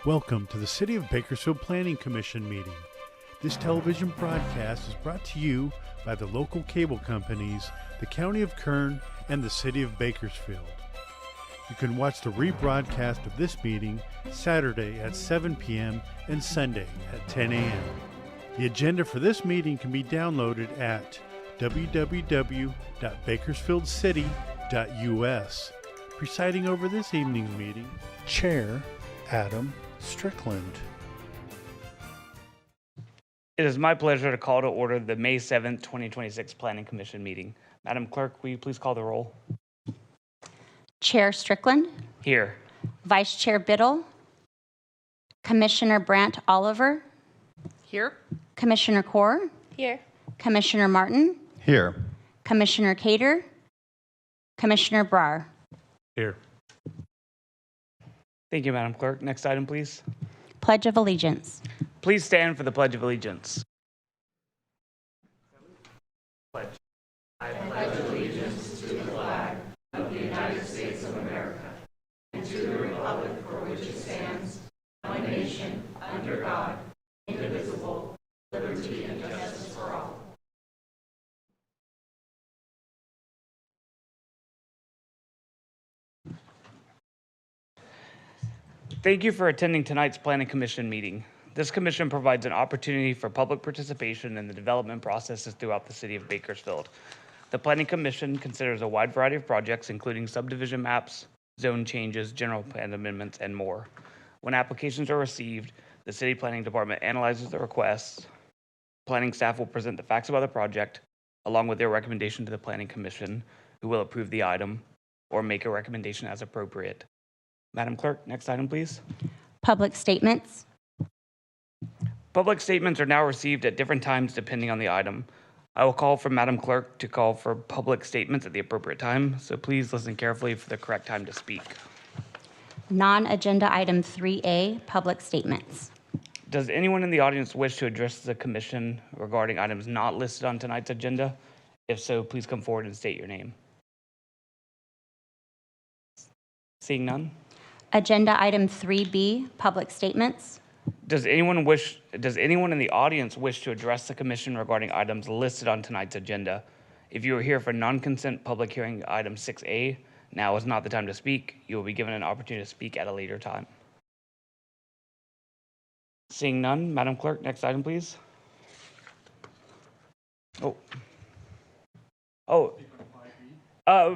Welcome to the City of Bakersfield Planning Commission meeting. This television broadcast is brought to you by the local cable companies, the County of Kern, and the City of Bakersfield. You can watch the rebroadcast of this meeting Saturday at 7 p.m. and Sunday at 10 a.m. The agenda for this meeting can be downloaded at www.bakersfieldcity.us. Presiding over this evening's meeting, Chair Adam Strickland. It is my pleasure to call to order the May 7th, 2026 Planning Commission meeting. Madam Clerk, will you please call the roll? Chair Strickland, Here. Vice Chair Biddle, Commissioner Brandt Oliver, Here. Commissioner Core, Here. Commissioner Martin, Here. Commissioner Cater, Commissioner Brar. Here. Thank you, Madam Clerk. Next item, please. Pledge of Allegiance. Please stand for the Pledge of Allegiance. Thank you for attending tonight's Planning Commission meeting. This commission provides an opportunity for public participation in the development processes throughout the city of Bakersfield. The Planning Commission considers a wide variety of projects, including subdivision maps, zone changes, general plan amendments, and more. When applications are received, the city planning department analyzes the requests. Planning staff will present the facts about the project, along with their recommendation to the Planning Commission, who will approve the item or make a recommendation as appropriate. Madam Clerk, next item, please. Public statements. Public statements are now received at different times depending on the item. I will call for Madam Clerk to call for public statements at the appropriate time, so please listen carefully for the correct time to speak. Non-agenda item 3A, public statements. Does anyone in the audience wish to address the commission regarding items not listed on tonight's agenda? If so, please come forward and state your name. Seeing none? Agenda item 3B, public statements. Does anyone in the audience wish to address the commission regarding items listed on tonight's agenda? If you are here for non-consent public hearing item 6A, now is not the time to speak. You will be given an opportunity to speak at a later time. Seeing none, Madam Clerk, next item, please.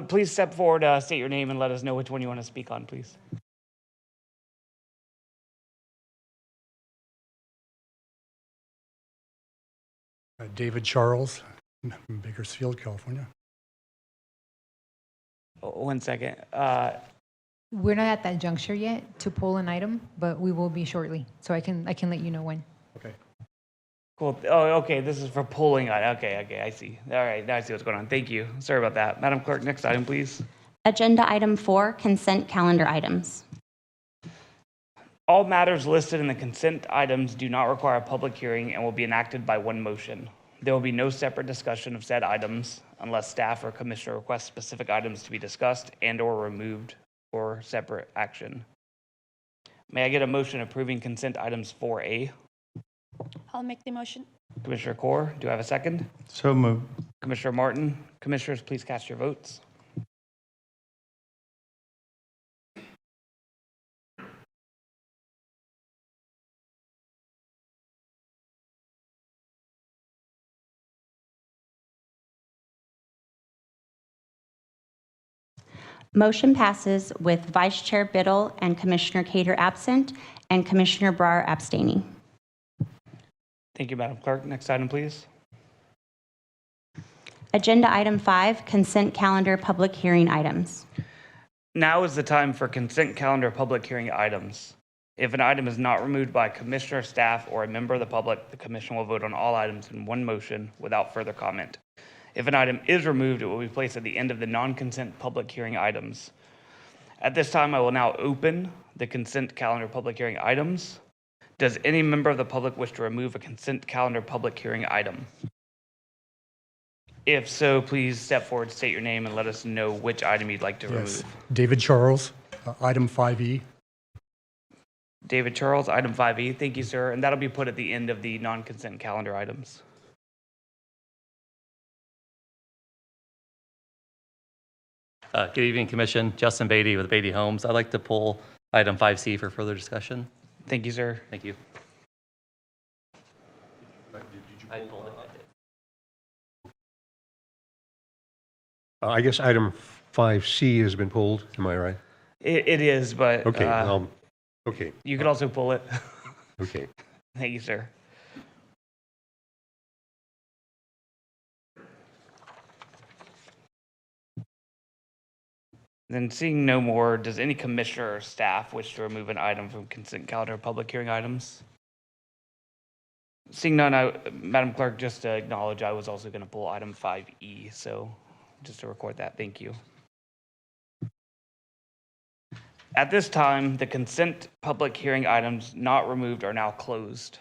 Please step forward, state your name, and let us know which one you want to speak on, please. David Charles, Bakersfield, California. One second. We're not at that juncture yet to pull an item, but we will be shortly. So I can let you know when. Okay. Cool. Oh, okay. This is for polling. Okay. I see. All right. Now I see what's going on. Thank you. Sorry about that. Madam Clerk, next item, please. Agenda item 4, consent calendar items. All matters listed in the consent items do not require a public hearing and will be enacted by one motion. There will be no separate discussion of said items unless staff or commissioner requests specific items to be discussed and/or removed for separate action. May I get a motion approving consent items 4A? I'll make the motion. Commissioner Core, do I have a second? So moved. Commissioner Martin, commissioners, please cast your votes. Motion passes with Vice Chair Biddle and Commissioner Cater absent and Commissioner Brar abstaining. Thank you, Madam Clerk. Next item, please. Agenda item 5, consent calendar public hearing items. Now is the time for consent calendar public hearing items. If an item is not removed by commissioner, staff, or a member of the public, the commission will vote on all items in one motion without further comment. If an item is removed, it will be placed at the end of the non-consent public hearing items. At this time, I will now open the consent calendar public hearing items. Does any member of the public wish to remove a consent calendar public hearing item? If so, please step forward, state your name, and let us know which item you'd like to remove. David Charles, item 5E. David Charles, item 5E. Thank you, sir. And that'll be put at the end of the non-consent calendar items. Good evening, Commission. Justin Beatty with Beatty Homes. I'd like to pull item 5C for further discussion. Thank you, sir. Thank you. I pulled it. I guess item 5C has been pulled, am I right? It is, but Okay, okay, you could also pull it. okay. Thank you, sir. Then seeing no more, does any commissioner or staff wish to remove an item from consent calendar of public hearing items? Seeing none, Madam Clerk, just to acknowledge, I was also going to pull item 5E, so just to record that, thank you. At this time, the consent public hearing items not removed are now closed.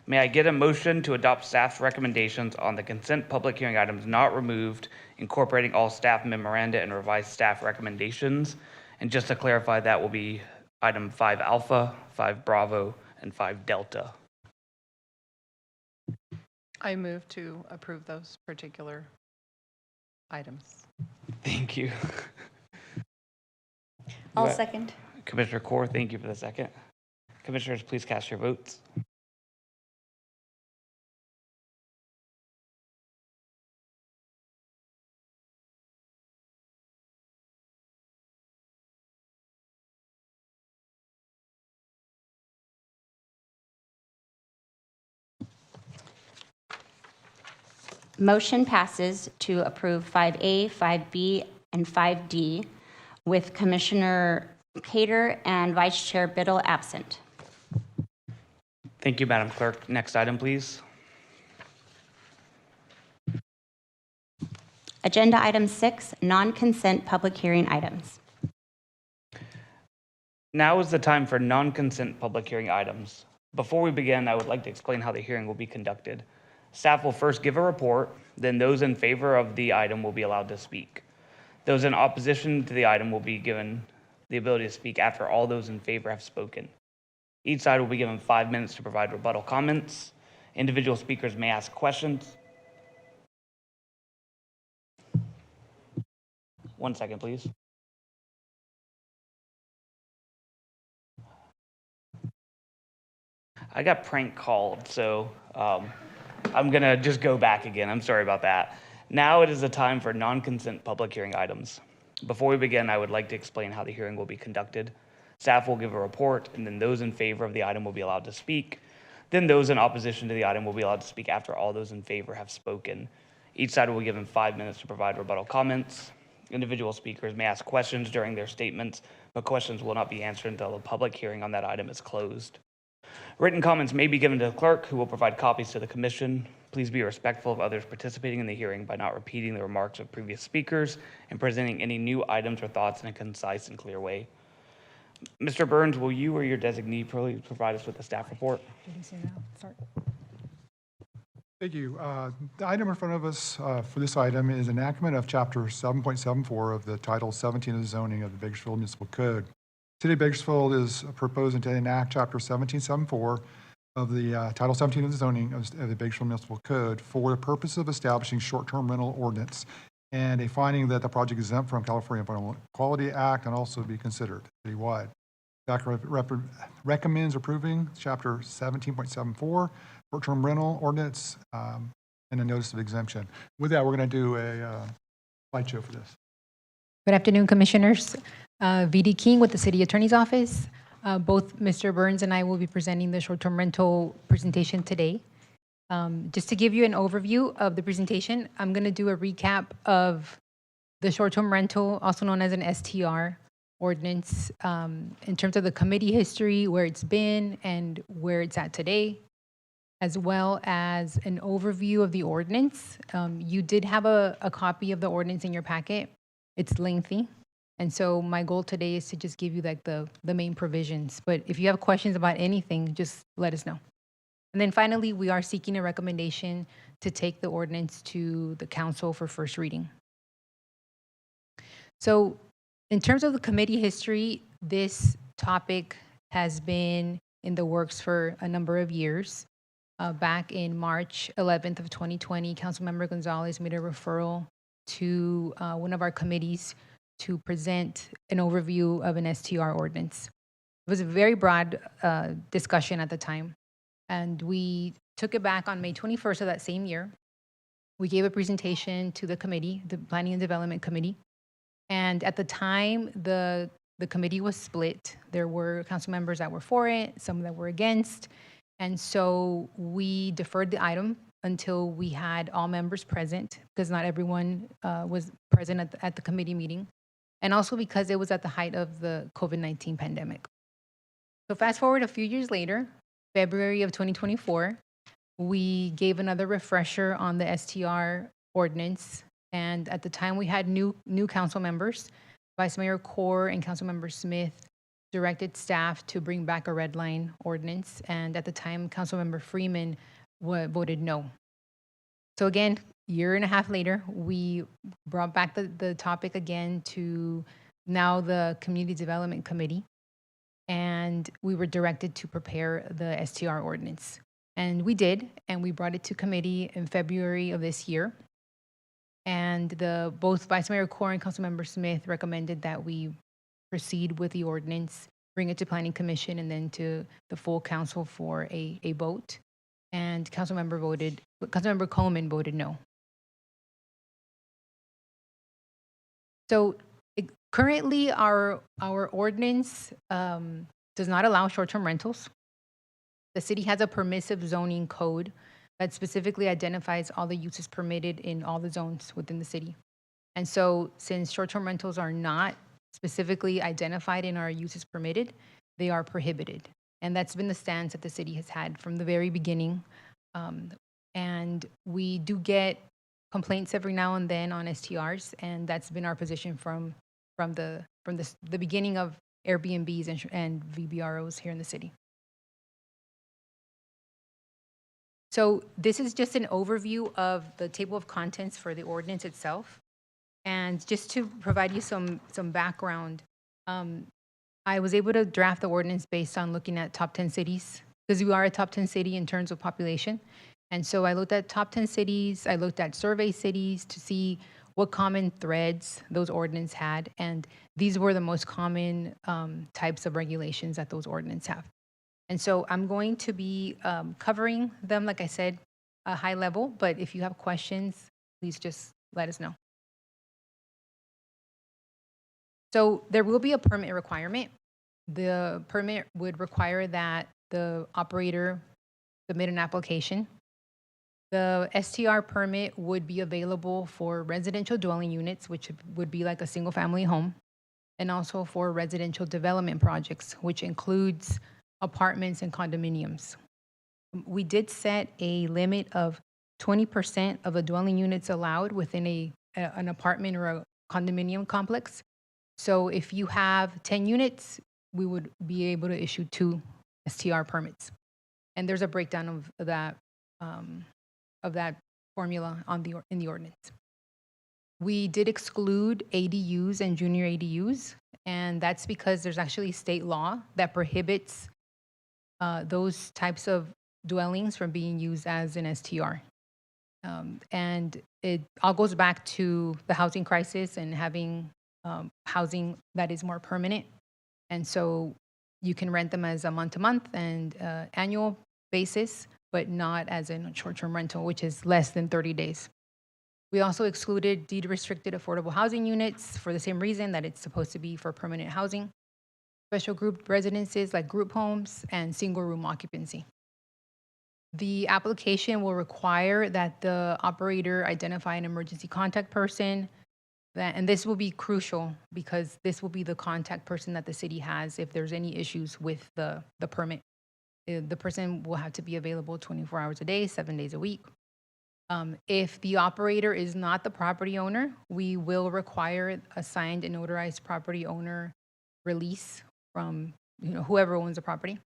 May I get a motion to adopt staff's recommendations on the consent public hearing items not removed, incorporating all staff memoranda and revised staff recommendations? And just to clarify, that will be item 5 Alpha, 5 Bravo, and 5 Delta. I move to approve those particular items. Thank you. I'll Right. second. Commissioner Core, thank you for the second. Commissioners, please cast your votes. Motion passes to approve 5A, 5B, and 5D with Commissioner Cater and Vice Chair Biddle absent. Thank you, Madam Clerk. Next item, please. Agenda item 6, non-consent public hearing items. Now is the time for non-consent public hearing items. Before we begin, I would like to explain how the hearing will be conducted. Staff will first give a report, then those in favor of the item will be allowed to speak. Those in opposition to the item will be given the ability to speak after all those in favor have spoken. Each side will be given 5 minutes to provide rebuttal comments. Individual speakers may ask questions. 1 second, please. I got prank called, so I'm going to just go back again. I'm sorry about that. Now it is the time for non-consent public hearing items. Before we begin, I would like to explain how the hearing will be conducted. Staff will give a report, and then those in favor of the item will be allowed to speak. Then those in opposition to the item will be allowed to speak after all those in favor have spoken. Each side will be given 5 minutes to provide rebuttal comments. Individual speakers may ask questions during their statements, but questions will not be answered until the public hearing on that item is closed. Written comments may be given to the clerk, who will provide copies to the commission. Please be respectful of others participating in the hearing by not repeating the remarks of previous speakers and presenting any new items or thoughts in a concise and clear way. Mr. Burns, will you or your designee please provide us with the staff report? Thank you. The item in front of us for this item is enactment of Chapter 7.74 of the Title 17 of the zoning of the Bakersfield Municipal Code. City of Bakersfield is proposing to enact Chapter 1774 of the Title 17 of the zoning of the Bakersfield Municipal Code for the purpose of establishing short-term rental ordinance and a finding that the project is exempt from California Environmental Quality Act and also be considered citywide. Staff recommends approving Chapter 17.74 short-term rental ordinance and a notice of exemption. With that, we're going to do a slideshow for this. Good afternoon, Commissioners. VD King with the City Attorney's Office. Both Mr. Burns and I will be presenting the short-term rental presentation today. Just to give you an overview of the presentation, I'm going to do a recap of the short-term rental, also known as an STR ordinance, in terms of the committee history, where it's been and where it's at today, as well as an overview of the ordinance. You did have a copy of the ordinance in your packet. It's lengthy. And so my goal today is to just give you like the main provisions. But if you have questions about anything, just let us know. And then finally, we are seeking a recommendation to take the ordinance to the council for first reading. So in terms of the committee history, this topic has been in the works for a number of years. Back in March 11th of 2020, Councilmember Gonzalez made a referral to one of our committees to present an overview of an STR ordinance. It was a very broad discussion at the time, and we took it back on May 21st of that same year. We gave a presentation to the committee, the Planning and Development Committee, and at the time, the committee was split. There were council members that were for it, some that were against, and so we deferred the item until we had all members present, because not everyone was present at the committee meeting, and also because it was at the height of the COVID-19 pandemic. So fast forward a few years later, February of 2024, we gave another refresher on the STR ordinance, and at the time we had new council members. Vice Mayor Core and Councilmember Smith directed staff to bring back a red line ordinance, and at the time, Councilmember Freeman voted no. So again, year and a half later, we brought back the topic again to now the Community Development Committee, and we were directed to prepare the STR ordinance. And we did, and we brought it to committee in February of this year. And both Vice Mayor Core and Councilmember Smith recommended that we proceed with the ordinance, bring it to Planning Commission, and then to the full council for a vote. And Councilmember Coleman voted no. So currently, our ordinance does not allow short-term rentals. The city has a permissive zoning code that specifically identifies all the uses permitted in all the zones within the city. And so since short-term rentals are not specifically identified in our uses permitted, they are prohibited. And that's been the stance that the city has had from the very beginning. And we do get complaints every now and then on STRs, and that's been our position from the beginning of Airbnbs and VBROs here in the city. So this is just an overview of the table of contents for the ordinance itself. And just to provide you some background, I was able to draft the ordinance based on looking at top 10 cities, because we are a top 10 city in terms of population. And so I looked at top 10 cities, I looked at survey cities to see what common threads those ordinances had. And these were the most common types of regulations that those ordinances have. And so I'm going to be covering them, like I said, a high level, but if you have questions, please just let us know. So there will be a permit requirement. The permit would require that the operator submit an application. The STR permit would be available for residential dwelling units, which would be like a single family home, and also for residential development projects, which includes apartments and condominiums. We did set a limit of 20% of the dwelling units allowed within an apartment or a condominium complex. So if you have 10 units, we would be able to issue 2 STR permits. And there's a breakdown of that formula in the ordinance. We did exclude ADUs and junior ADUs, and that's because there's actually state law that prohibits those types of dwellings from being used as an STR. And it all goes back to the housing crisis and having housing that is more permanent. And so you can rent them as a month-to-month and annual basis, but not as a short-term rental, which is less than 30 days. We also excluded deed-restricted affordable housing units for the same reason that it's supposed to be for permanent housing. Special group residences like group homes, and single room occupancy. The application will require that the operator identify an emergency contact person, and this will be crucial because this will be the contact person that the city has if there's any issues with the permit. The person will have to be available 24 hours a day, 7 days a week. If the operator is not the property owner, we will require a signed and notarized property owner release from whoever owns the property.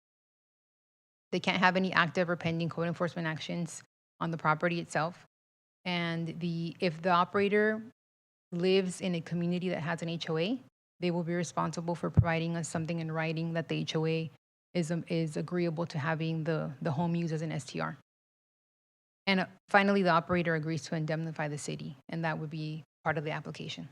They can't have any active or pending code enforcement actions on the property itself. And if the operator lives in a community that has an HOA, they will be responsible for providing us something in writing that the HOA is agreeable to having the home used as an STR. And finally, the operator agrees to indemnify the city, and that would be part of the application.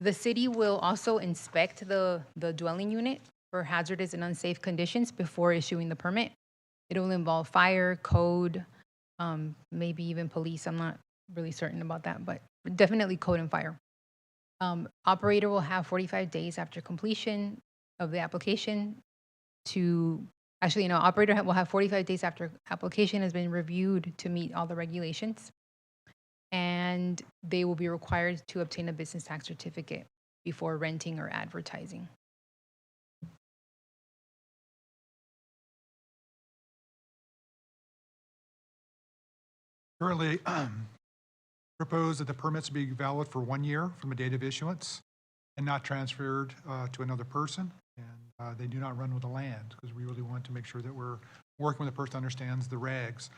The city will also inspect the dwelling unit for hazardous and unsafe conditions before issuing the permit. It will involve fire, code, maybe even police. I'm not really certain about that, but definitely code and fire. Operator will have 45 days after completion of the application to, actually, no, operator will have 45 days after application has been reviewed to meet all the regulations. And they will be required to obtain a business tax certificate before renting or advertising. Currently, propose that the permits be valid for 1 year from the date of issuance and not transferred to another person. And they do not run with the land, because we really want to make sure that we're working with a person who understands the regs.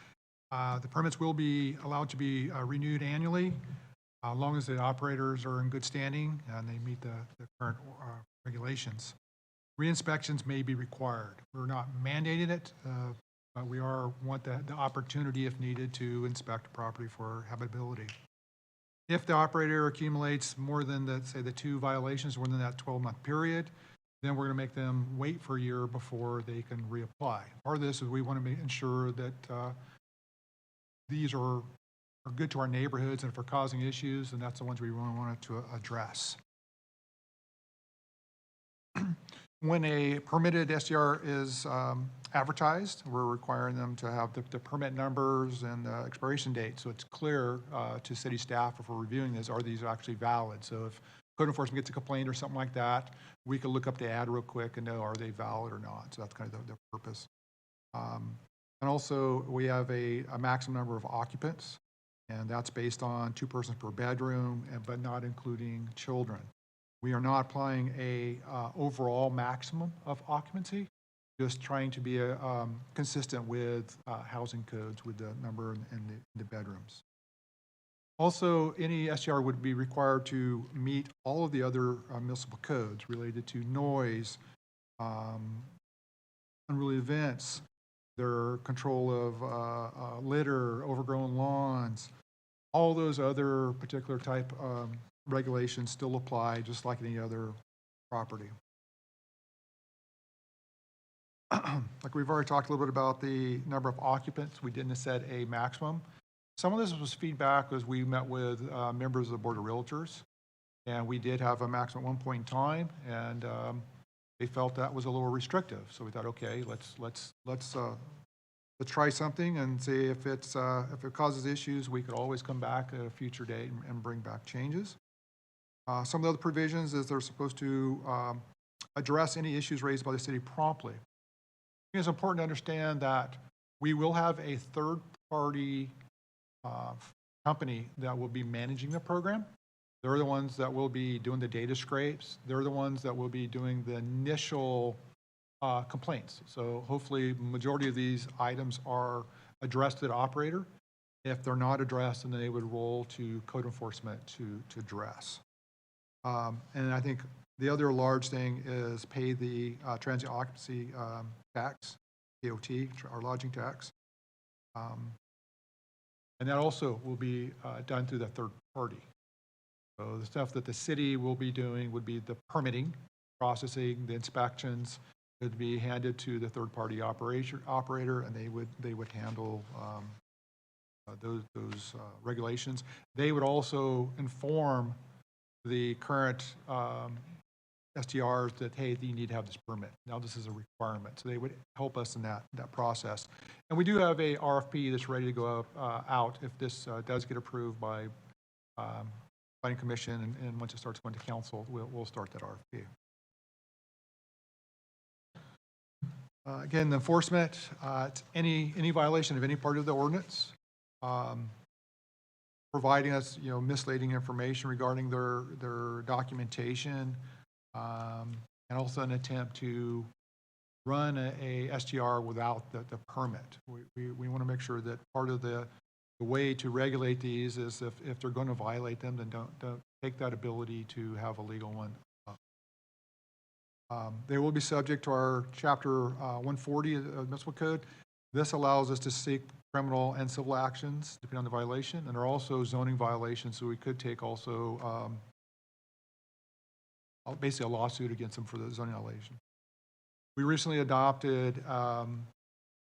The permits will be allowed to be renewed annually, as long as the operators are in good standing and they meet the current regulations. Re-inspections may be required. We're not mandating it, but we want the opportunity, if needed, to inspect property for habitability. If the operator accumulates more than, the 2 violations within that 12-month period, then we're going to make them wait for a year before they can reapply. Part of this is we want to ensure that these are good to our neighborhoods, and if they're causing issues, then that's the ones we really want to address. When a permitted STR is advertised, we're requiring them to have the permit numbers and the expiration date, so it's clear to city staff if we're reviewing this, are these actually valid? So if code enforcement gets a complaint or something like that, we can look up the ad real quick and know, are they valid or not? So that's kind of the purpose. And also, we have a maximum number of occupants, and that's based on 2 persons per bedroom, but not including children. We are not applying a overall maximum of occupancy, just trying to be consistent with housing codes with the number in the bedrooms. Also, any STR would be required to meet all of the other municipal codes related to noise, unruly events, their control of litter, overgrown lawns. All those other particular type regulations still apply, just like any other property. Like we've already talked a little bit about the number of occupants, we didn't set a maximum. Some of this was feedback as we met with members of the Board of Realtors, and we did have a maximum at one point in time, and they felt that was a little restrictive. So we thought, okay, let's try something and see if it causes issues. We could always come back at a future date and bring back changes. Some of the other provisions is they're supposed to address any issues raised by the city promptly. I think it's important to understand that we will have a third-party company that will be managing the program. They're the ones that will be doing the data scrapes. They're the ones that will be doing the initial complaints. So hopefully the majority of these items are addressed to the operator. If they're not addressed, then they would roll to code enforcement to address. And I think the other large thing is pay the transient occupancy tax, TOT, our lodging tax. And that also will be done through the third party. So the stuff that the city will be doing would be the permitting, processing, the inspections, would be handed to the third-party operator, and they would handle those regulations. They would also inform the current STRs that, hey, you need to have this permit. Now this is a requirement. So they would help us in that process. And we do have a RFP that's ready to go out if this does get approved by Planning Commission, and once it starts going to council, we'll start that RFP. Again, the enforcement, any violation of any part of the ordinance, providing us, misleading information regarding their documentation, and also an attempt to run a STR without the permit. We want to make sure that part of the way to regulate these is if they're going to violate them, then don't take that ability to have a legal one They will be subject to our Chapter 140 of the Municipal Code. This allows us to seek criminal and civil actions depending on the violation, and there are also zoning violations, so we could take also basically a lawsuit against them for the zoning violation. We recently adopted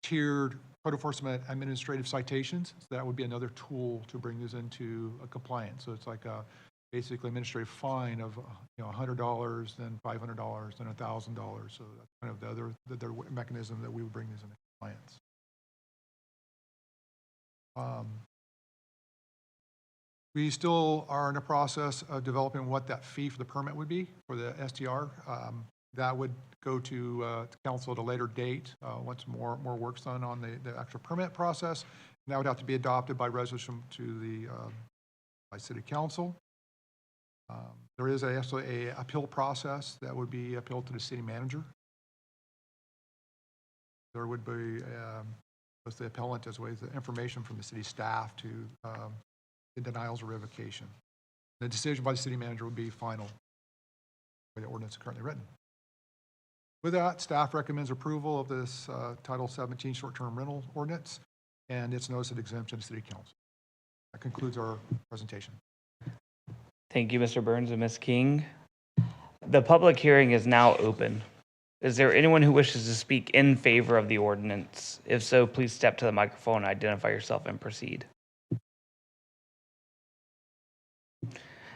tiered code enforcement administrative citations. So that would be another tool to bring this into compliance. So it's like a basically administrative fine of $100, then $500, then $1,000. So that's kind of the other mechanism that we would bring these into compliance. We still are in the process of developing what that fee for the permit would be for the STR. That would go to council at a later date once more work's done on the actual permit process. And that would have to be adopted by resolution to the by city council. There is also a appeal process that would be appealed to the city manager. There would be with the appellant as well as the information from the city staff to in denials or revocation. The decision by the city manager would be final the way the ordinance is currently written. With that, staff recommends approval of this Title 17 short-term rental ordinance and its notice of exemption to City Council. That concludes our presentation. Thank you, Mr. Burns and Ms. King. The public hearing is now open. Is there anyone who wishes to speak in favor of the ordinance? If so, please step to the microphone, identify yourself, and proceed.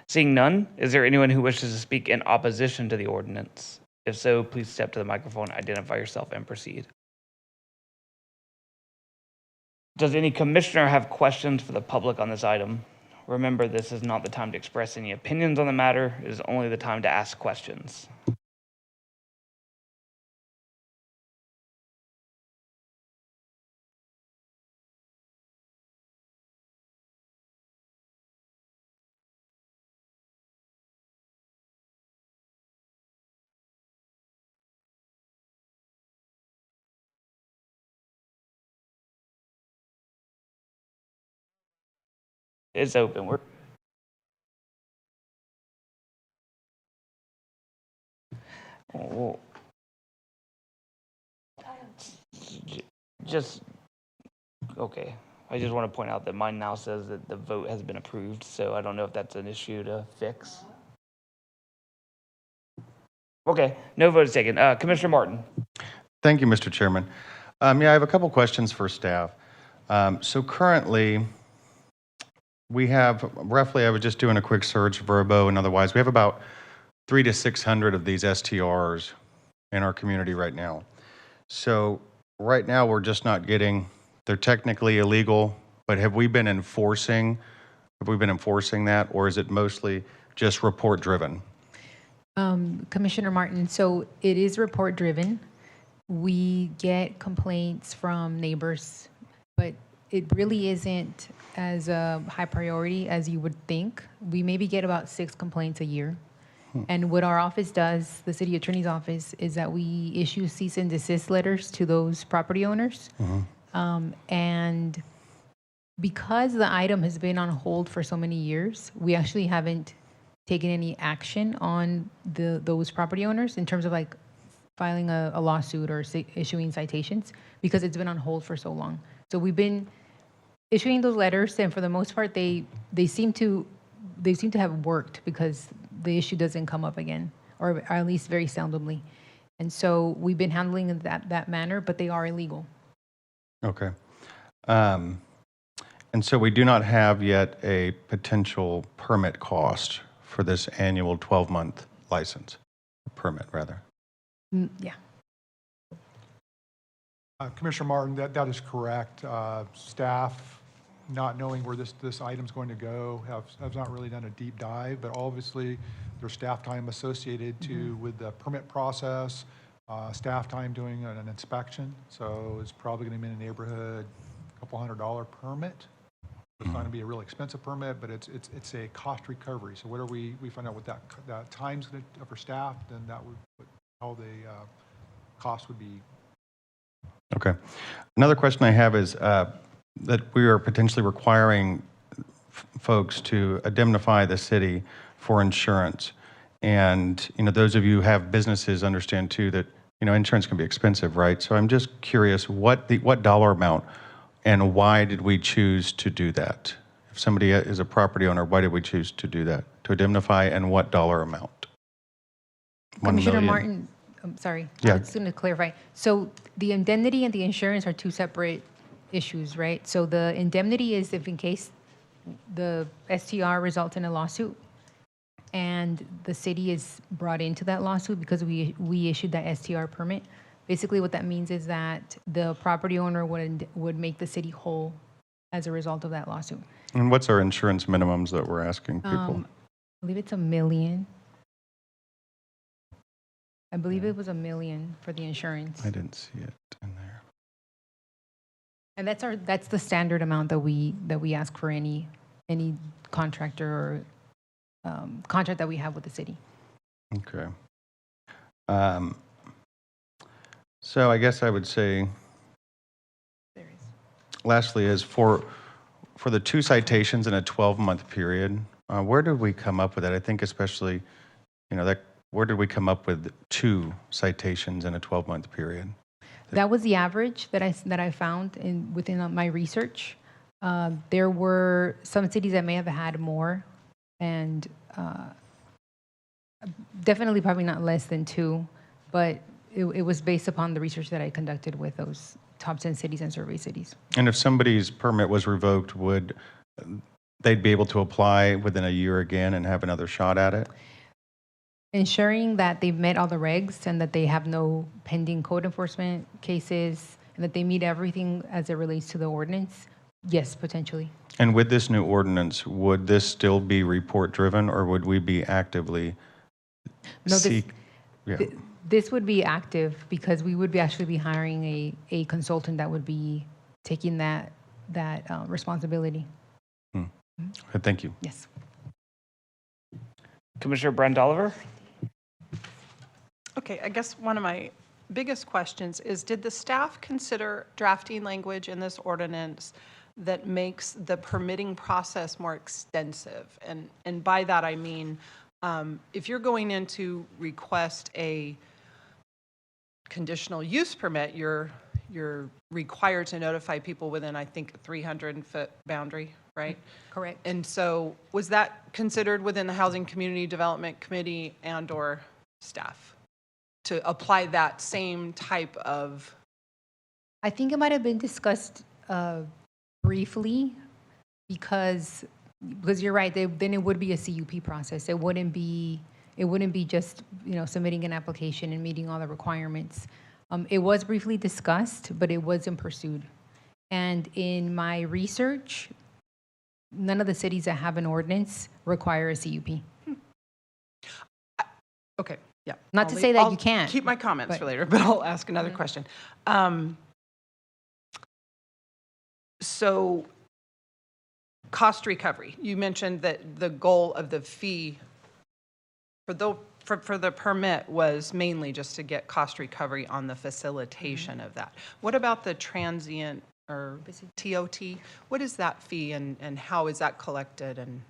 Seeing none, is there anyone who wishes to speak in opposition to the ordinance? If so, please step to the microphone, identify yourself, and proceed. Does any commissioner have questions for the public on this item? Remember, this is not the time to express any opinions on the matter. It is only the time to ask questions. It's open. Okay. I just want to point out that mine now says that the vote has been approved, so I don't know if that's an issue to fix. Okay, no vote is taken. Commissioner Martin. Thank you, Mr. Chairman. I have a couple questions for staff. So currently, we have roughly, I was just doing a quick search, Verbo and otherwise, we have about 300 to 600 of these STRs in our community right now. So right now, we're just not getting, they're technically illegal, but have we been enforcing that, or is it mostly just report driven? Commissioner Martin, so it is report driven. We get complaints from neighbors, but it really isn't as a high priority as you would think. We maybe get about 6 complaints a year. And what our office does, the city attorney's office, is that we issue cease and desist letters to those property owners. And because the item has been on hold for so many years, we actually haven't taken any action on those property owners in terms of like filing a lawsuit or issuing citations because it's been on hold for so long. So we've been issuing those letters, and for the most part, they seem to have worked because the issue doesn't come up again, or at least very seldomly. And so we've been handling it that manner, but they are illegal. Okay. And so we do not have yet a potential permit cost for this annual 12-month license, permit rather. Yeah. Commissioner Martin, that is correct. Staff, not knowing where this item's going to go, have not really done a deep dive, but obviously there's staff time associated with the permit process, staff time doing an inspection. So it's probably going to be in the neighborhood, a couple $100 permit. It's not going to be a real expensive permit, but it's a cost recovery. So whatever we find out what that time's going to for staff, then that would how the cost would be. Okay. Another question I have is that we are potentially requiring folks to indemnify the city for insurance. And, those of you who have businesses understand too that, insurance can be expensive, right? So I'm just curious, what dollar amount and why did we choose to do that? If somebody is a property owner, why did we choose to do that? To indemnify, and what dollar amount? 1 Commissioner million? Martin, I'm sorry. Yeah. I was going to clarify. So the indemnity and the insurance are two separate issues, right? So the indemnity is if in case the STR results in a lawsuit and the city is brought into that lawsuit because we issued that STR permit. Basically what that means is that the property owner would make the city whole as a result of that lawsuit. And what's our insurance minimums that we're asking people? I believe it's $1 million. I believe it was $1 million for the insurance. I didn't see it in there. And that's the standard amount that we ask for any contractor or contract that we have with the city. Okay. So I guess I would say, lastly, is for the 2 citations in a 12-month period, where did we come up with that? I think especially, where did we come up with 2 citations in a 12-month period? That was the average that I found within my research. There were some cities that may have had more, and definitely probably not less than 2, but it was based upon the research that I conducted with those top 10 cities and survey cities. And if somebody's permit was revoked, would they'd be able to apply within a year again and have another shot at it? Ensuring that they've met all the regs and that they have no pending code enforcement cases and that they meet everything as it relates to the ordinance, yes, potentially. And with this new ordinance, would this still be report-driven, or would we be actively seek? This would be active because we would actually be hiring a consultant that would be taking that responsibility. Okay, thank you. Yes. Commissioner Brent Oliver? Okay, I guess one of my biggest questions is, did the staff consider drafting language in this ordinance that makes the permitting process more extensive? And by that I mean, if you're going in to request a conditional use permit, you're required to notify people within, I think, a 300-foot boundary, right? Correct. And so was that considered within the Housing Community Development Committee and/or staff to apply that same type of? I think it might have been discussed briefly because you're right. Then it would be a CUP process. It wouldn't be just submitting an application and meeting all the requirements. It was briefly discussed, but it wasn't pursued. And in my research, none of the cities that have an ordinance require a CUP. Okay, yeah. Not to say that you can't. Keep my comments for later, but I'll ask another question. So cost recovery, you mentioned that the goal of the fee for the permit was mainly just to get cost recovery on the facilitation of that. What about the transient or TOT? What is that fee and how is that collected? And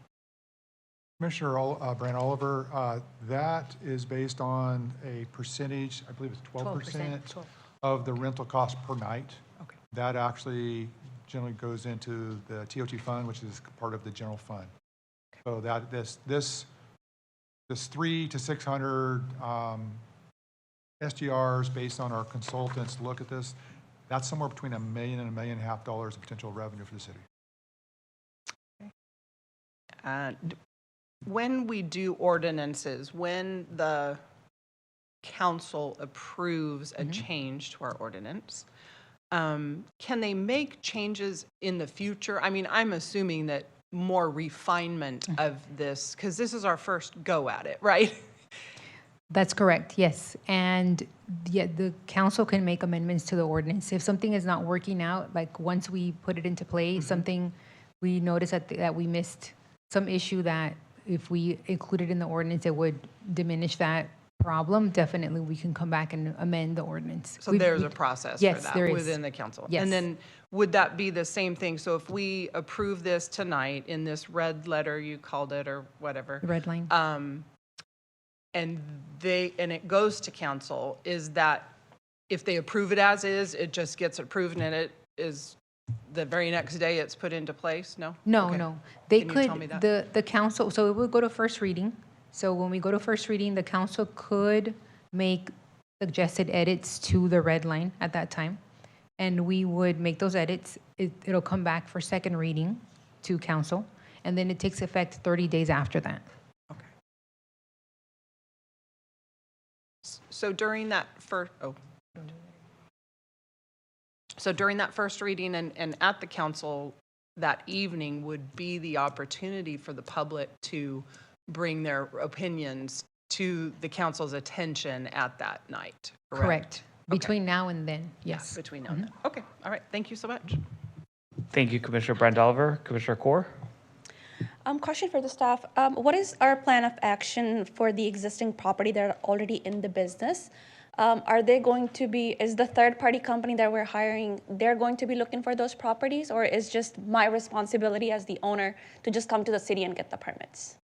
Commissioner Brent Oliver, that is based on a percentage, I believe it's 12% of the rental cost per night. Okay. That actually generally goes into the TOT fund, which is part of the general fund. So that this 300 to 600 SGRs based on our consultants look at this, that's somewhere between $1 million and $1.5 million of potential revenue for the city. And when we do ordinances, when the council approves a change to our ordinance, can they make changes in the future? I mean, I'm assuming that more refinement of this, because this is our first go at it, right? That's correct, yes. And the council can make amendments to the ordinance. If something is not working out, like once we put it into play, something we notice that we missed some issue that if we included in the ordinance, it would diminish that problem, definitely we can come back and amend the ordinance. So there's a process for that within the council. Yes. And then would that be the same thing? So if we approve this tonight in this red letter, you called it, or whatever. Red line. and it goes to council, is that if they approve it as is, it just gets approved and it is the very next day it's put into place? No? No, Okay. no. They Can you could, tell me that? the council, so it would go to first reading. So when we go to first reading, the council could make suggested edits to the red line at that time. And we would make those edits. It'll come back for second reading to council. And then it takes effect 30 days after that. Okay. So during that first, so during that first reading and at the council that evening would be the opportunity for the public to bring their opinions to the council's attention at that night, correct? Between now and then, yes. Between now and then. Okay, all right, thank you so much. Thank you, Commissioner Brent Oliver. Commissioner Core? Question for the staff. What is our plan of action for the existing property that are already in the business? Are they going to be, is the third-party company that we're hiring, they're going to be looking for those properties, or is just my responsibility as the owner to just come to the city and get the permits?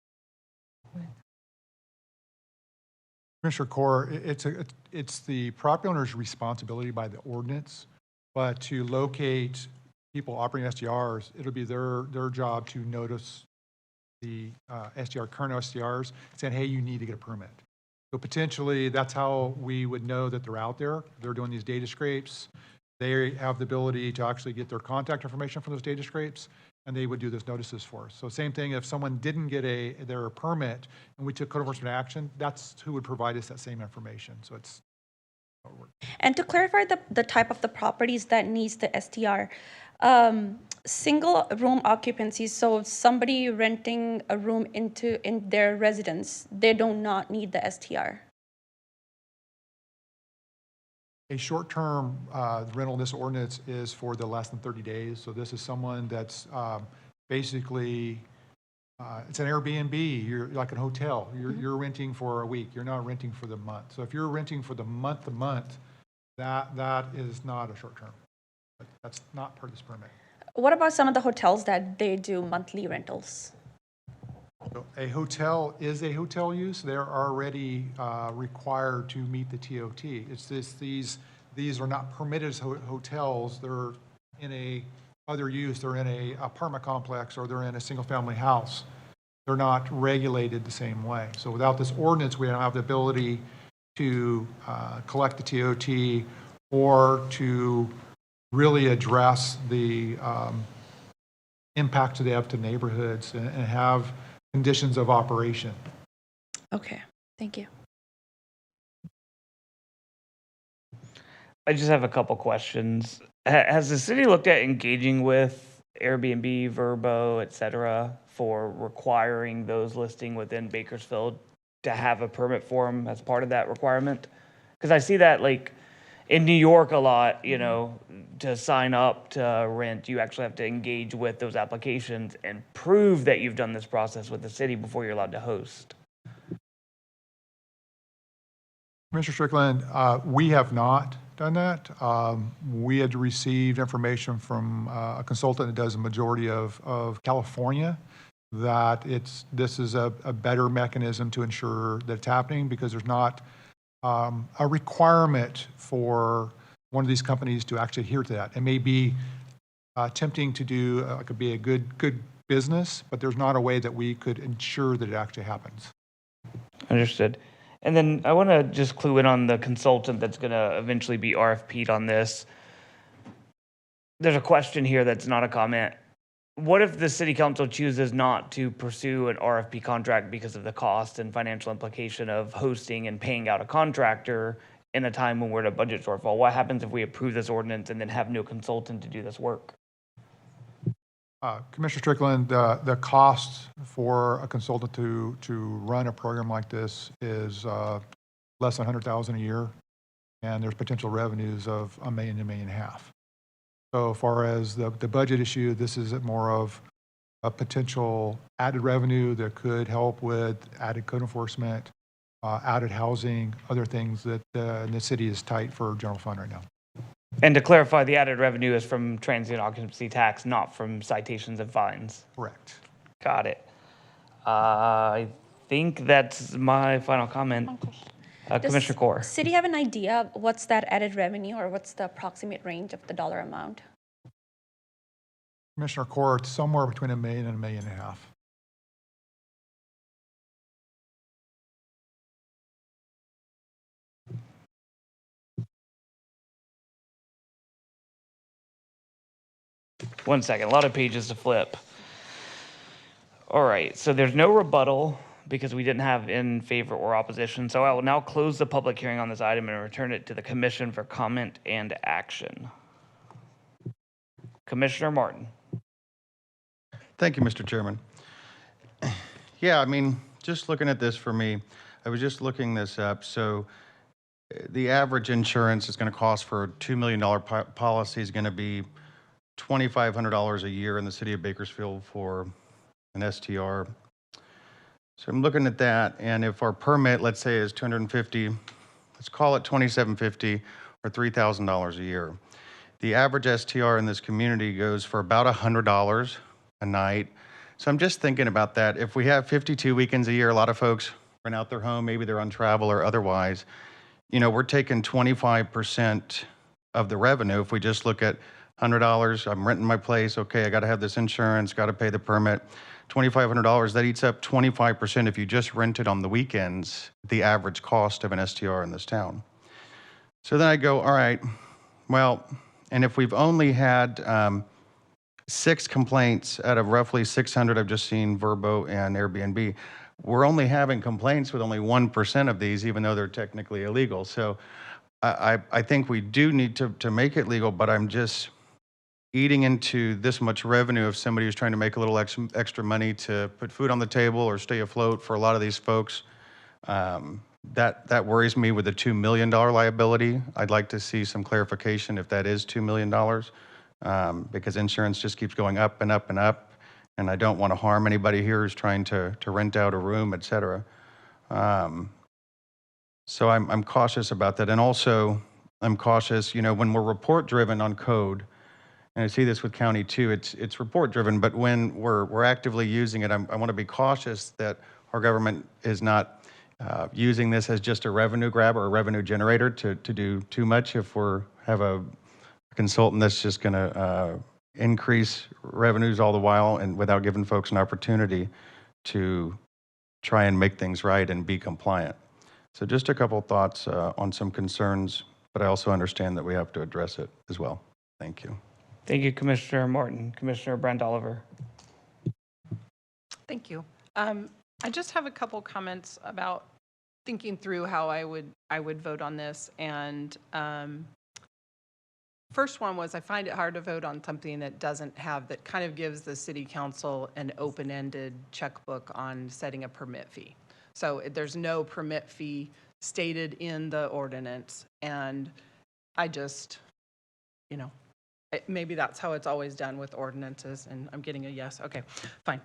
Commissioner Core, it's the property owner's responsibility by the ordinance, but to locate people operating SDRs, it'll be their job to notice the SDR, current SDRs, saying, hey, you need to get a permit. So potentially, that's how we would know that they're out there. They're doing these data scrapes. They have the ability to actually get their contact information from those data scrapes, and they would do those notices for us. So same thing, if someone didn't get their permit and we took code enforcement action, that's who would provide us that same information. So it's how it works. And to clarify the type of the properties that needs the STR, single room occupancy, so if somebody renting a room in their residence, they do not need the STR. A short-term rental in this ordinance is for the less than 30 days. So this is someone that's basically, it's an Airbnb. You're like a hotel. You're renting for a week. You're not renting for the month. So if you're renting for the month to month, that is not a short-term. That's not part of this permit. What about some of the hotels that they do monthly rentals? So a hotel is a hotel use. They're already required to meet the TOT. It's this, these are not permitted as hotels. They're in a other use. They're in a apartment complex or they're in a single family house. They're not regulated the same way. So without this ordinance, we don't have the ability to collect the TOT or to really address the impact to the neighborhoods and have conditions of operation. Okay, thank you. I just have a couple questions. Has the city looked at engaging with Airbnb, Vrbo, et cetera, for requiring those listing within Bakersfield to have a permit form as part of that requirement? Because I see that like in New York a lot, you know, to sign up to rent, you actually have to engage with those applications and prove that you've done this process with the city before you're allowed to host. Mr. Strickland, we have not done that. We had received information from a consultant that does a majority of California that this is a better mechanism to ensure that it's happening because there's not a requirement for one of these companies to actually adhere to that. It may be tempting to do, it could be a good business, but there's not a way that we could ensure that it actually happens. Understood. And then I want to just clue in on the consultant that's going to eventually be RFP'd on this. There's a question here that's not a comment. What if the city council chooses not to pursue an RFP contract because of the cost and financial implication of hosting and paying out a contractor in a time when we're at a budget shortfall? What happens if we approve this ordinance and then have no consultant to do this work? Commissioner Strickland, the cost for a consultant to run a program like this is less than $100,000 a year, and there's potential revenues of $1 million to $1.5 million. So as far as the budget issue, this is more of a potential added revenue that could help with added code enforcement, added housing, other things that the city is tight for general fund right now. And to clarify, the added revenue is from transient occupancy tax, not from citations and fines. Correct. Got it. I think that's my final comment. Commissioner Core. Does city have an idea of what's that added revenue or what's the approximate range of the dollar amount? Commissioner Core, it's somewhere between $1 million and $1.5 million. One second, a lot of pages to flip. All right, so there's no rebuttal because we didn't have in favor or opposition. So I will now close the public hearing on this item and return it to the commission for comment and action. Commissioner Martin. Thank you, Mr. Chairman. Yeah, I mean, just looking at this for me, I was just looking this up. So the average insurance is going to cost for a $2 million policy is going to be $2,500 a year in the city of Bakersfield for an STR. So I'm looking at that, and if our permit, let's say, is $250, let's call it $2,750 or $3,000 a year. The average STR in this community goes for about $100 a night. So I'm just thinking about that. If we have 52 weekends a year, a lot of folks rent out their home, maybe they're on travel or otherwise. You know, we're taking 25% of the revenue. If we just look at $100, I'm renting my place, okay, I got to have this insurance, got to pay the permit. $2,500, that eats up 25% if you just rent it on the weekends, the average cost of an STR in this town. So then I go, all right, well, and if we've only had 6 complaints out of roughly 600 I've just seen Vrbo and Airbnb, we're only having complaints with only 1% of these, even though they're technically illegal. So I think we do need to make it legal, but I'm just eating into this much revenue of somebody who's trying to make a little extra money to put food on the table or stay afloat for a lot of these folks. That worries me with the $2 million liability. I'd like to see some clarification if that is $2 million, because insurance just keeps going up and up and up, and I don't want to harm anybody here who's trying to rent out a room, et cetera. So I'm cautious about that. And also, I'm cautious, you know, when we're report driven on code, and I see this with county too, it's report driven, but when we're actively using it, I want to be cautious that our government is not using this as just a revenue grab or a revenue generator to do too much. If we have a consultant that's just going to increase revenues all the while and without giving folks an opportunity to try and make things right and be compliant. So just a couple thoughts on some concerns, but I also understand that we have to address it as well. Thank you. Thank you, Commissioner Martin. Commissioner Brent Oliver. Thank you. I just have a couple comments about thinking through how I would vote on this. And first one was I find it hard to vote on something that that kind of gives the city council an open-ended checkbook on setting a permit fee. So there's no permit fee stated in the ordinance. And I just, you know, maybe that's how it's always done with ordinances, and I'm getting a yes. Okay, fine.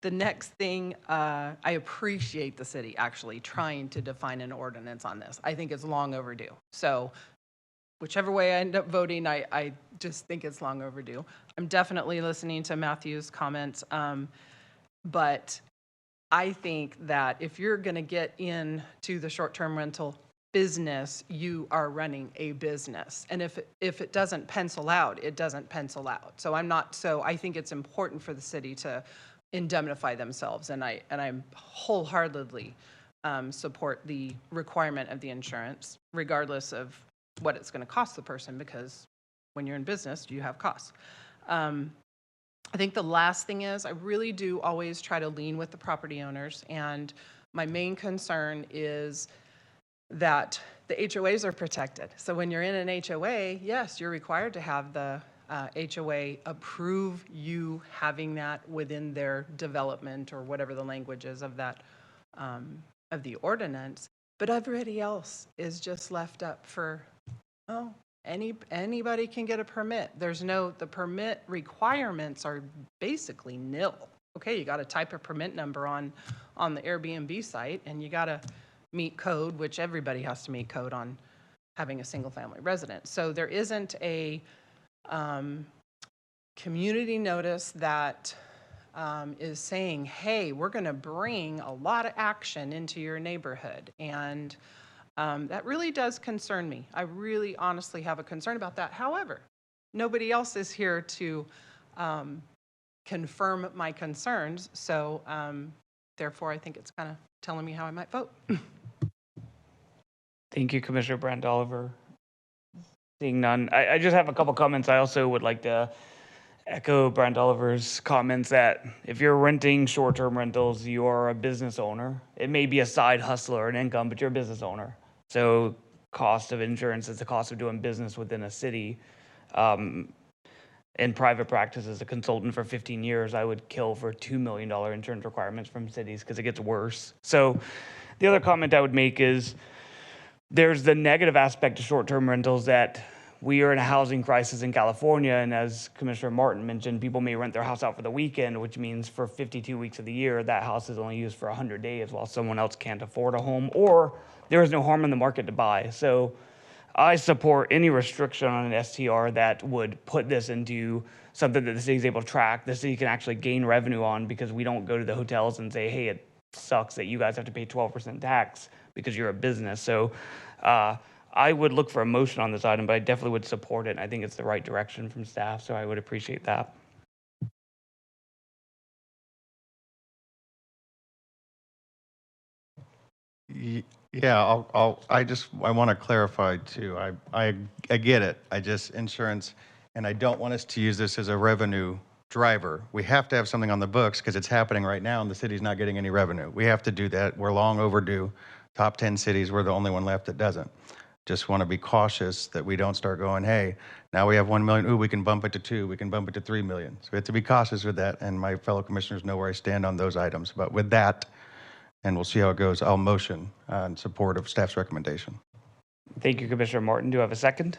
The next thing, I appreciate the city actually trying to define an ordinance on this. I think it's long overdue. So whichever way I end up voting, I just think it's long overdue. I'm definitely listening to Matthew's comments, but I think that if you're going to get into the short-term rental business, you are running a business. And if it doesn't pencil out, it doesn't pencil out. So I think it's important for the city to indemnify themselves. And I'm wholeheartedly support the requirement of the insurance, regardless of what it's going to cost the person, because when you're in business, you have costs. I think the last thing is I really do always try to lean with the property owners. And my main concern is that the HOAs are protected. So when you're in an HOA, yes, you're required to have the HOA approve you having that within their development or whatever the language is of that, of the ordinance. But everybody else is just left up for, oh, anybody can get a permit. The permit requirements are basically nil. Okay, you got to type a permit number on the Airbnb site, and you got to meet code, which everybody has to meet code on having a single family residence. So there isn't a community notice that is saying, hey, we're going to bring a lot of action into your neighborhood. And that really does concern me. I really honestly have a concern about that. However, nobody else is here to confirm my concerns. So therefore, I think it's kind of telling me how I might vote. Thank you, Commissioner Brand Oliver. Seeing none, I just have a couple comments. I also would like to echo Brand Oliver's comments that if you're renting short-term rentals, you are a business owner. It may be a side hustle or an income, but you're a business owner. So cost of insurance is the cost of doing business within a city. In private practice as a consultant for 15 years, I would kill for $2 million insurance requirements from cities because it gets worse. So the other comment I would make is there's the negative aspect of short-term rentals that we are in a housing crisis in California. And as Commissioner Martin mentioned, people may rent their house out for the weekend, which means for 52 weeks of the year, that house is only used for 100 days while someone else can't afford a home, or there is no harm in the market to buy. So I support any restriction on an STR that would put this into something that the city is able to track, the city can actually gain revenue on, because we don't go to the hotels and say, hey, it sucks that you guys have to pay 12% tax because you're a business. So I would look for a motion on this item, but I definitely would support it. I think it's the right direction from staff, so I would appreciate that. Yeah, I want to clarify too. I get it. Insurance, and I don't want us to use this as a revenue driver. We have to have something on the books because it's happening right now and the city's not getting any revenue. We have to do that. We're long overdue. Top 10 cities, we're the only one left that doesn't. Just want to be cautious that we don't start going, hey, now we have 1 million. Ooh, we can bump it to 2. We can bump it to 3 million. So we have to be cautious with that. And my fellow commissioners know where I stand on those items. But with that, and we'll see how it goes, I'll motion in support of staff's recommendation. Thank you, Commissioner Martin. Do I have a second?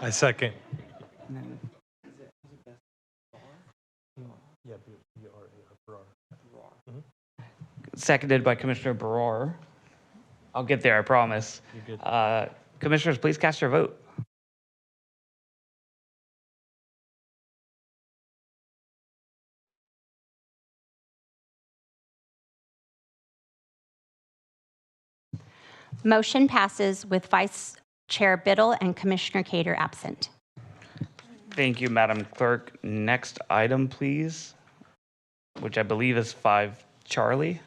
I second. Seconded by Commissioner Barrar. I'll get there, I promise. Commissioners, please cast your vote. Motion passes with Vice Chair Biddle and Commissioner Cater absent. Thank you, Madam Clerk. Next item, please, which I believe is 5 Charlie.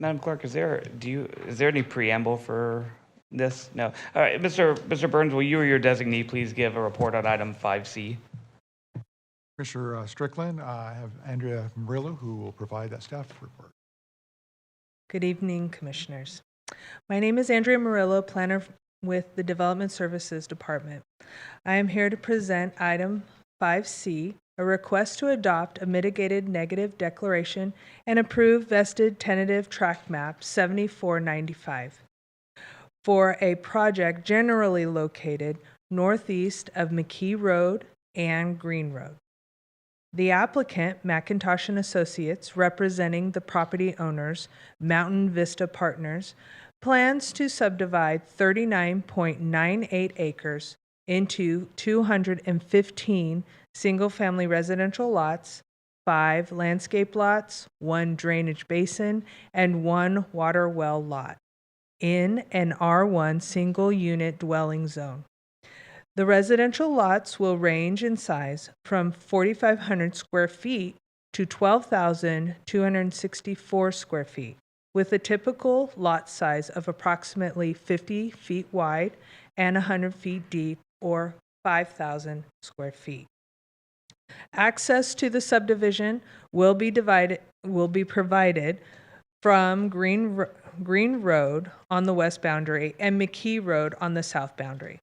Madam Clerk, is there any preamble for this? No. All right, Mr. Burns, will you or your designee please give a report on item 5C? Commissioner Strickland, I have Andrea Murillo who will provide that staff report. Good evening, Commissioners. My name is Andrea Murillo, planner with the Development Services Department. I am here to present item 5C, a request to adopt a mitigated negative declaration and approve vested tentative tract map 7495 for a project generally located northeast of McKee Road and Green Road. The applicant, McIntosh & Associates, representing the property owners, Mountain Vista Partners, plans to subdivide 39.98 acres into 215 single-family residential lots, 5 landscape lots, 1 drainage basin, and 1 water well lot in an R1 single-unit dwelling zone. The residential lots will range in size from 4,500 square feet to 12,264 square feet, with a typical lot size of approximately 50 feet wide and 100 feet deep, or 5,000 square feet. Access to the subdivision will be provided from Green Road on the west boundary and McKee Road on the south boundary.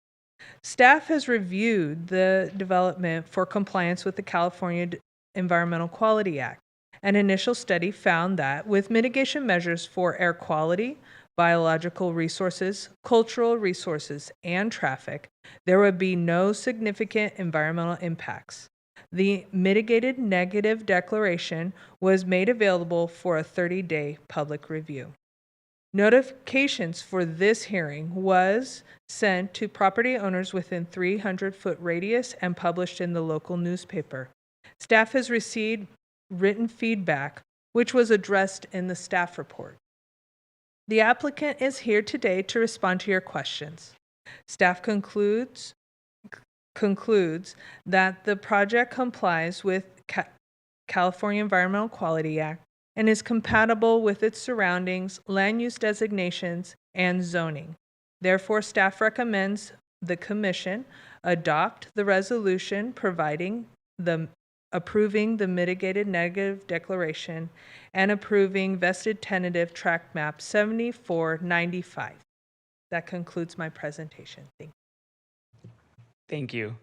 Staff has reviewed the development for compliance with the California Environmental Quality Act. An initial study found that with mitigation measures for air quality, biological resources, cultural resources, and traffic, there would be no significant environmental impacts. The mitigated negative declaration was made available for a 30-day public review. Notifications for this hearing was sent to property owners within 300-foot radius and published in the local newspaper. Staff has received written feedback, which was addressed in the staff report. The applicant is here today to respond to your questions. Staff concludes that the project complies with California Environmental Quality Act and is compatible with its surroundings, land use designations, and zoning. Therefore, staff recommends the Commission adopt the resolution approving the mitigated negative declaration and approving vested tentative tract map 7495. That concludes my presentation. Thank you. Thank you.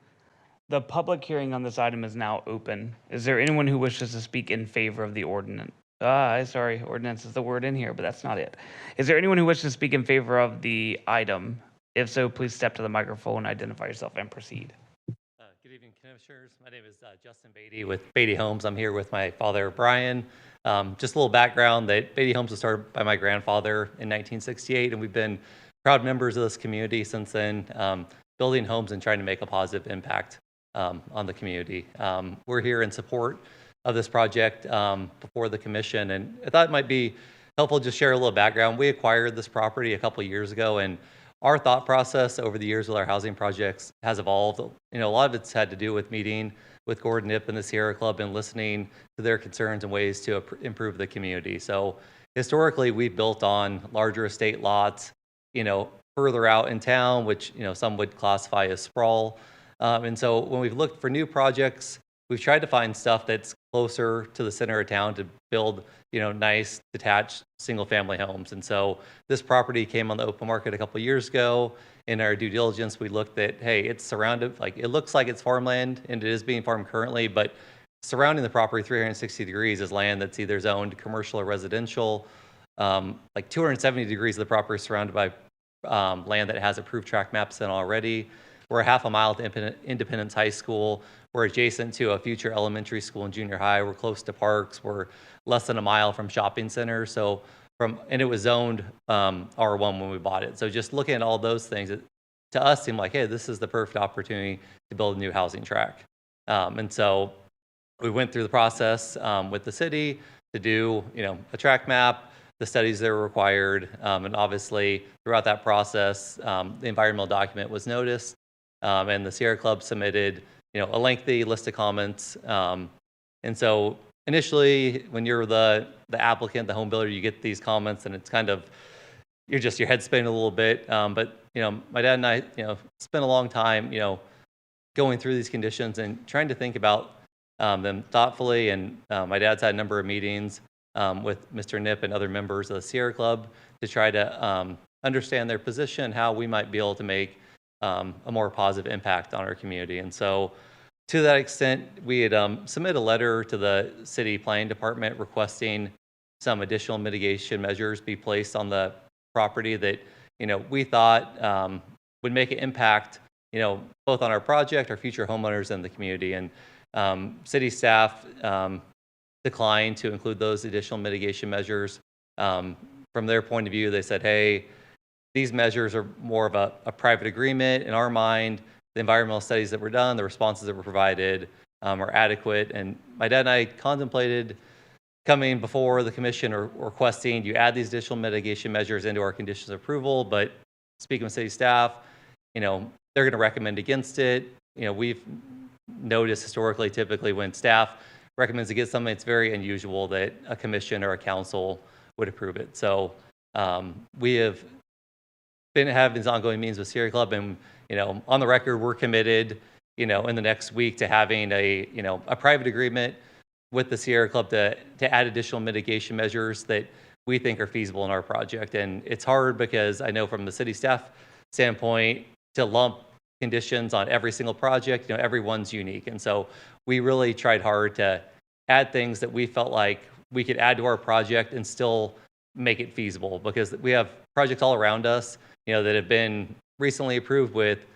The public hearing on this item is now open. Is there anyone who wishes to speak in favor of the ordinance? Sorry, ordinance is the word in here, but that's not it. Is there anyone who wishes to speak in favor of the item? If so, please step to the microphone, identify yourself, and proceed. Good evening, Commissioners. My name is Justin Beatty with Beatty Homes. I'm here with my father, Brian. Just a little background that Beatty Homes was started by my grandfather in 1968, and we've been proud members of this community since then, building homes and trying to make a positive impact on the community. We're here in support of this project before the commission, and I thought it might be helpful to just share a little background. We acquired this property a couple of years ago, and our thought process over the years with our housing projects has evolved. You know, a lot of it's had to do with meeting with Gordon Knipp and the Sierra Club and listening to their concerns and ways to improve the community. So historically, we've built on larger estate lots, you know, further out in town, which, you know, some would classify as sprawl. And so when we've looked for new projects, we've tried to find stuff that's closer to the center of town to build, you know, nice detached single family homes. And so this property came on the open market a couple of years ago. In our due diligence, we looked at, hey, it's surrounded, like it looks like it's farmland and it is being farmed currently, but surrounding the property 360 degrees is land that's either zoned commercial or residential. Like 270 degrees of the property is surrounded by land that has approved tract maps in already. We're a half a mile to Independence High School. We're adjacent to a future elementary school and junior high. We're close to parks. We're less than a mile from shopping centers. So and it was zoned R1 when we bought it. So just looking at all those things, it, to us seemed like, hey, this is the perfect opportunity to build a new housing tract. And so we went through the process with the city to do, you know, a tract map, the studies that were required, and obviously throughout that process, the environmental document was noticed, and the Sierra Club submitted, you know, a lengthy list of comments. And so initially, when you're the applicant, the home builder, you get these comments, and it's kind of your head spinning a little bit. But you know, my dad and I, you know, spent a long time, you know, going through these conditions and trying to think about them thoughtfully. And my dad's had a number of meetings with Mr. Knipp and other members of the Sierra Club to try to understand their position, how we might be able to make a more positive impact on our community. And so to that extent, we had submitted a letter to the city planning department requesting some additional mitigation measures be placed on the property that, you know, we thought would make an impact, you know, both on our project, our future homeowners, and the community. And city staff declined to include those additional mitigation measures. From their point of view, they said, hey, these measures are more of a private agreement. In our mind, the environmental studies that were done, the responses that were provided are adequate. And my dad and I contemplated coming before the commission or requesting you add these additional mitigation measures into our conditions of approval. But speaking with city staff, you know, they're going to recommend against it. You know, we've noticed historically, typically when staff recommends against something, it's very unusual that a commission or a council would approve it. So we have been having these ongoing meetings with Sierra Club, and you know, on the record, we're committed, you know, in the next week to having a, you know, a private agreement with the Sierra Club to add additional mitigation measures that we think are feasible in our project. And it's hard because I know from the city staff standpoint to lump conditions on every single project, you know, everyone's unique. And so we really tried hard to add things that we felt like we could add to our project and still make it feasible, because we have projects all around us, that have been recently approved with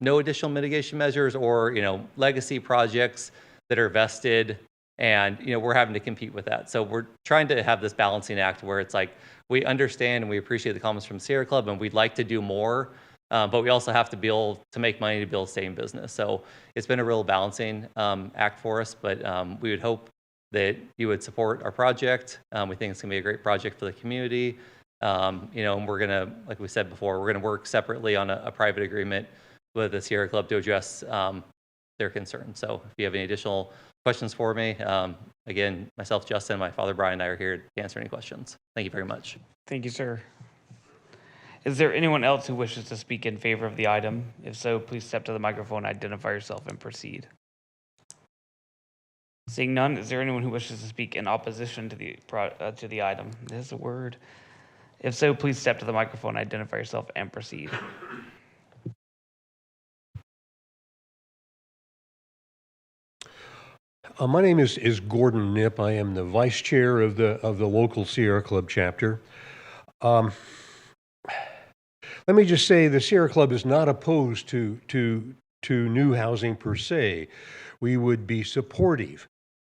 no additional mitigation measures, or, legacy projects that are vested, and, we're having to compete with that. So we're trying to have this balancing act where it's like, we understand and we appreciate the comments from Sierra Club, and we'd like to do more, but we also have to be able to make money to be able to stay in business. So it's been a real balancing act for us, but we would hope that you would support our project. We think it's gonna be a great project for the community. And we're gonna, like we said before, we're gonna work separately on a private agreement with the Sierra Club to address their concerns. So if you have any additional questions for me, again, myself, Justin, my father, Brian, and I are here to answer any questions. Thank you very much. Thank you, sir. Is there anyone else who wishes to speak in favor of the item? If so, please step to the microphone, identify yourself, and proceed. Seeing none, is there anyone who wishes to speak in opposition to the item? There's a word. If so, please step to the microphone, identify yourself, and proceed. My name is Gordon Knipp. I am the vice chair of the local Sierra Club chapter. Let me just say the Sierra Club is not opposed to new housing per se. We would be supportive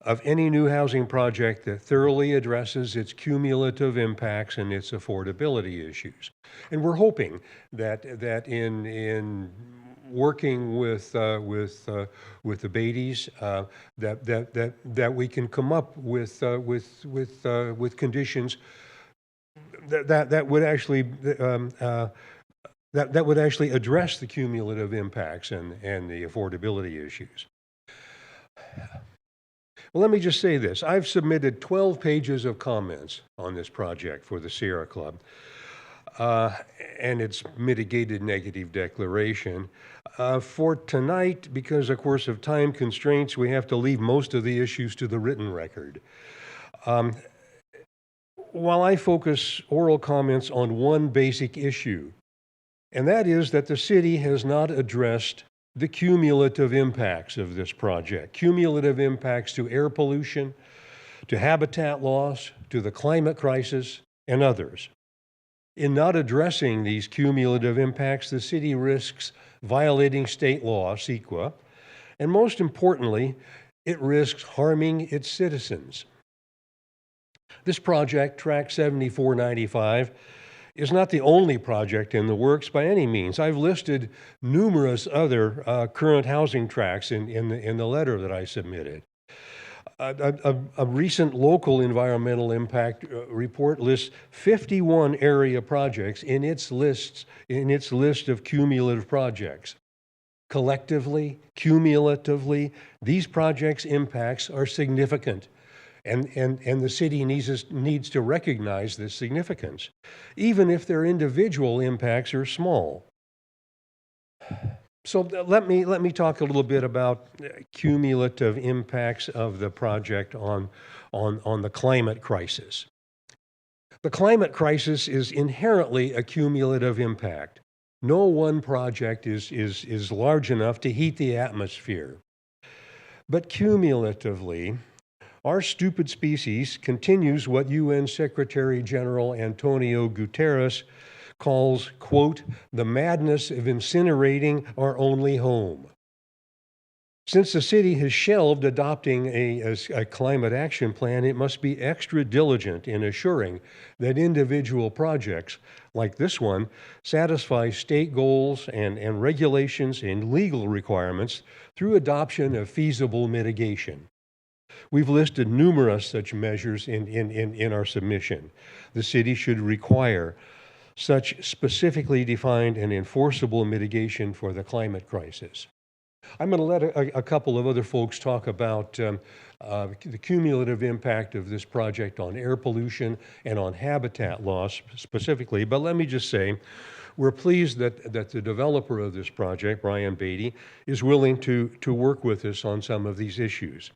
of any new housing project that thoroughly addresses its cumulative impacts and its affordability issues. And we're hoping that in working with the Beatties, that we can come up with conditions that would actually that would actually address the cumulative impacts and the affordability issues. Well, let me just say this. I've submitted 12 pages of comments on this project for the Sierra Club and its mitigated negative declaration. For tonight, because of course of time constraints, we have to leave most of the issues to the written record. While I focus oral comments on one basic issue, and that is that the city has not addressed the cumulative impacts of this project, cumulative impacts to air pollution, to habitat loss, to the climate crisis, and others. In not addressing these cumulative impacts, the city risks violating state law, CEQA, and most importantly, it risks harming its citizens. This project, Track 7495, is not the only project in the works by any means. I've listed numerous other current housing tracts in the letter that I submitted. A recent local environmental impact report lists 51 area projects in its list of cumulative projects. Collectively, cumulatively, these projects' impacts are significant. And the city needs to recognize this significance, even if their individual impacts are small. So let me talk a little bit about cumulative impacts of the project on the climate crisis. The climate crisis is inherently a cumulative impact. No one project is large enough to heat the atmosphere. But cumulatively, our stupid species continues what UN Secretary General Antonio Guterres calls, quote, the madness of incinerating our only home. Since the city has shelved adopting a climate action plan, it must be extra diligent in assuring that individual projects like this one satisfy state goals and regulations and legal requirements through adoption of feasible mitigation. We've listed numerous such measures in our submission. The city should require such specifically defined and enforceable mitigation for the climate crisis. I'm going to let a couple of other folks talk about the cumulative impact of this project on air pollution and on habitat loss specifically, but let me just say, we're pleased that the developer of this project, Brian Beatty, is willing to work with us on some of these issues.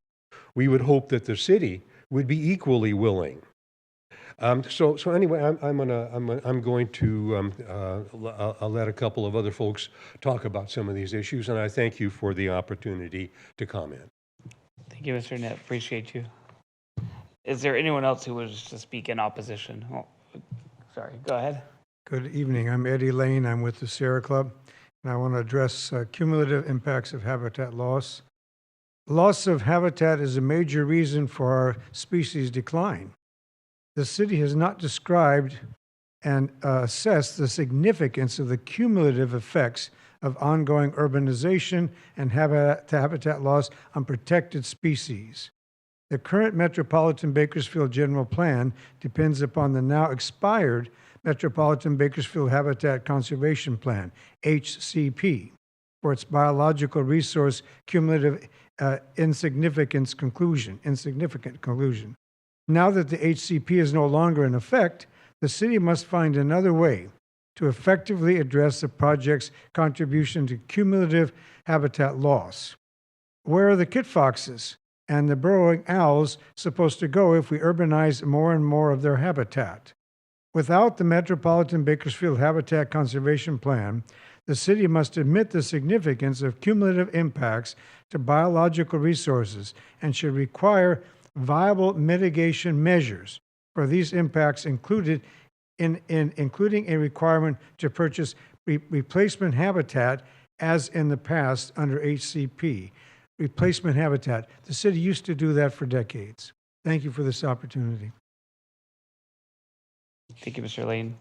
We would hope that the city would be equally willing. So anyway, I'm going to let a couple of other folks talk about some of these issues, and I thank you for the opportunity to comment. Thank you, Mr. Knipp. Appreciate you. Is there anyone else who wishes to speak in opposition? Oh, sorry, go ahead. Good evening. I'm Eddie Lane. I'm with the Sierra Club, and I want to address cumulative impacts of habitat loss. Loss of habitat is a major reason for our species decline. The city has not described and assessed the significance of the cumulative effects of ongoing urbanization and habitat loss on protected species. The current Metropolitan Bakersfield General Plan depends upon the now expired Metropolitan Bakersfield Habitat Conservation Plan, HCP, for its biological resource cumulative insignificant conclusion. Now that the HCP is no longer in effect, the city must find another way to effectively address the project's contribution to cumulative habitat loss. Where are the kit foxes and the burrowing owls supposed to go if we urbanize more and more of their habitat? Without the Metropolitan Bakersfield Habitat Conservation Plan, the city must admit the significance of cumulative impacts to biological resources and should require viable mitigation measures for these impacts, including a requirement to purchase replacement habitat as in the past under HCP. Replacement habitat. The city used to do that for decades. Thank you for this opportunity. Thank you, Mr. Lane.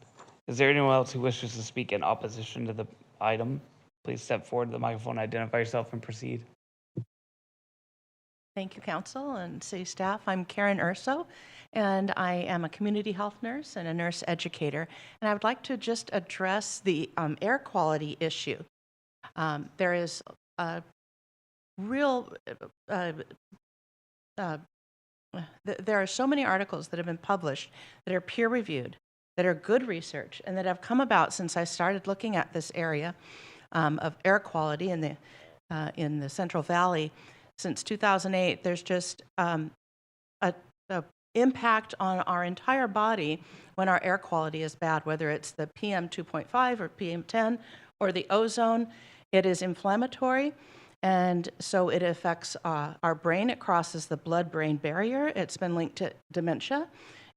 Is there anyone else who wishes to speak in opposition to the item? Please step forward to the microphone, identify yourself, and proceed. Thank you, Council and City staff. I'm Karen Urso, and I am a community health nurse and a nurse educator. And I would like to just address the air quality issue. There is a real, there are so many articles that have been published that are peer-reviewed, that are good research, and that have come about since I started looking at this area of air quality in the Central Valley. Since 2008, there's just a impact on our entire body when our air quality is bad, whether it's the PM 2.5 or PM 10 or the ozone. It is inflammatory, and so it affects our brain. It crosses the blood-brain barrier. It's been linked to dementia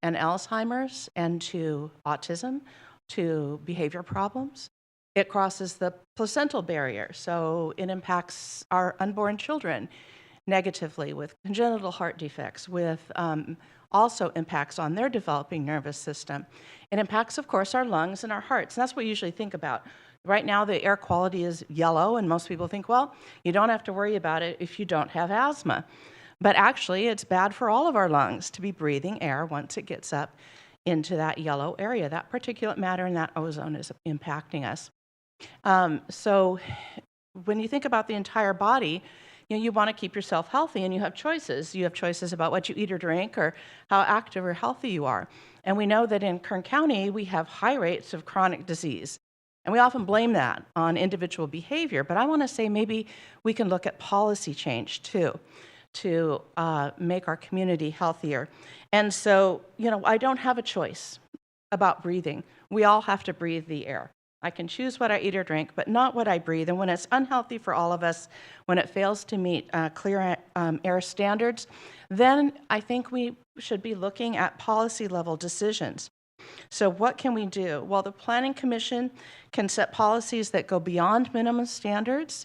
and Alzheimer's and to autism, to behavior problems. It crosses the placental barrier, so it impacts our unborn children negatively with congenital heart defects, with also impacts on their developing nervous system. It impacts, of course, our lungs and our hearts. And that's what we usually think about. Right now, the air quality is yellow, and most people think, well, you don't have to worry about it if you don't have asthma. But actually, it's bad for all of our lungs to be breathing air once it gets up into that yellow area. That particulate matter and that ozone is impacting us. So when you think about the entire body, you want to keep yourself healthy, and you have choices. You have choices about what you eat or drink or how active or healthy you are. And we know that in Kern County, we have high rates of chronic disease. And we often blame that on individual behavior, but I want to say maybe we can look at policy change too, to make our community healthier. And so, I don't have a choice about breathing. We all have to breathe the air. I can choose what I eat or drink, but not what I breathe. And when it's unhealthy for all of us, when it fails to meet clear air standards, then I think we should be looking at policy level decisions. So what can we do? Well, the Planning Commission can set policies that go beyond minimum standards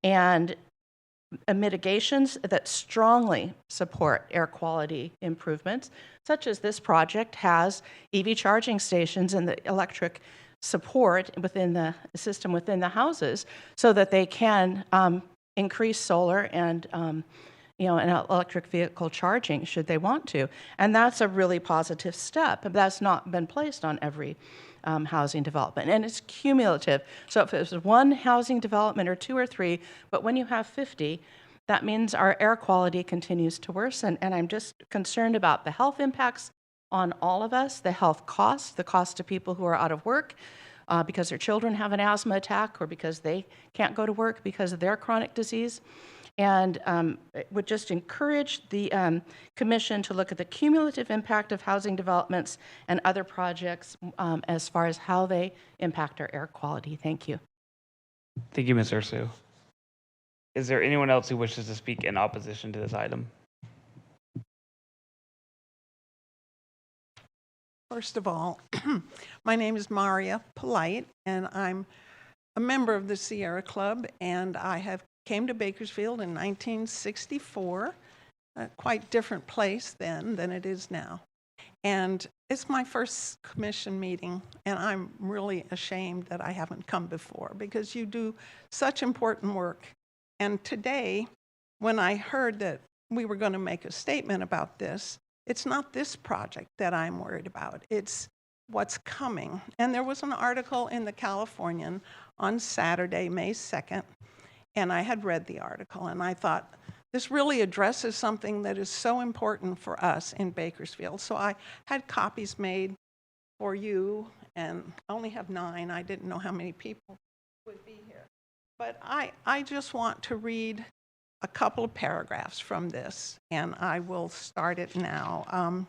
and mitigations that strongly support air quality improvements, such as this project has EV charging stations and the electric support within the system within the houses so that they can increase solar and an electric vehicle charging should they want to. And that's a really positive step. That's not been placed on every housing development. And it's cumulative. So if it's one housing development or two or three, but when you have 50, that means our air quality continues to worsen. And I'm just concerned about the health impacts on all of us, the health costs, the cost to people who are out of work because their children have an asthma attack or because they can't go to work because of their chronic disease. And would just encourage the commission to look at the cumulative impact of housing developments and other projects as far as how they impact our air quality. Thank you. Thank you, Ms. Ursu. Is there anyone else who wishes to speak in opposition to this item? First of all, my name is Maria Polite, and I'm a member of the Sierra Club, and I have came to Bakersfield in 1964, a quite different place then than it is now. And it's my first commission meeting, and I'm really ashamed that I haven't come before because you do such important work. And today, when I heard that we were going to make a statement about this, it's not this project that I'm worried about. It's what's coming. And there was an article in the Californian on Saturday, May 2nd, and I had read the article, and I thought, this really addresses something that is so important for us in Bakersfield. So I had copies made for you, and I only have 9. I didn't know how many people would be here. But I just want to read a couple of paragraphs from this, and I will start it now.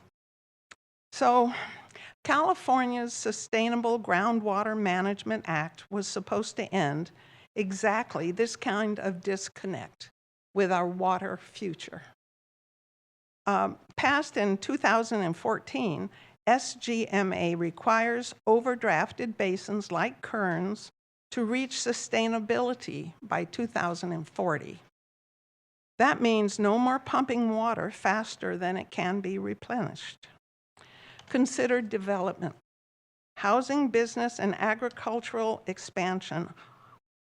So California's Sustainable Groundwater Management Act was supposed to end exactly this kind of disconnect with our water future. Passed in 2014, SGMA requires overdrafted basins like Kearns to reach sustainability by 2040. That means no more pumping water faster than it can be replenished. Consider development. Housing, business, and agricultural expansion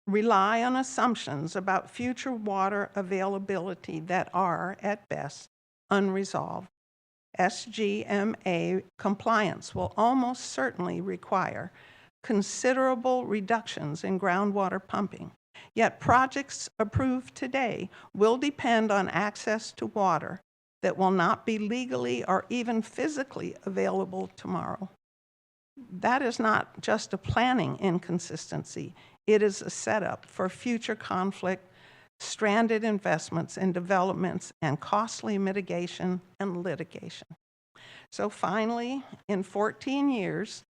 rely on assumptions about future water availability that are, at best, unresolved. SGMA compliance will almost certainly require considerable reductions in groundwater pumping. Yet projects approved today will depend on access to water that will not be legally or even physically available tomorrow. That is not just a planning inconsistency. It is a setup for future conflict, stranded investments and developments, and costly mitigation and litigation. So finally, in 14 years,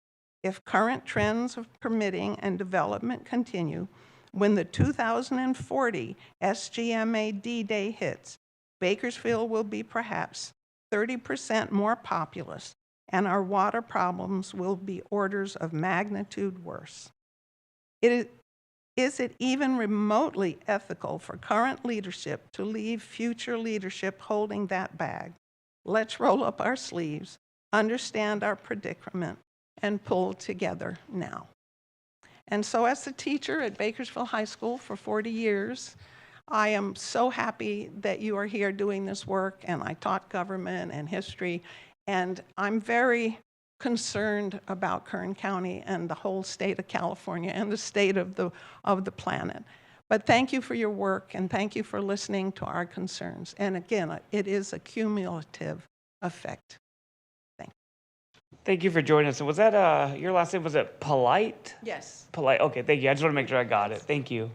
if current trends of permitting and development continue, when the 2040 SGMA D-Day hits, Bakersfield will be perhaps 30% more populous, and our water problems will be orders of magnitude worse. Is it even remotely ethical for current leadership to leave future leadership holding that bag? Let's roll up our sleeves, understand our predicament, and pull together now. And so as a teacher at Bakersfield High School for 40 years, I am so happy that you are here doing this work, and I taught government and history, and I'm very concerned about Kern County and the whole state of California and the state of the planet. But thank you for your work, and thank you for listening to our concerns. And again, it is a cumulative effect. Thank you for joining us. And was that your last name? Was it Polite? Yes. Polite. Okay, thank you. I just want to make sure I got it. Thank you.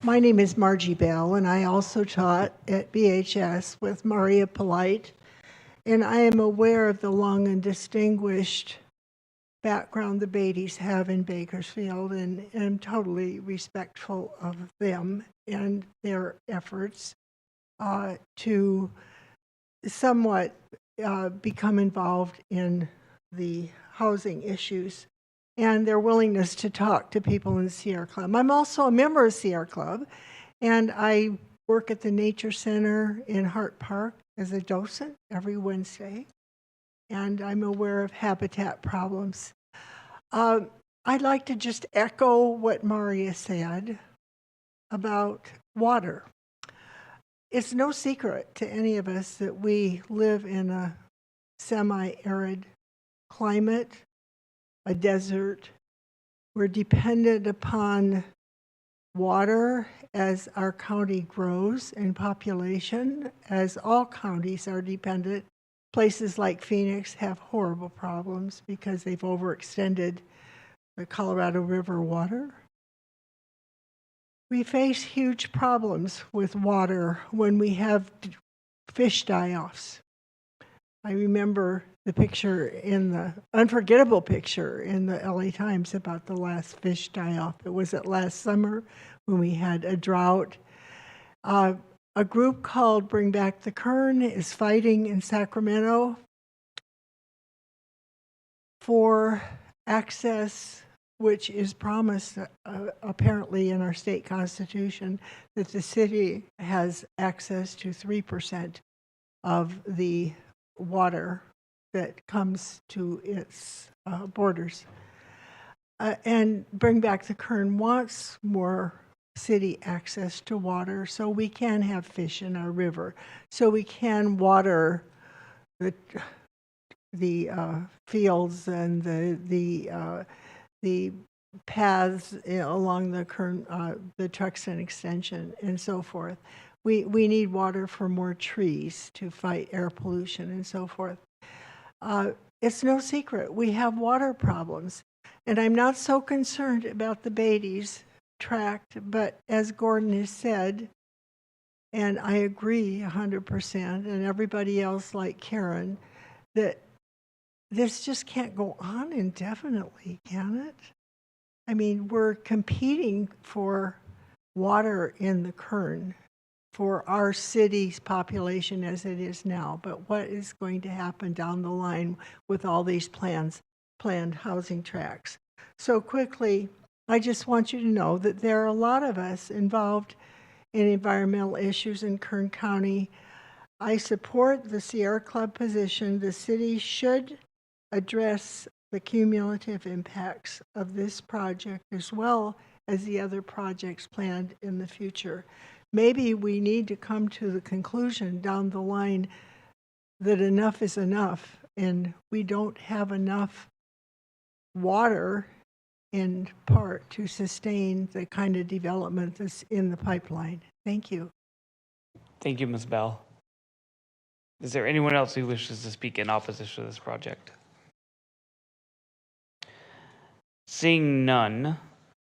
My name is Margie Bell, and I also taught at BHS with Maria Polite, and I am aware of the long and distinguished background the Beatties have in Bakersfield, and am totally respectful of them and their efforts to somewhat become involved in the housing issues and their willingness to talk to people in the Sierra Club. I'm also a member of Sierra Club, and I work at the Nature Center in Hart Park as a docent every Wednesday, and I'm aware of habitat problems. I'd like to just echo what Maria said about water. It's no secret to any of us that we live in a semi-arid climate, a desert. We're dependent upon water as our county grows in population, as all counties are dependent. Places like Phoenix have horrible problems because they've overextended the Colorado River water. We face huge problems with water when we have fish die-offs. I remember the picture unforgettable picture in the LA Times about the last fish die-off. It was last summer when we had a drought. A group called Bring Back the Kern is fighting in Sacramento for access, which is promised apparently in our state constitution, that the city has access to 3% of the water that comes to its borders. And Bring Back the Kern wants more city access to water so we can have fish in our river, so we can water the fields and the paths along the Kern, the Truxtun extension and so forth. We need water for more trees to fight air pollution and so forth. It's no secret we have water problems, and I'm not so concerned about the Beatty's tract, but as Gordon has said, and I agree 100%, and everybody else like Karen, that this just can't go on indefinitely, can it? I mean, we're competing for water in the Kern for our city's population as it is now, but what is going to happen down the line with all these planned housing tracts? So quickly, I just want you to know that there are a lot of us involved in environmental issues in Kern County. I support the Sierra Club position. The city should address the cumulative impacts of this project as well as the other projects planned in the future. Maybe we need to come to the conclusion down the line that enough is enough and we don't have enough water in part to sustain the kind of development that's in the pipeline. Thank you. Thank you, Ms. Bell. Is there anyone else who wishes to speak in opposition to this project? Seeing none,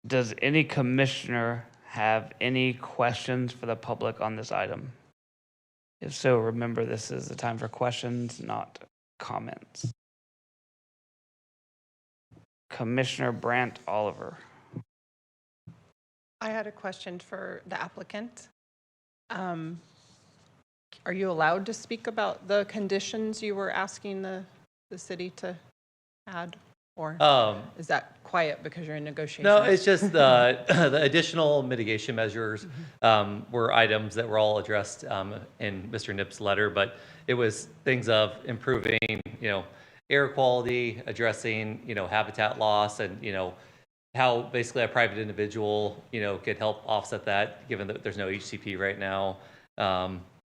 does any commissioner have any questions for the public on this item? If so, remember this is the time for questions, not comments. Commissioner Brandt Oliver. I had a question for the applicant. Are you allowed to speak about the conditions you were asking the city to add? Or is that quiet because you're in negotiations? No, it's just the additional mitigation measures were items that were all addressed in Mr. Knipp's letter, but it was things of improving, air quality, addressing, habitat loss, and, how basically a private individual, could help offset that, given that there's no HCP right now,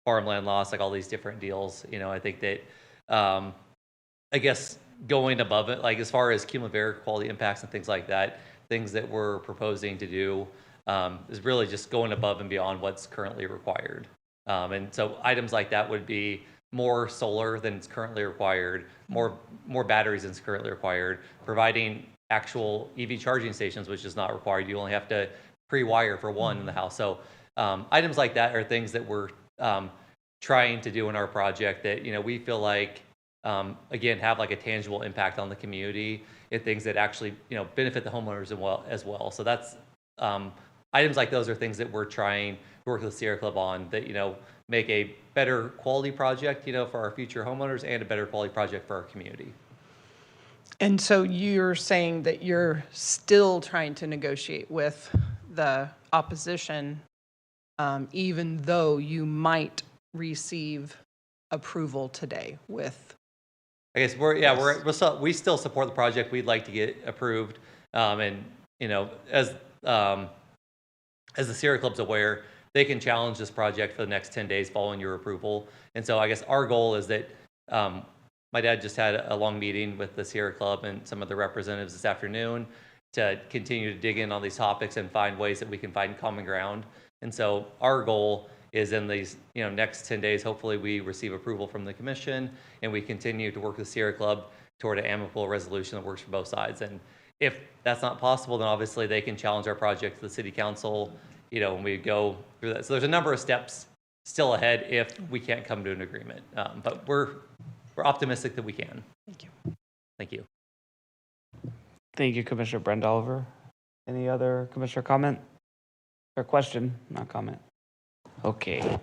farmland loss, like all these different deals. I think that, I guess, going above it, like as far as cumulative air quality impacts and things like that, things that we're proposing to do is really just going above and beyond what's currently required. And so items like that would be more solar than is currently required, more batteries than is currently required, providing actual EV charging stations, which is not required. You only have to pre-wire for one in the house. So items like that are things that we're trying to do in our project that, we feel like, again, have like a tangible impact on the community and things that actually, benefit the homeowners as well. So that's items like those are things that we're trying to work with Sierra Club on that, make a better quality project, for our future homeowners and a better quality project for our community. And so you're saying that you're still trying to negotiate with the opposition, even though you might receive approval today with. I guess we still support the project. We'd like to get approved, and as the Sierra Club's aware, they can challenge this project for the next 10 days following your approval. And so I guess our goal is that my dad just had a long meeting with the Sierra Club and some of the representatives this afternoon to continue to dig in on these topics and find ways that we can find common ground. And so our goal is in these next 10 days, hopefully we receive approval from the commission and we continue to work with Sierra Club toward an amicable resolution that works for both sides. And if that's not possible, then obviously they can challenge our project to the city council, when we go through that. So there's a number of steps still ahead if we can't come to an agreement. But we're we're optimistic that we can. Thank you. Thank you. Thank you, Commissioner Brent Oliver. Any other commissioner comment or question? Not comment. Okay.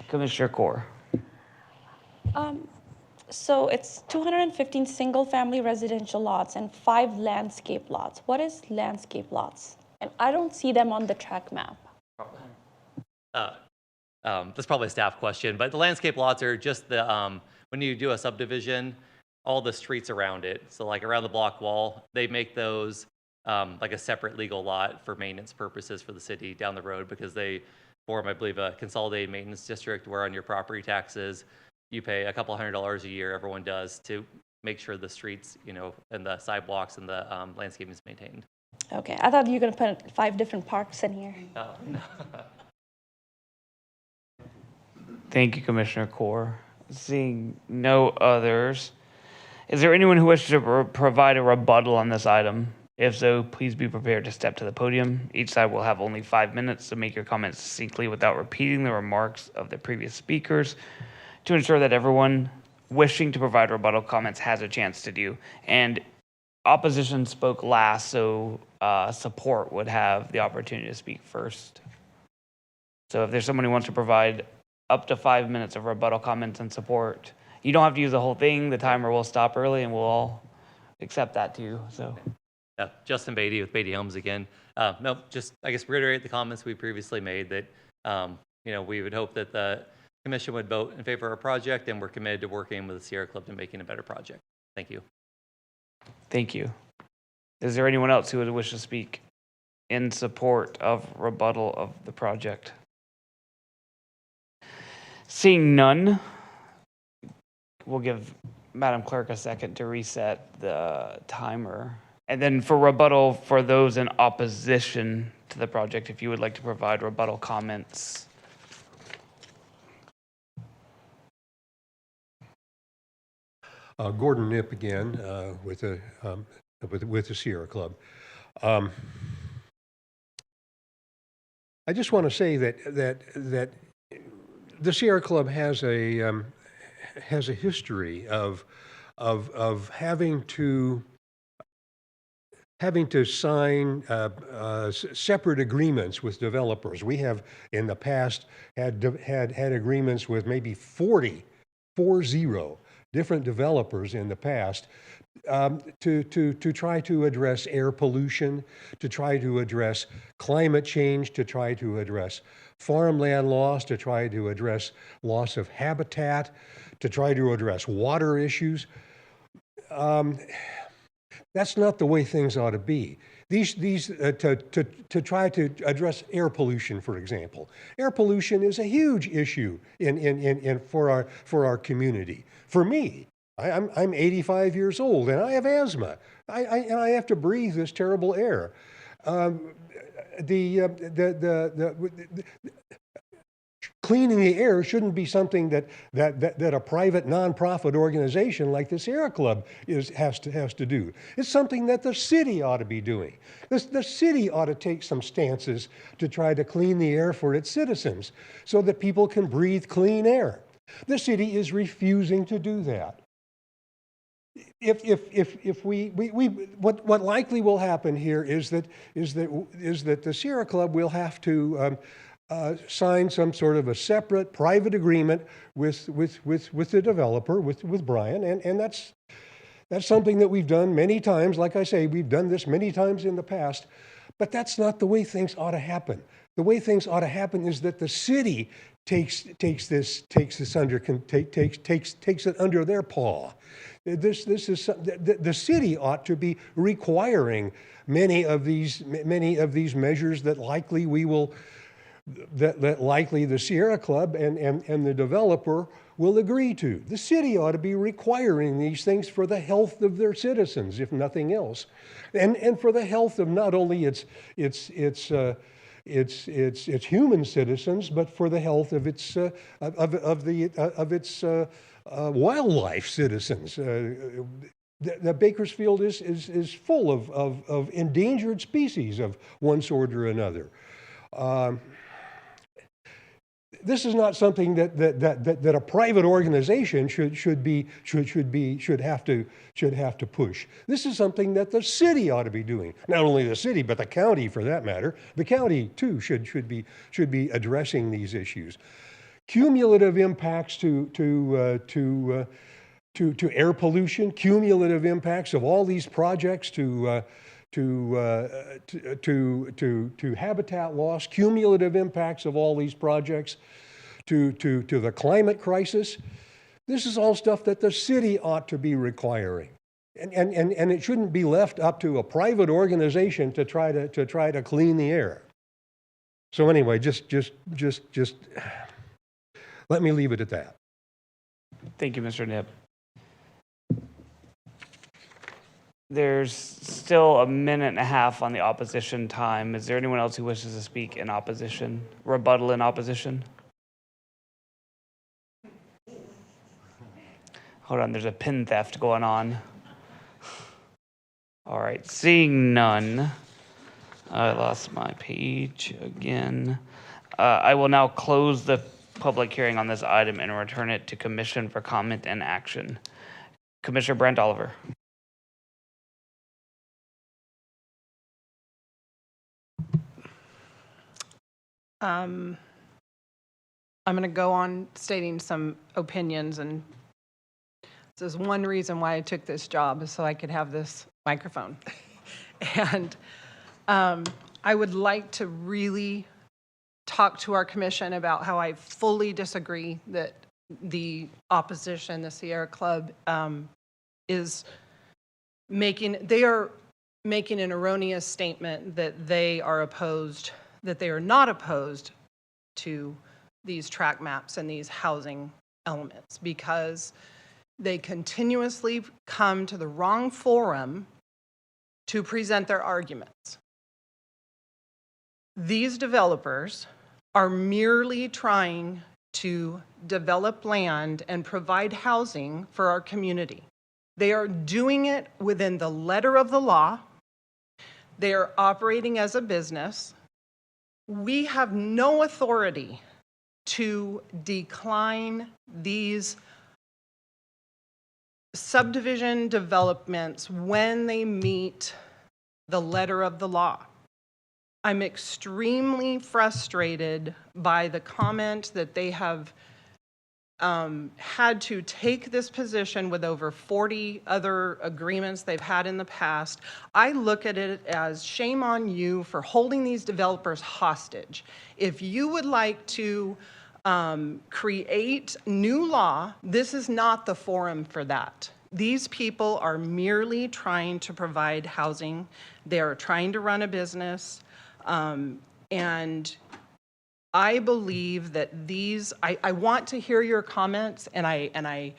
Commissioner Core. So it's 215 single-family residential lots and 5 landscape lots. What is landscape lots? And I don't see them on the track map. That's probably a staff question, but the landscape lots are just the, when you do a subdivision, all the streets around it. So like around the block wall, they make those like a separate legal lot for maintenance purposes for the city down the road, because they form, I believe, a consolidated maintenance district where on your property taxes, you pay a couple $100 a year, everyone does, to make sure the streets, you know, and the sidewalks and the landscaping is maintained. Okay, I thought you were going to put 5 different parks in here. Oh, no. Thank you, Commissioner Core. Seeing no others, is there anyone who wishes to provide a rebuttal on this item? If so, please be prepared to step to the podium. Each side will have only 5 minutes to make your comments succinctly without repeating the remarks of the previous speakers, to ensure that everyone wishing to provide rebuttal comments has a chance to do. And opposition spoke last, so support would have the opportunity to speak first. So if there's someone who wants to provide up to 5 minutes of rebuttal comments and support, you don't have to use the whole thing. The timer will stop early and we'll all accept that too. So. Yeah, Justin Beatty with Beatty Homes again. No, just I guess reiterate the comments we previously made that you know, we would hope that the commission would vote in favor of our project, and we're committed to working with the Sierra Club to making a better project. Thank you. Thank you. Is there anyone else who would wish to speak in support of rebuttal of the project? Seeing none, we'll give Madam Clerk a second to reset the timer. And then for rebuttal, for those in opposition to the project, if you would like to provide rebuttal comments. Gordon Knipp again with the Sierra Club. I just want to say that the Sierra Club has a history of having to sign separate agreements with developers. We have in the past had agreements with maybe 40 different developers in the past to try to address air pollution, to try to address climate change, to try to address farmland loss, to try to address loss of habitat, to try to address water issues. That's not the way things ought to be. To try to address air pollution, for example. Air pollution is a huge issue for our community. For me, I'm 85 years old and I have asthma. I have to breathe this terrible air. Cleaning the air shouldn't be something that a private nonprofit organization like the Sierra Club has to do. It's something that the city ought to be doing. The city ought to take some stances to try to clean the air for its citizens so that people can breathe clean air. The city is refusing to do that. What likely will happen here is that the Sierra Club will have to sign some sort of a separate private agreement with the developer, with Brian, and that's something that we've done many times. Like I say, we've done this many times in the past, but that's not the way things ought to happen. The way things ought to happen is that the city takes it under their paw. The city ought to be requiring many of these measures that likely the Sierra Club and the developer will agree to. The city ought to be requiring these things for the health of their citizens, if nothing else, and for the health of not only its human citizens, but for the health of its wildlife citizens. The Bakersfield is full of endangered species of one sort or another. This is not something that a private organization should have to push. This is something that the city ought to be doing. Not only the city, but the county, for that matter. The county too should be addressing these issues. Cumulative impacts to air pollution, cumulative impacts of all these projects to habitat loss, cumulative impacts of all these projects to the climate crisis. This is all stuff that the city ought to be requiring. And it shouldn't be left up to a private organization to try to clean the air. So anyway, just let me leave it at that. Thank you, Mr. Knipp. There's still a minute and a half on the opposition time. Is there anyone else who wishes to speak in opposition? Rebuttal in opposition? Hold on, there's a pin theft going on. All right, seeing none. I lost my page again. I will now close the public hearing on this item and return it to commission for comment and action. Commissioner Brent Oliver. I'm going to go on stating some opinions, and this is one reason why I took this job, is so I could have this microphone. And I would like to really talk to our commission about how I fully disagree that the opposition, the Sierra Club, is making, they are making an erroneous statement that they are opposed, that they are not opposed to these tract maps and these housing elements, because they continuously come to the wrong forum to present their arguments. These developers are merely trying to develop land and provide housing for our community. They are doing it within the letter of the law. They are operating as a business. We have no authority to decline these subdivision developments when they meet the letter of the law. I'm extremely frustrated by the comment that they have had to take this position with over 40 other agreements they've had in the past. I look at it as shame on you for holding these developers hostage. If you would like to create new law, this is not the forum for that. These people are merely trying to provide housing. They are trying to run a business. And I believe that these, I want to hear your comments, and I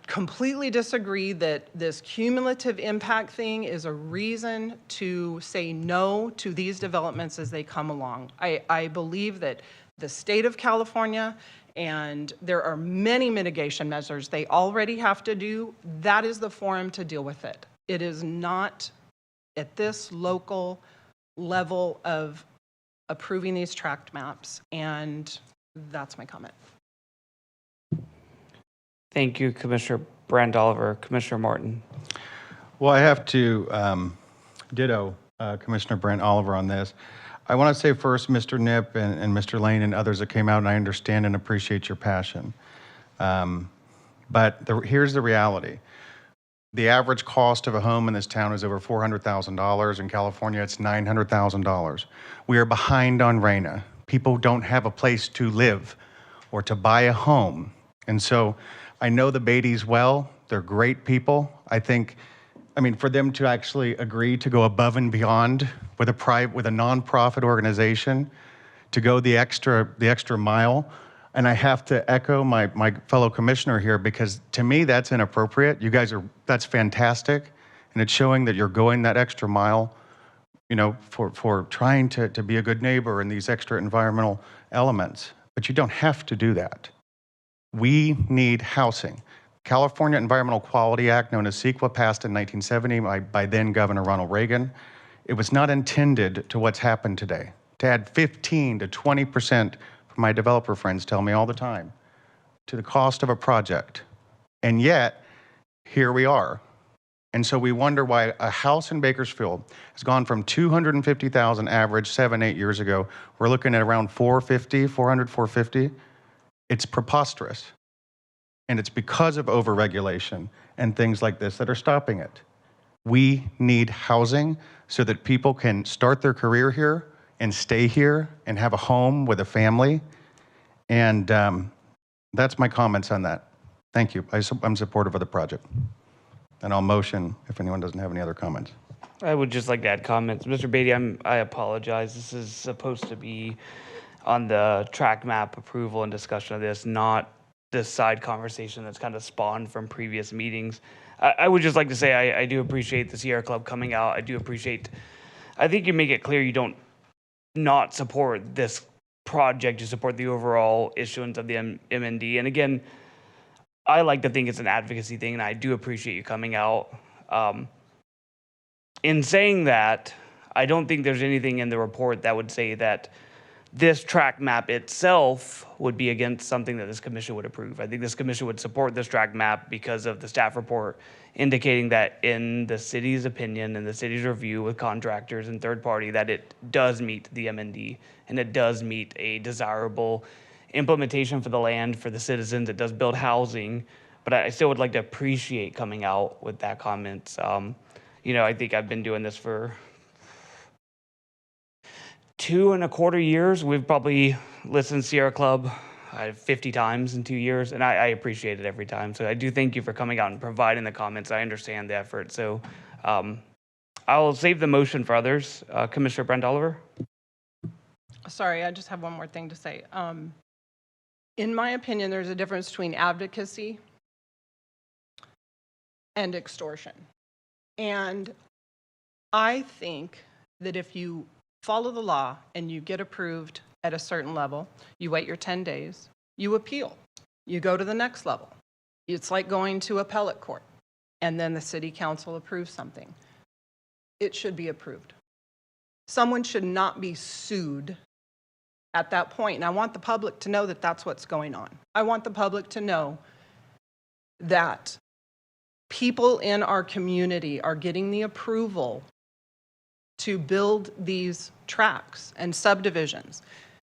completely disagree that this cumulative impact thing is a reason to say no to these developments as they come along. I believe that the state of California, and there are many mitigation measures they already have to do. That is the forum to deal with it. It is not at this local level of approving these tract maps, and that's my comment. Thank you, Commissioner Brent Oliver. Commissioner Morton. Well, I have to ditto Commissioner Brent Oliver on this. I want to say first, Mr. Knipp and Mr. Lane and others that came out, and I understand and appreciate your passion. But here's the reality. The average cost of a home in this town is over $400,000. In California, it's $900,000. We are behind on RENA. People don't have a place to live or to buy a home. And so I know the Beatties well. They're great people. I mean, for them to actually agree to go above and beyond with a nonprofit organization, to go the extra mile. And I have to echo my fellow commissioner here, because to me, that's inappropriate. You guys that's fantastic. And it's showing that you're going that extra mile, you know, for trying to be a good neighbor and these extra environmental elements. But you don't have to do that. We need housing. California Environmental Quality Act, known as CEQA, passed in 1970 by then Governor Ronald Reagan. It was not intended to what's happened today, to add 15 to 20% my developer friends tell me all the time, to the cost of a project. And yet, here we are. And so we wonder why a house in Bakersfield has gone from 250,000 average 7-8 years ago. We're looking at around 450. It's preposterous. And it's because of overregulation and things like this that are stopping it. We need housing so that people can start their career here and stay here and have a home with a family. And that's my comments on that. Thank you. I'm supportive of the project. And I'll motion if anyone doesn't have any other comments. I would just like to add comments. Mr. Beatty, I apologize. This is supposed to be on the track map approval and discussion of this, not this side conversation that's kind of spawned from previous meetings. I would just like to say I do appreciate the Sierra Club coming out. I think you make it clear you don't not support this project, you support the overall issuance of the MND. And again, I like to think it's an advocacy thing, and I do appreciate you coming out. In saying that, I don't think there's anything in the report that would say that this track map itself would be against something that this commission would approve. I think this commission would support this track map because of the staff report indicating that in the city's opinion and the city's review with contractors and third party that it does meet the MND and it does meet a desirable implementation for the land, for the citizens. It does build housing, but I still would like to appreciate coming out with that comments. I think I've been doing this for 2.25 years. We've probably listened to Sierra Club 50 times in 2 years, and I appreciate it every time. So I do thank you for coming out and providing the comments. I understand the effort. So I'll save the motion for others. Commissioner Brent Oliver? Sorry, I just have one more thing to say. In my opinion, there's a difference between advocacy and extortion. And I think that if you follow the law and you get approved at a certain level, you wait your 10 days, you appeal, you go to the next level. It's like going to appellate court, and then the city council approves something. It should be approved. Someone should not be sued at that point, and I want the public to know that that's what's going on. I want the public to know that people in our community are getting the approval to build these tracts and subdivisions,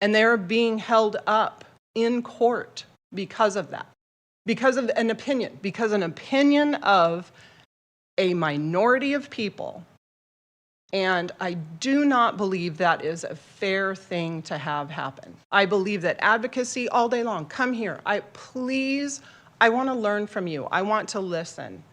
and they're being held up in court because of that, because of an opinion of a minority of people. And I do not believe that is a fair thing to have happen. I believe that advocacy all day long, come here, I want to learn from you, I want to listen.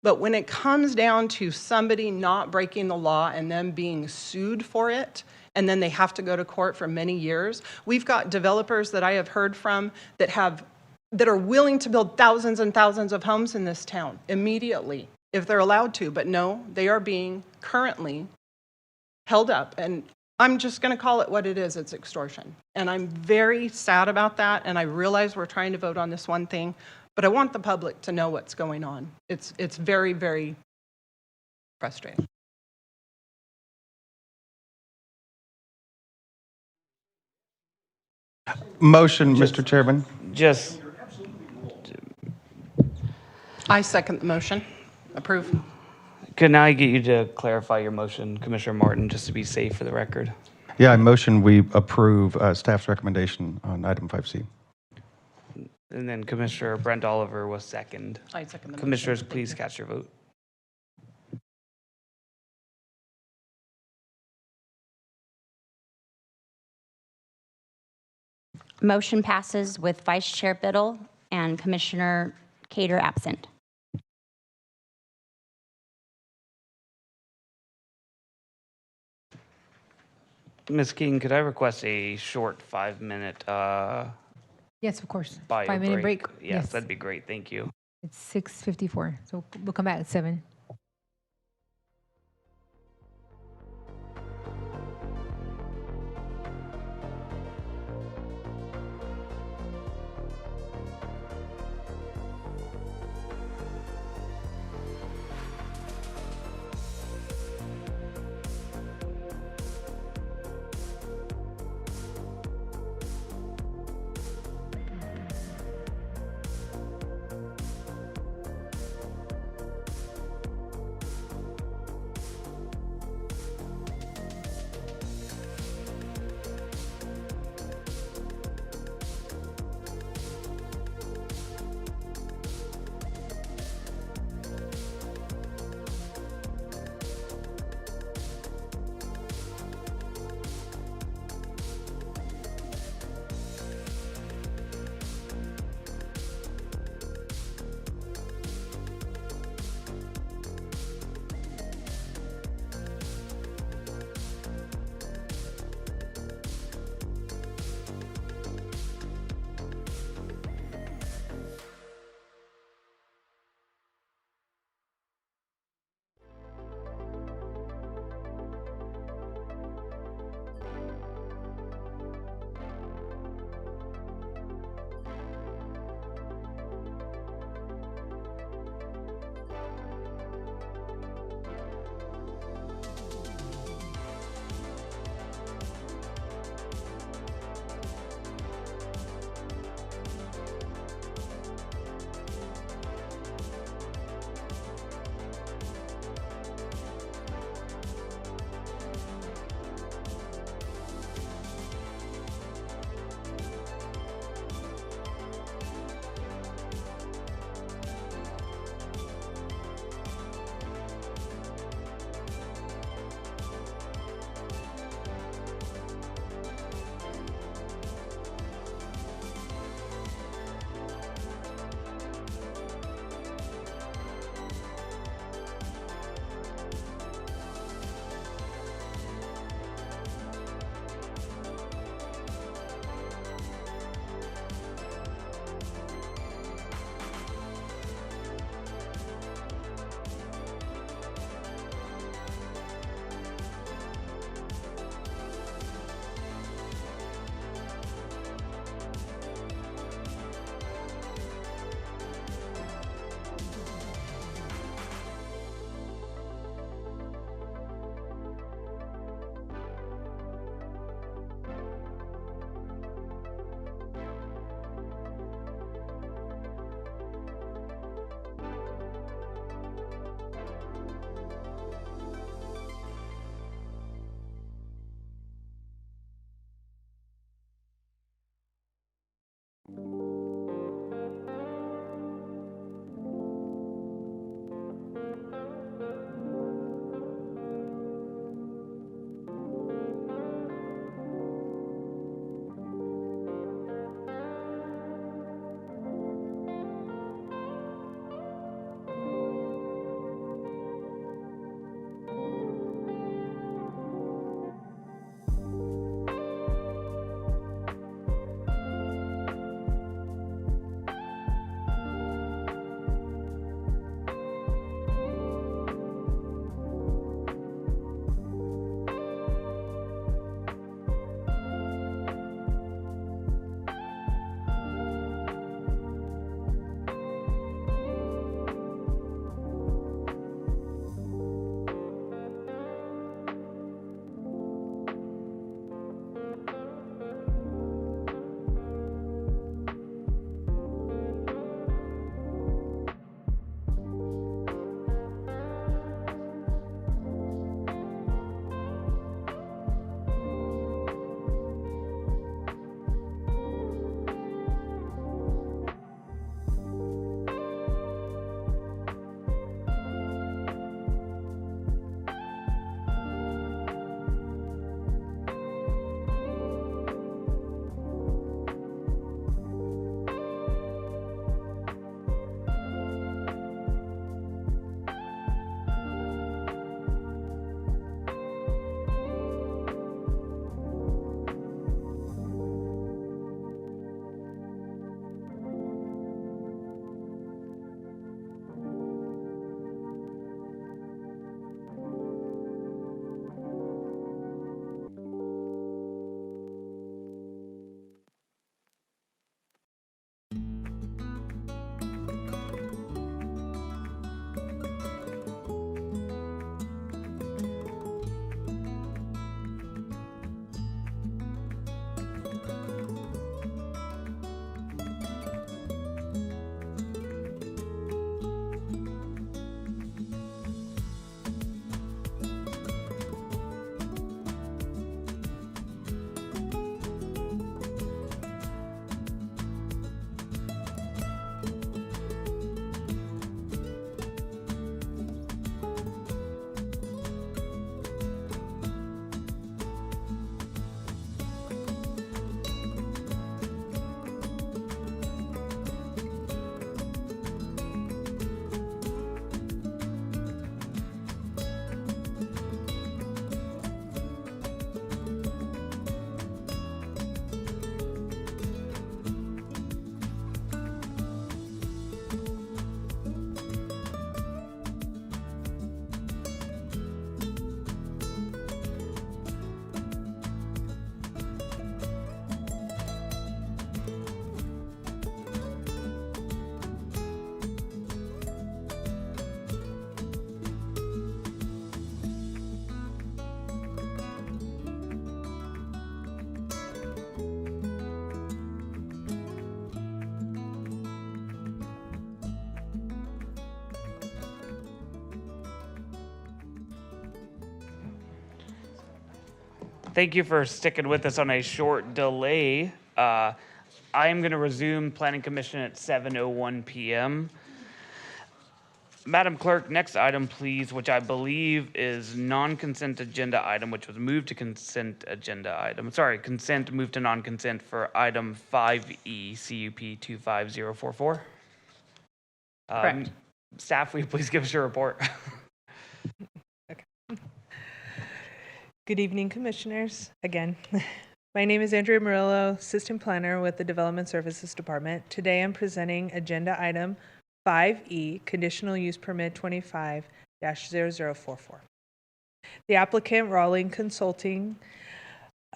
But when it comes down to somebody not breaking the law and them being sued for it, and then they have to go to court for many years, we've got developers that I have heard from that are willing to build thousands and thousands of homes in this town immediately, if they're allowed to. But no, they are being currently held up. And I'm just going to call it what it is. It's extortion. And I'm very sad about that. And I realize we're trying to vote on this one thing, but I want the public to know what's going on. It's very, very frustrating. Motion, Mr. Chairman. I second the motion. Approve. Can I get you to clarify your motion, Commissioner Martin, just to be safe for the record? Yeah, I motion we approve staff's recommendation on item 5C. And then Commissioner Brent Oliver was second. I second the motion. Commissioners, please cast your vote. Motion passes with Vice Chair Biddle and Commissioner Cater absent. Ms. King, could I request a short 5-minute Yes, of course. bio 5-minute break. Yes, that'd be great. Thank you. It's 6:54, so we'll come back at 7. Thank you for sticking with us on a short delay. I am going to resume Planning Commission at 7:01 p.m. Madam Clerk, next item, please, which I believe is non-consent agenda item, which was moved to consent agenda item. Sorry, consent moved to non-consent for item 5E, CUP 25044. Correct. Staff, will you please give us your report? Good evening, Commissioners. Again, my name is Andrea Murillo, Assistant Planner with the Development Services Department. Today I'm presenting Agenda Item 5E, Conditional Use Permit 25-0044. The applicant, Rawling Consulting,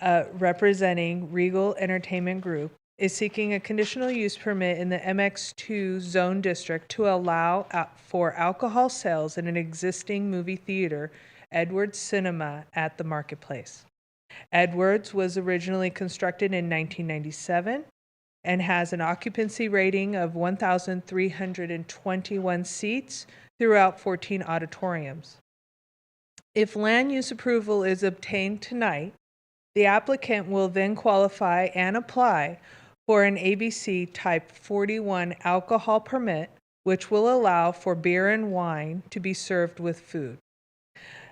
representing Regal Entertainment Group, is seeking a conditional use permit in the MX2 zone district to allow for alcohol sales in an existing movie theater, Edwards Cinema, at the Marketplace. Edwards was originally constructed in 1997 and has an occupancy rating of 1,321 seats throughout 14 auditoriums. If land use approval is obtained tonight, the applicant will then qualify and apply for an ABC Type 41 alcohol permit, which will allow for beer and wine to be served with food.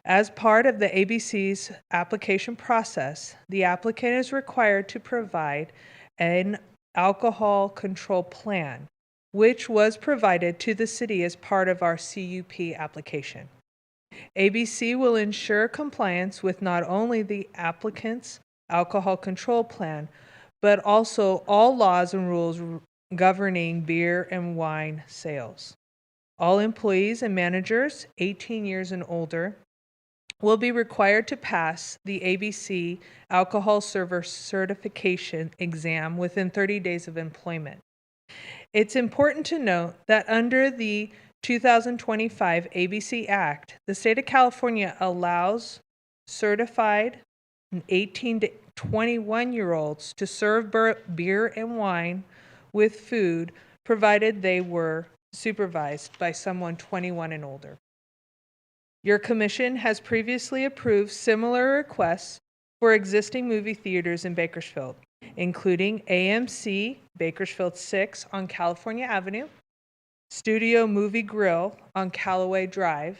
As part of the ABC's application process, the applicant is required to provide an alcohol control plan, which was provided to the city as part of our CUP application. ABC will ensure compliance with not only the applicant's alcohol control plan, but also all laws and rules governing beer and wine sales. All employees and managers 18 years and older will be required to pass the ABC Alcohol Server Certification exam within 30 days of employment. It's important to note that under the 2025 ABC Act, the state of California allows certified 18 to 21-year-olds to serve beer and wine with food, provided they were supervised by someone 21 and older. Your commission has previously approved similar requests for existing movie theaters in Bakersfield, including AMC Bakersfield 6 on California Avenue, Studio Movie Grill on Callaway Drive,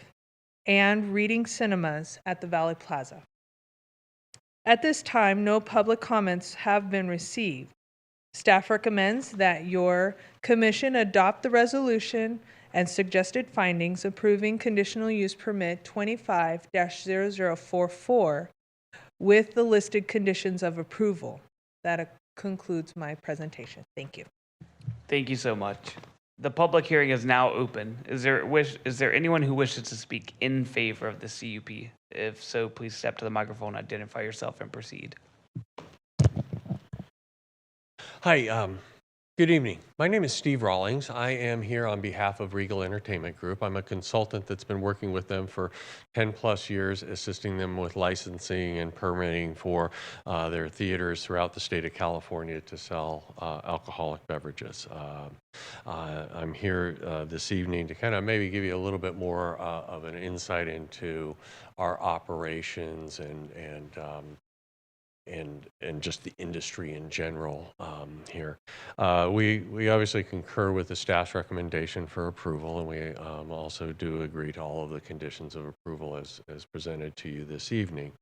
and Reading Cinemas at the Valley Plaza. At this time, no public comments have been received. Staff recommends that your commission adopt the resolution and suggested findings approving conditional use permit 25-0044 with the listed conditions of approval. That concludes my presentation. Thank you. Thank you so much. The public hearing is now open. Is there anyone who wishes to speak in favor of the CUP? If so, please step to the microphone, identify yourself, and proceed. Hi, good evening. My name is Steve Rawlings. I am here on behalf of Regal Entertainment Group. I'm a consultant that's been working with them for 10 plus years, assisting them with licensing and permitting for their theaters throughout the state of California to sell alcoholic beverages. I'm here this evening to kind of maybe give you a little bit more of an insight into our operations and just the industry in general here. We obviously concur with the staff's recommendation for approval, and we also do agree to all of the conditions of approval as presented to you this evening.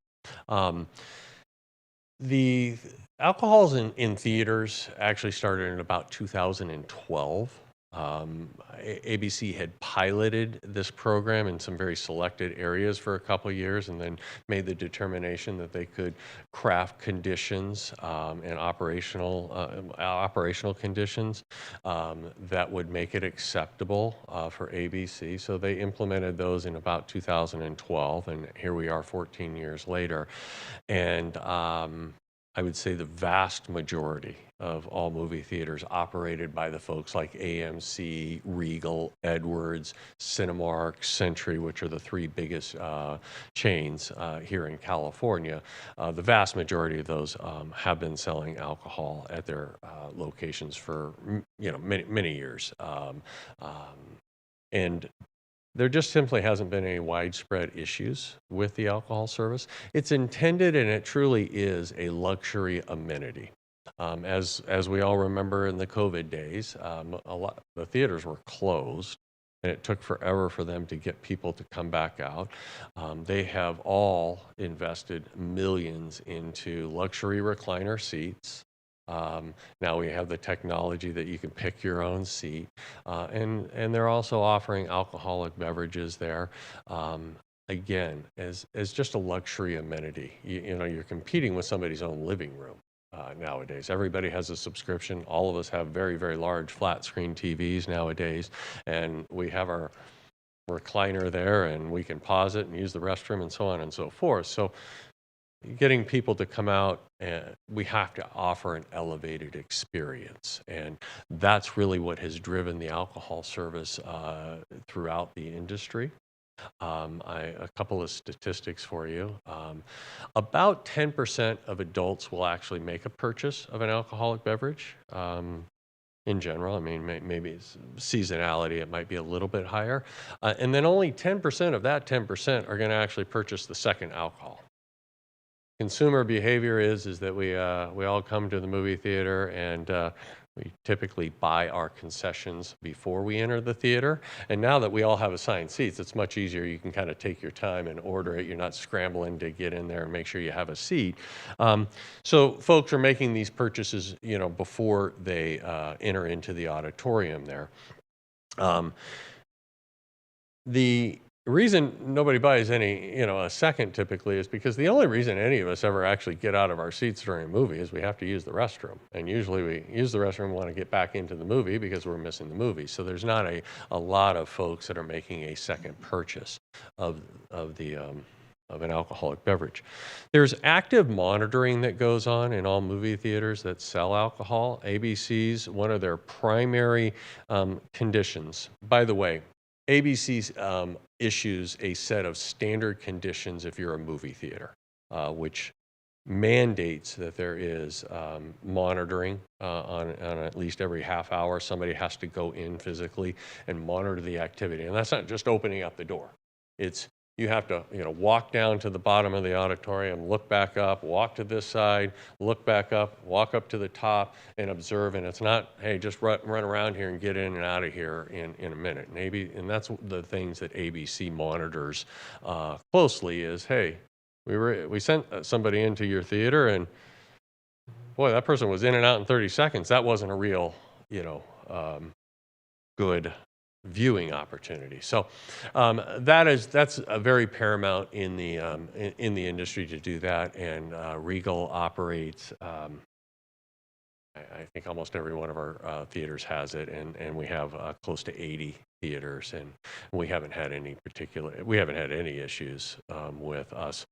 The alcohols in theaters actually started in about 2012. ABC had piloted this program in some very selected areas for a couple of years and then made the determination that they could craft conditions and operational conditions that would make it acceptable for ABC. So they implemented those in about 2012, and here we are 14 years later. And I would say the vast majority of all movie theaters operated by the folks like AMC, Regal, Edwards, Cinemark, Century, which are the three biggest chains here in California. The vast majority of those have been selling alcohol at their locations for many years. And there just simply hasn't been any widespread issues with the alcohol service. It's intended, and it truly is, a luxury amenity. As we all remember in the COVID days, the theaters were closed, and it took forever for them to get people to come back out. They have all invested millions into luxury recliner seats. Now we have the technology that you can pick your own seat, and they're also offering alcoholic beverages there. Again, as just a luxury amenity. You're competing with somebody's own living room nowadays. Everybody has a subscription. All of us have very, very large flat screen TVs nowadays, and we have our recliner there, and we can pause it and use the restroom and so on and so forth. So getting people to come out, we have to offer an elevated experience. And that's really what has driven the alcohol service throughout the industry. A couple of statistics for you. About 10% of adults will actually make a purchase of an alcoholic beverage. In general, I mean, maybe it's seasonality, it might be a little bit higher. And then only 10% of that 10% are going to actually purchase the second alcohol. consumer behavior is that we all come to the movie theater and we typically buy our concessions before we enter the theater. And now that we all have assigned seats, it's much easier. You can kind of take your time and order it. You're not scrambling to get in there and make sure you have a seat. So folks are making these purchases, before they enter into the auditorium there. The reason nobody buys any, a second typically is because the only reason any of us ever actually get out of our seats during a movie is we have to use the restroom. And usually we use the restroom and want to get back into the movie because we're missing the movie. So there's not a lot of folks that are making a second purchase of an alcoholic beverage. There's active monitoring that goes on in all movie theaters that sell alcohol. ABC's, one of their primary conditions, by the way, ABC's issues a set of standard conditions if you're a movie theater, which mandates that there is monitoring on at least every half hour. Somebody has to go in physically and monitor the activity. And that's not just opening up the door. It's you have to, walk down to the bottom of the auditorium, look back up, walk to this side, look back up, walk up to the top, and observe. And it's not, hey, just run around here and get in and out of here in a minute. And that's the things that ABC monitors closely is, hey, we sent somebody into your theater, and boy, that person was in and out in 30 seconds. That wasn't a real, good viewing opportunity. So that's a very paramount in the industry to do that. And Regal operates. I think almost every one of our theaters has it, and we have close to 80 theaters, and we haven't had any issues with us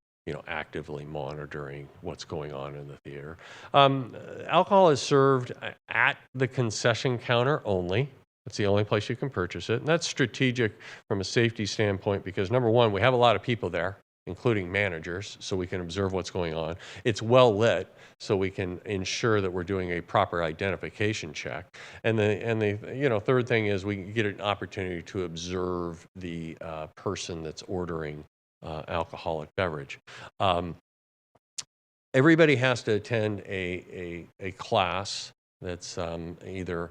actively monitoring what's going on in the theater. Alcohol is served at the concession counter only. That's the only place you can purchase it. And that's strategic from a safety standpoint because, number one, we have a lot of people there, including managers, so we can observe what's going on. It's well lit, so we can ensure that we're doing a proper identification check. And the third thing is we get an opportunity to observe the person that's ordering alcoholic beverage. Everybody has to attend a class that's either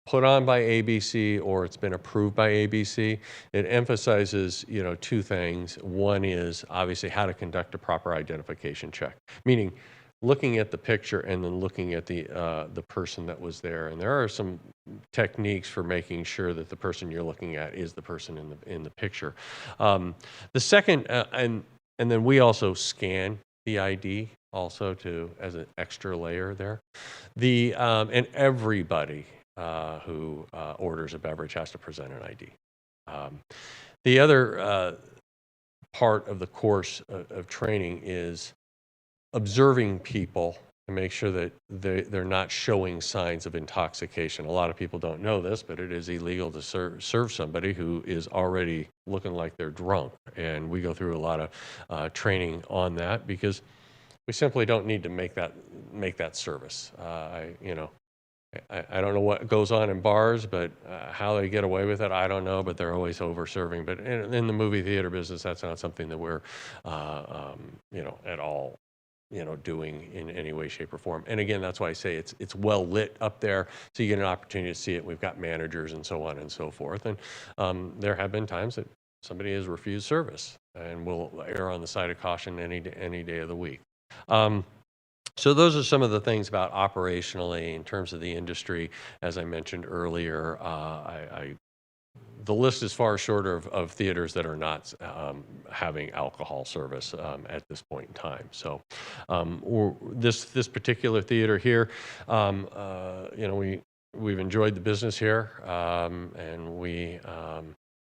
put on by ABC or it's been approved by ABC. It emphasizes, two things. One is obviously how to conduct a proper identification check, meaning looking at the picture and then looking at the person that was there. And there are some techniques for making sure that the person you're looking at is the person in the picture. The second, and then we also scan the ID also as an extra layer there. And everybody who orders a beverage has to present an ID. The other part of the course of training is observing people to make sure that they're not showing signs of intoxication. A lot of people don't know this, but it is illegal to serve somebody who is already looking like they're drunk. And we go through a lot of training on that because we simply don't need to make that service. I don't know what goes on in bars, but how they get away with it, I don't know, but they're always over-serving. But in the movie theater business, that's not something that we're, at all, doing in any way, shape, or form. And again, that's why I say it's well lit up there, so you get an opportunity to see it. We've got managers and so on and so forth. And there have been times that somebody has refused service, and we'll err on the side of caution any day of the week. So those are some of the things about operationally in terms of the industry. As I mentioned earlier, the list is far shorter of theaters that are not having alcohol service at this point in time. So this particular theater here, we've enjoyed the business here, and we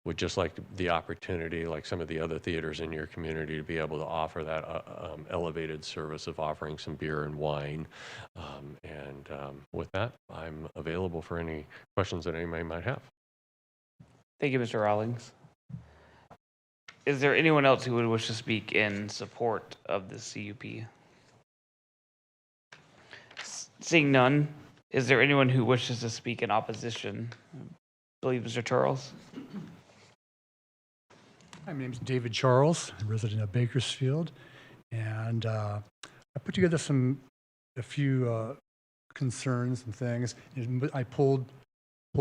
would just like the opportunity, like some of the other theaters in your community, to be able to offer that elevated service of offering some beer and wine. With that, I'm available for any questions that anybody might have. Thank you, Mr. Rawlings. Is there anyone else who would wish to speak in support of the CUP? Seeing none, is there anyone who wishes to speak in opposition? I believe Mr. Charles. Hi, my name is David Charles, resident of Bakersfield, and I put together a few concerns and things. I pulled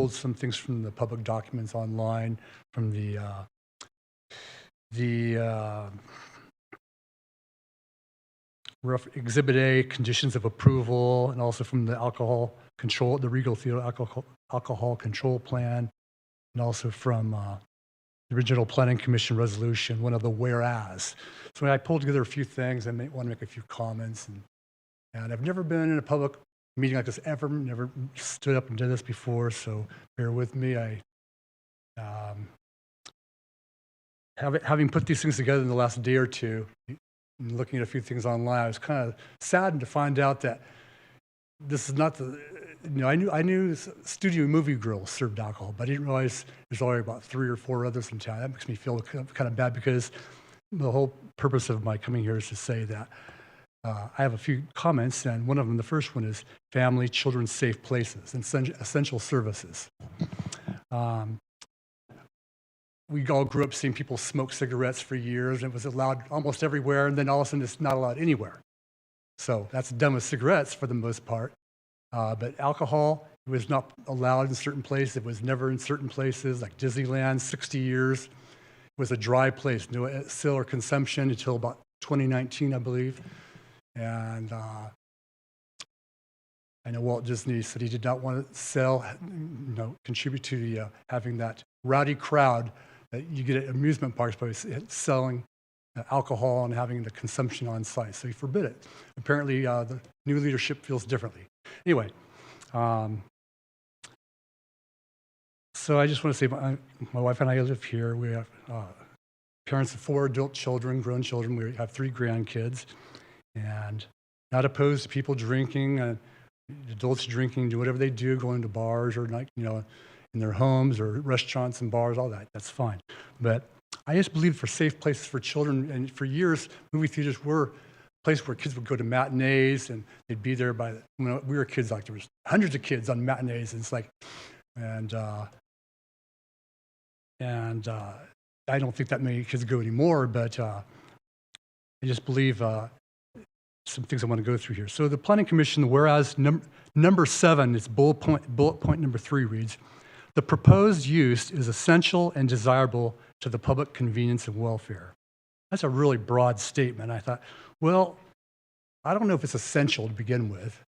some things from the public documents online, from the Exhibit A, conditions of approval, and also from the alcohol control, the Regal Theater alcohol control plan, and also from the original Planning Commission resolution, one of the whereas. So I pulled together a few things. I may want to make a few comments. And I've never been in a public meeting like this ever, never stood up and did this before, so bear with me. Having put these things together in the last day or two, and looking at a few things online, I was kind of saddened to find out that this is not the, I knew Studio Movie Grill served alcohol, but I didn't realize there's already about 3 or 4 others in town. That makes me feel kind of bad, because the whole purpose of my coming here is to say that I have a few comments, and one of them, the first one, is family, children, safe places, and essential services. We all grew up seeing people smoke cigarettes for years, and it was allowed almost everywhere, and then all of a sudden it's not allowed anywhere. So that's done with cigarettes for the most part. But alcohol, it was not allowed in certain places. It was never in certain places, like Disneyland, 60 years. It was a dry place, no sale or consumption until about 2019, I believe. And I know Walt Disney said he did not want to sell, contribute to the having that rowdy crowd that you get at amusement parks by selling alcohol and having the consumption on site. So he forbid it. Apparently, the new leadership feels differently. Anyway, so I just want to say my wife and I live here. We have parents of 4 adult children, grown children. We have 3 grandkids, and not opposed to people drinking, adults drinking, do whatever they do, going to bars or in their homes or restaurants and bars, all that. That's fine. But I just believe for safe places for children, and for years, movie theaters were a place where kids would go to matinees, and they'd be there when we were kids, like there was hundreds of kids on matinees, and it's like, and I don't think that many kids go anymore, but I just believe some things I want to go through here. So the Planning Commission, whereas number 7, it's bullet point number 3 reads, the proposed use is essential and desirable to the public convenience and welfare. That's a really broad statement. I thought, well, I don't know if it's essential to begin with.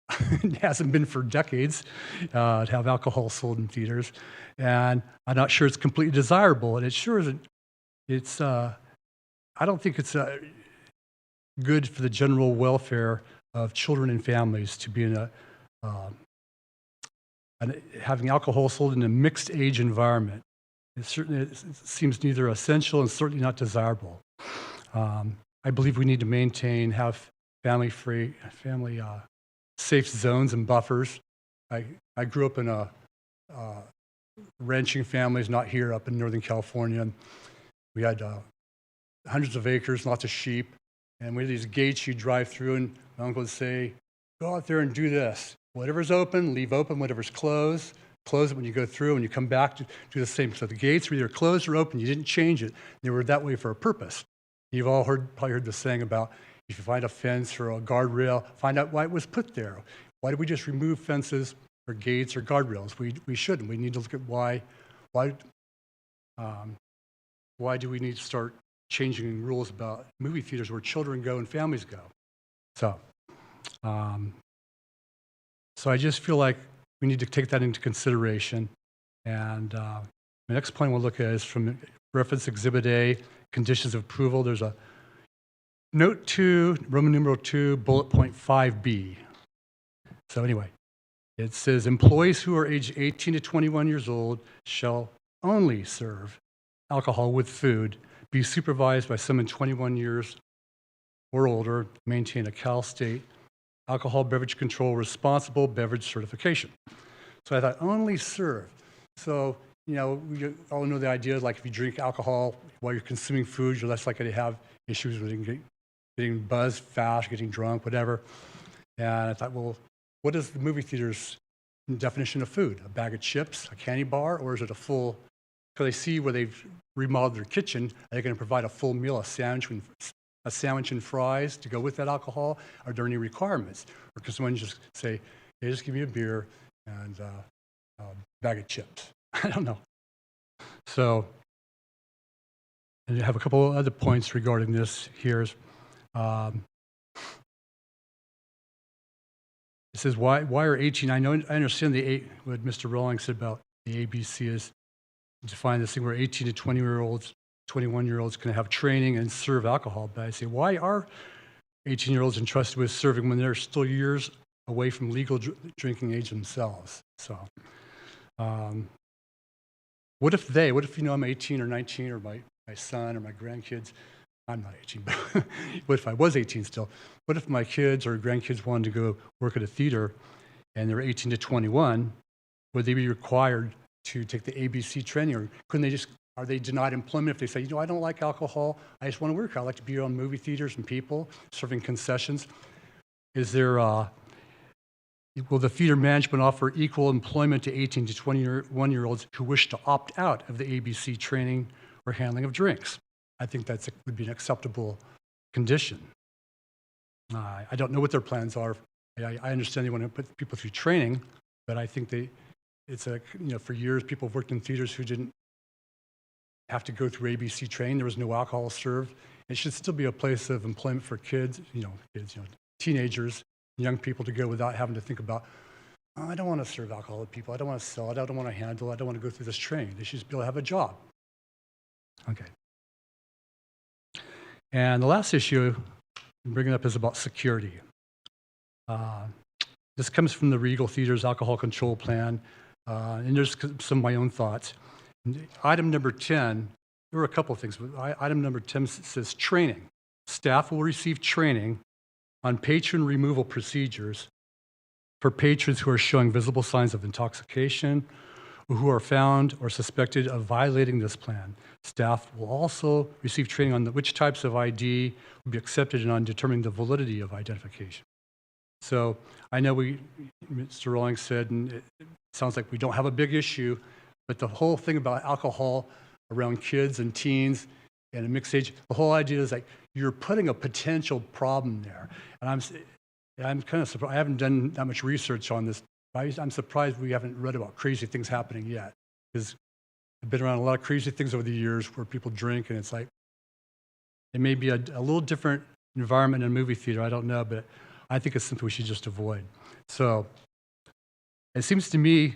It hasn't been for decades to have alcohol sold in theaters. And I'm not sure it's completely desirable. And it sure isn't. It's, I don't think it's good for the general welfare of children and families to be in having alcohol sold in a mixed age environment. It seems neither essential and certainly not desirable. I believe we need to have family safe zones and buffers. I grew up in a ranching families, not here, up in Northern California. We had hundreds of acres, lots of sheep, and we had these gates you drive through, and my uncle would say, go out there and do this. Whatever's open, leave open. Whatever's closed, close it when you go through, and you come back to do the same. So the gates were either closed or open. You didn't change it. They were that way for a purpose. You've all probably heard the saying about, if you find a fence or a guardrail, find out why it was put there. Why do we just remove fences or gates or guardrails? We shouldn't. We need to look at why do we need to start changing rules about movie theaters where children go and families go? So I just feel like we need to take that into consideration. And the next point we'll look at is from reference Exhibit A, conditions of approval. There's a Note 2, Roman numeral 2, bullet point 5B. So anyway, it says employees who are aged 18 to 21 years old shall only serve alcohol with food, be supervised by someone 21 years or older, maintain a Cal State alcohol beverage control responsible beverage certification. So I thought only serve. So, we all know the idea, like if you drink alcohol while you're consuming food, you're less likely to have issues with getting buzzed fast, getting drunk, whatever. And I thought, well, what is the movie theater's definition of food? A bag of chips, a candy bar, or is it a full, because they see where they've remodeled their kitchen, are they going to provide a full meal, a sandwich a sandwich and fries to go with that alcohol? Are there any requirements? Or can someone just say, hey, just give me a beer and a bag of chips? I don't know. So, and I have a couple of other points regarding this here. It says, why are 18? I understand what Mr. Rawlings said about the ABC is define this thing where 18 to 20-year-olds, 21-year-olds can have training and serve alcohol. But I say, why are 18-year-olds entrusted with serving when they're still years away from legal drinking age themselves? So, what if I'm 18 or 19 or my son or my grandkids, I'm not 18, but what if I was 18 still? What if my kids or grandkids wanted to go work at a theater and they're 18 to 21? Would they be required to take the ABC training, or couldn't they are they denied employment if they say, I don't like alcohol, I just want to work, I like to be around movie theaters and people, serving concessions? Is there, will the theater management offer equal employment to 18 to 21-year-olds who wish to opt out of the ABC training or handling of drinks? I think that would be an acceptable condition. I don't know what their plans are. I understand they want to put people through training, but I think for years people have worked in theaters who didn't have to go through ABC training. There was no alcohol served. It should still be a place of employment for kids, teenagers, young people to go without having to think about, I don't want to serve alcohol to people. I don't want to sell it. I don't want to handle it. I don't want to go through this training. They should just be able to have a job. Okay. And the last issue I'm bringing up is about security. This comes from the Regal Theater's alcohol control plan, and there's some of my own thoughts. Item number 10, there were a couple of things. Item number 10 says training. Staff will receive training on patron removal procedures for patrons who are showing visible signs of intoxication or who are found or suspected of violating this plan. Staff will also receive training on which types of ID will be accepted and on determining the validity of identification. So I know Mr. Rawlings said, and it sounds like we don't have a big issue, but the whole thing about alcohol around kids and teens and a mixed age, the whole idea is like you're putting a potential problem there. And I'm kind of surprised. I haven't done that much research on this. I'm surprised we haven't read about crazy things happening yet, because I've been around a lot of crazy things over the years where people drink, and it's like it may be a little different environment in a movie theater. I don't know, but I think it's something we should just avoid. So it seems to me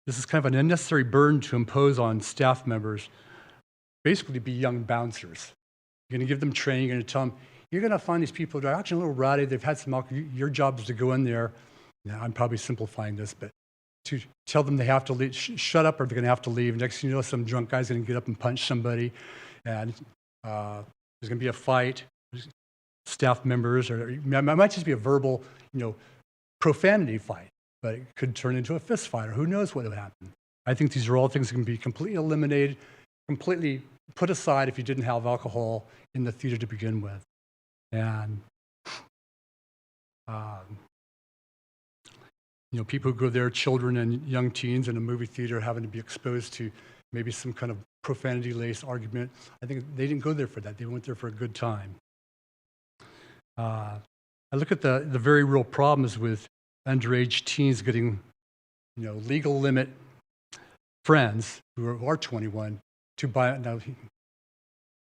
this is kind of an unnecessary burden to impose on staff members, basically to be young bouncers. You're going to give them training. You're going to tell them, you're going to find these people that are actually a little rowdy. They've had some alcohol. Your job is to go in there. Now, I'm probably simplifying this, but to tell them they have to leave, shut up or they're going to have to leave. Next thing you know, some drunk guy's going to get up and punch somebody, and there's going to be a fight. Staff members, or it might just be a verbal, profanity fight, but it could turn into a fist fight, or who knows what would happen. I think these are all things that can be completely eliminated, completely put aside if you didn't have alcohol in the theater to begin with. And people who go there, children and young teens in a movie theater having to be exposed to maybe some kind of profanity-laced argument. I think they didn't go there for that. They went there for a good time. I look at the very real problems with underage teens getting, legal limit friends who are 21 to buy. Now,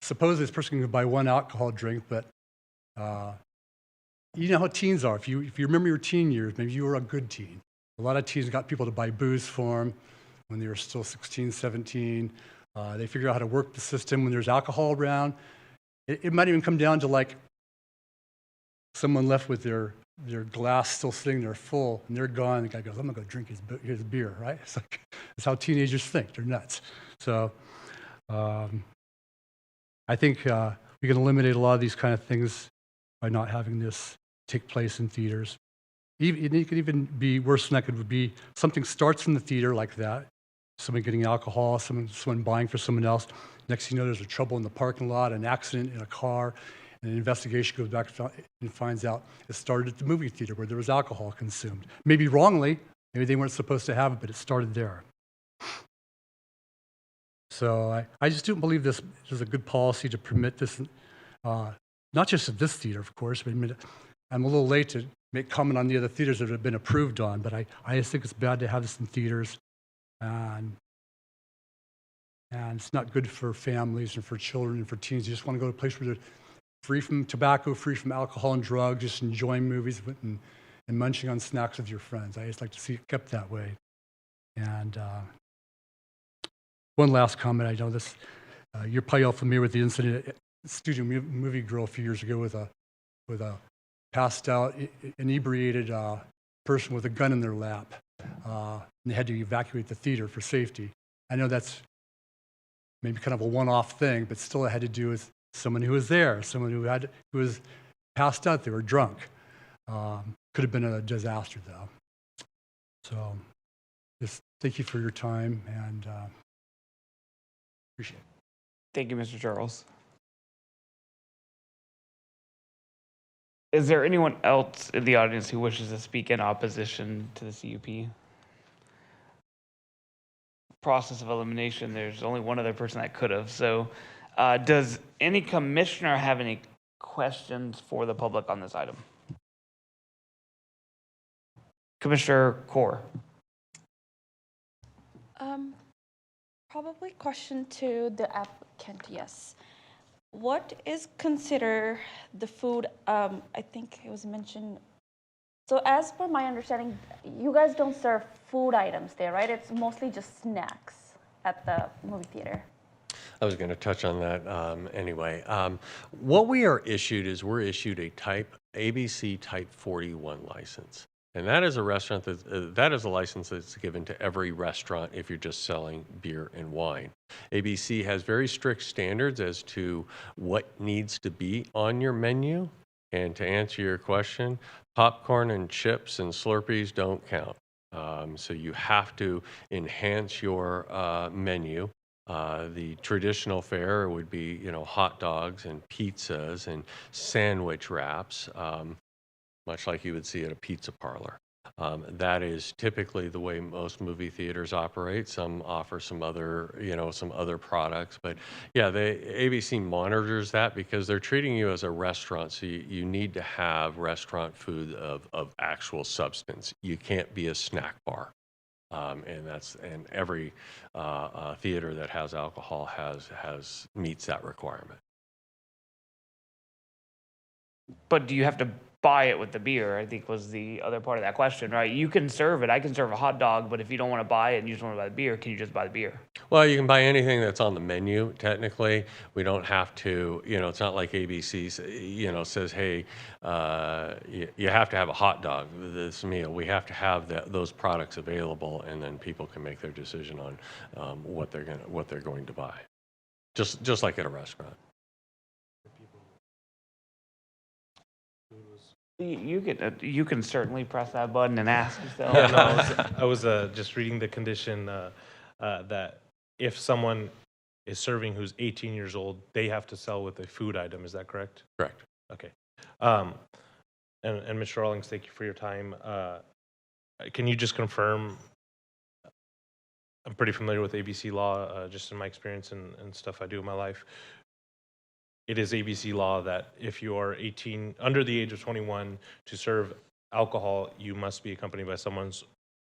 suppose this person can buy one alcohol drink, but you know how teens are. If you remember your teen years, maybe you were a good teen. A lot of teens got people to buy booze for them when they were still 16, 17. They figure out how to work the system when there's alcohol around. It might even come down to like someone left with their glass still sitting there full, and they're gone. The guy goes, I'm going to go drink his beer, right? It's like, that's how teenagers think. They're nuts. So I think we can eliminate a lot of these kind of things by not having this take place in theaters. It could even be worse than that. Could be something starts in the theater like that, someone getting alcohol, someone buying for someone else. Next thing you know, there's a trouble in the parking lot, an accident in a car, and an investigation goes back and finds out it started at the movie theater where there was alcohol consumed. Maybe wrongly, maybe they weren't supposed to have it, but it started there. So I just don't believe this is a good policy to permit this not just at this theater, of course, but I mean, I'm a little late to make comment on the other theaters that have been approved on, but I just think it's bad to have this in theaters, and it's not good for families and for children and for teens. You just want to go to a place where they're free from tobacco, free from alcohol and drugs, just enjoying movies and munching on snacks with your friends. I just like to see it kept that way. And one last comment. I know this, you're probably all familiar with the incident at Studio Movie Grill a few years ago with a passed out, inebriated person with a gun in their lap. And they had to evacuate the theater for safety. I know that's maybe kind of a one-off thing, but still it had to do with someone who was there, someone who was passed out. They were drunk. Could have been a disaster, though. So, just thank you for your time, and appreciate it. Thank you, Mr. Charles. Is there anyone else in the audience who wishes to speak in opposition to the CUP? Process of elimination, there's only one other person that could have. So does any commissioner have any questions for the public on this item? Commissioner Core. Probably question to the applicant, yes. What is considered the food, I think it was mentioned, so as per my understanding, you guys don't serve food items there, right? It's mostly just snacks at the movie theater. I was going to touch on that anyway. What we are issued is we're issued a ABC Type 41 license. And that is a restaurant that is a license that's given to every restaurant if you're just selling beer and wine. ABC has very strict standards as to what needs to be on your menu. And to answer your question, popcorn and chips and Slurpees don't count. So you have to enhance your menu. The traditional fare would be, hot dogs and pizzas and sandwich wraps. Much like you would see at a pizza parlor. That is typically the way most movie theaters operate. Some offer some other, some other products, but yeah, the ABC monitors that because they're treating you as a restaurant. So you need to have restaurant food of actual substance. You can't be a snack bar. And every theater that has alcohol meets that requirement. But do you have to buy it with the beer, I think was the other part of that question, right? You can serve it. I can serve a hot dog, but if you don't want to buy it and you just want to buy the beer, can you just buy the beer? Well, you can buy anything that's on the menu, technically. We don't have to, it's not like ABC, says, hey, you have to have a hot dog this meal. We have to have those products available, and then people can make their decision on what they're going to buy. Just like at a restaurant. You can certainly press that button and ask yourself. Yeah, no, I was just reading the condition that if someone is serving who's 18 years old, they have to sell with a food item. Is that correct? Correct. Okay. And Mr. Rawlings, thank you for your time. Can you just confirm? I'm pretty familiar with ABC law, just in my experience and stuff I do in my life. It is ABC law that if you are 18, under the age of 21, to serve alcohol, you must be accompanied by someone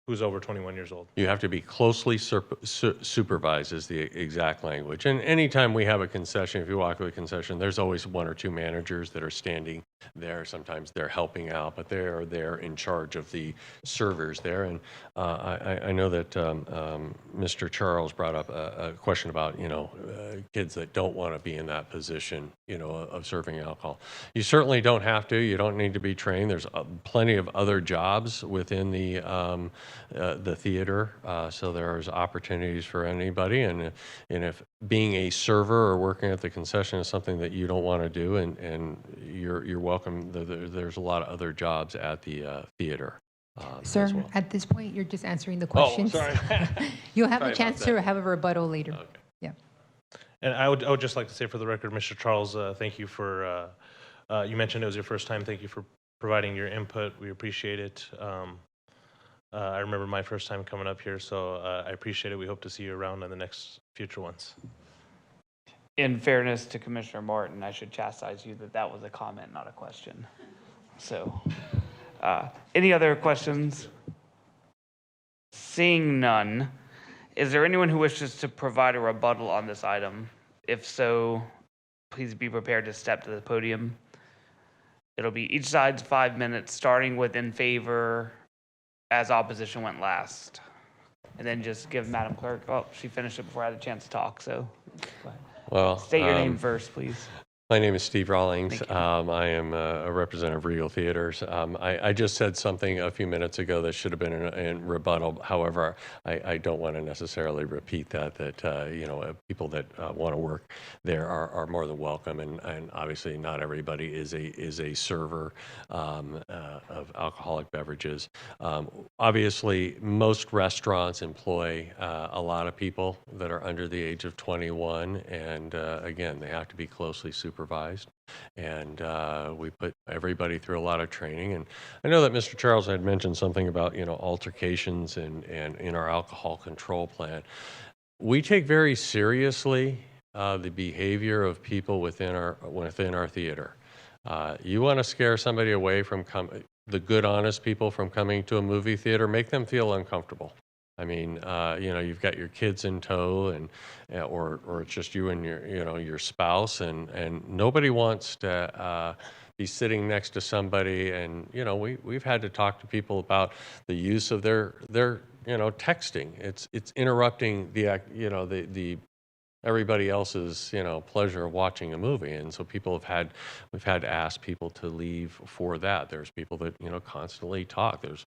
who's over 21 years old. You have to be closely supervised is the exact language. And anytime we have a concession, if you walk to a concession, there's always one or two managers that are standing there. Sometimes they're helping out, but they're there in charge of the servers there. And I know that Mr. Charles brought up a question about, kids that don't want to be in that position, of serving alcohol. You certainly don't have to. You don't need to be trained. There's plenty of other jobs within the theater, so there's opportunities for anybody. And if being a server or working at the concession is something that you don't want to do, and you're welcome. There's a lot of other jobs at the theater. Sir, as well. at this point, you're just answering the questions. Oh, sorry. You'll have Sorry a chance about to have a rebuttal later. Okay. Yeah. And I would just like to say for the record, Mr. Charles, thank you for, you mentioned it was your first time. Thank you for providing your input. We appreciate it. I remember my first time coming up here, so I appreciate it. We hope to see you around in the next future ones. In fairness to Commissioner Martin, I should chastise you that that was a comment, not a question. So, any other questions? Seeing none, is there anyone who wishes to provide a rebuttal on this item? If so, please be prepared to step to the podium. It'll be each side's 5 minutes, starting with in favor as opposition went last. And then just give Madam Clerk, oh, she finished it before I had a chance to talk, so. Well, State your name first, please. My name is Steve Rawlings. I am a representative of Regal Theaters. I just said something a few minutes ago that should have been in rebuttal. However, I don't want to necessarily repeat that, people that want to work there are more than welcome. And obviously not everybody is a server of alcoholic beverages. Obviously, most restaurants employ a lot of people that are under the age of 21. And again, they have to be closely supervised. And we put everybody through a lot of training. And I know that Mr. Charles had mentioned something about, altercations and in our alcohol control plan. We take very seriously the behavior of people within our theater. You want to scare somebody away from the good, honest people from coming to a movie theater, make them feel uncomfortable. I mean, you've got your kids in tow, and or it's just you and your spouse, and nobody wants to be sitting next to somebody. And we've had to talk to people about the use of their texting. It's interrupting the everybody else's pleasure of watching a movie, and so we've had to ask people to leave for that. There's people that constantly talk. There's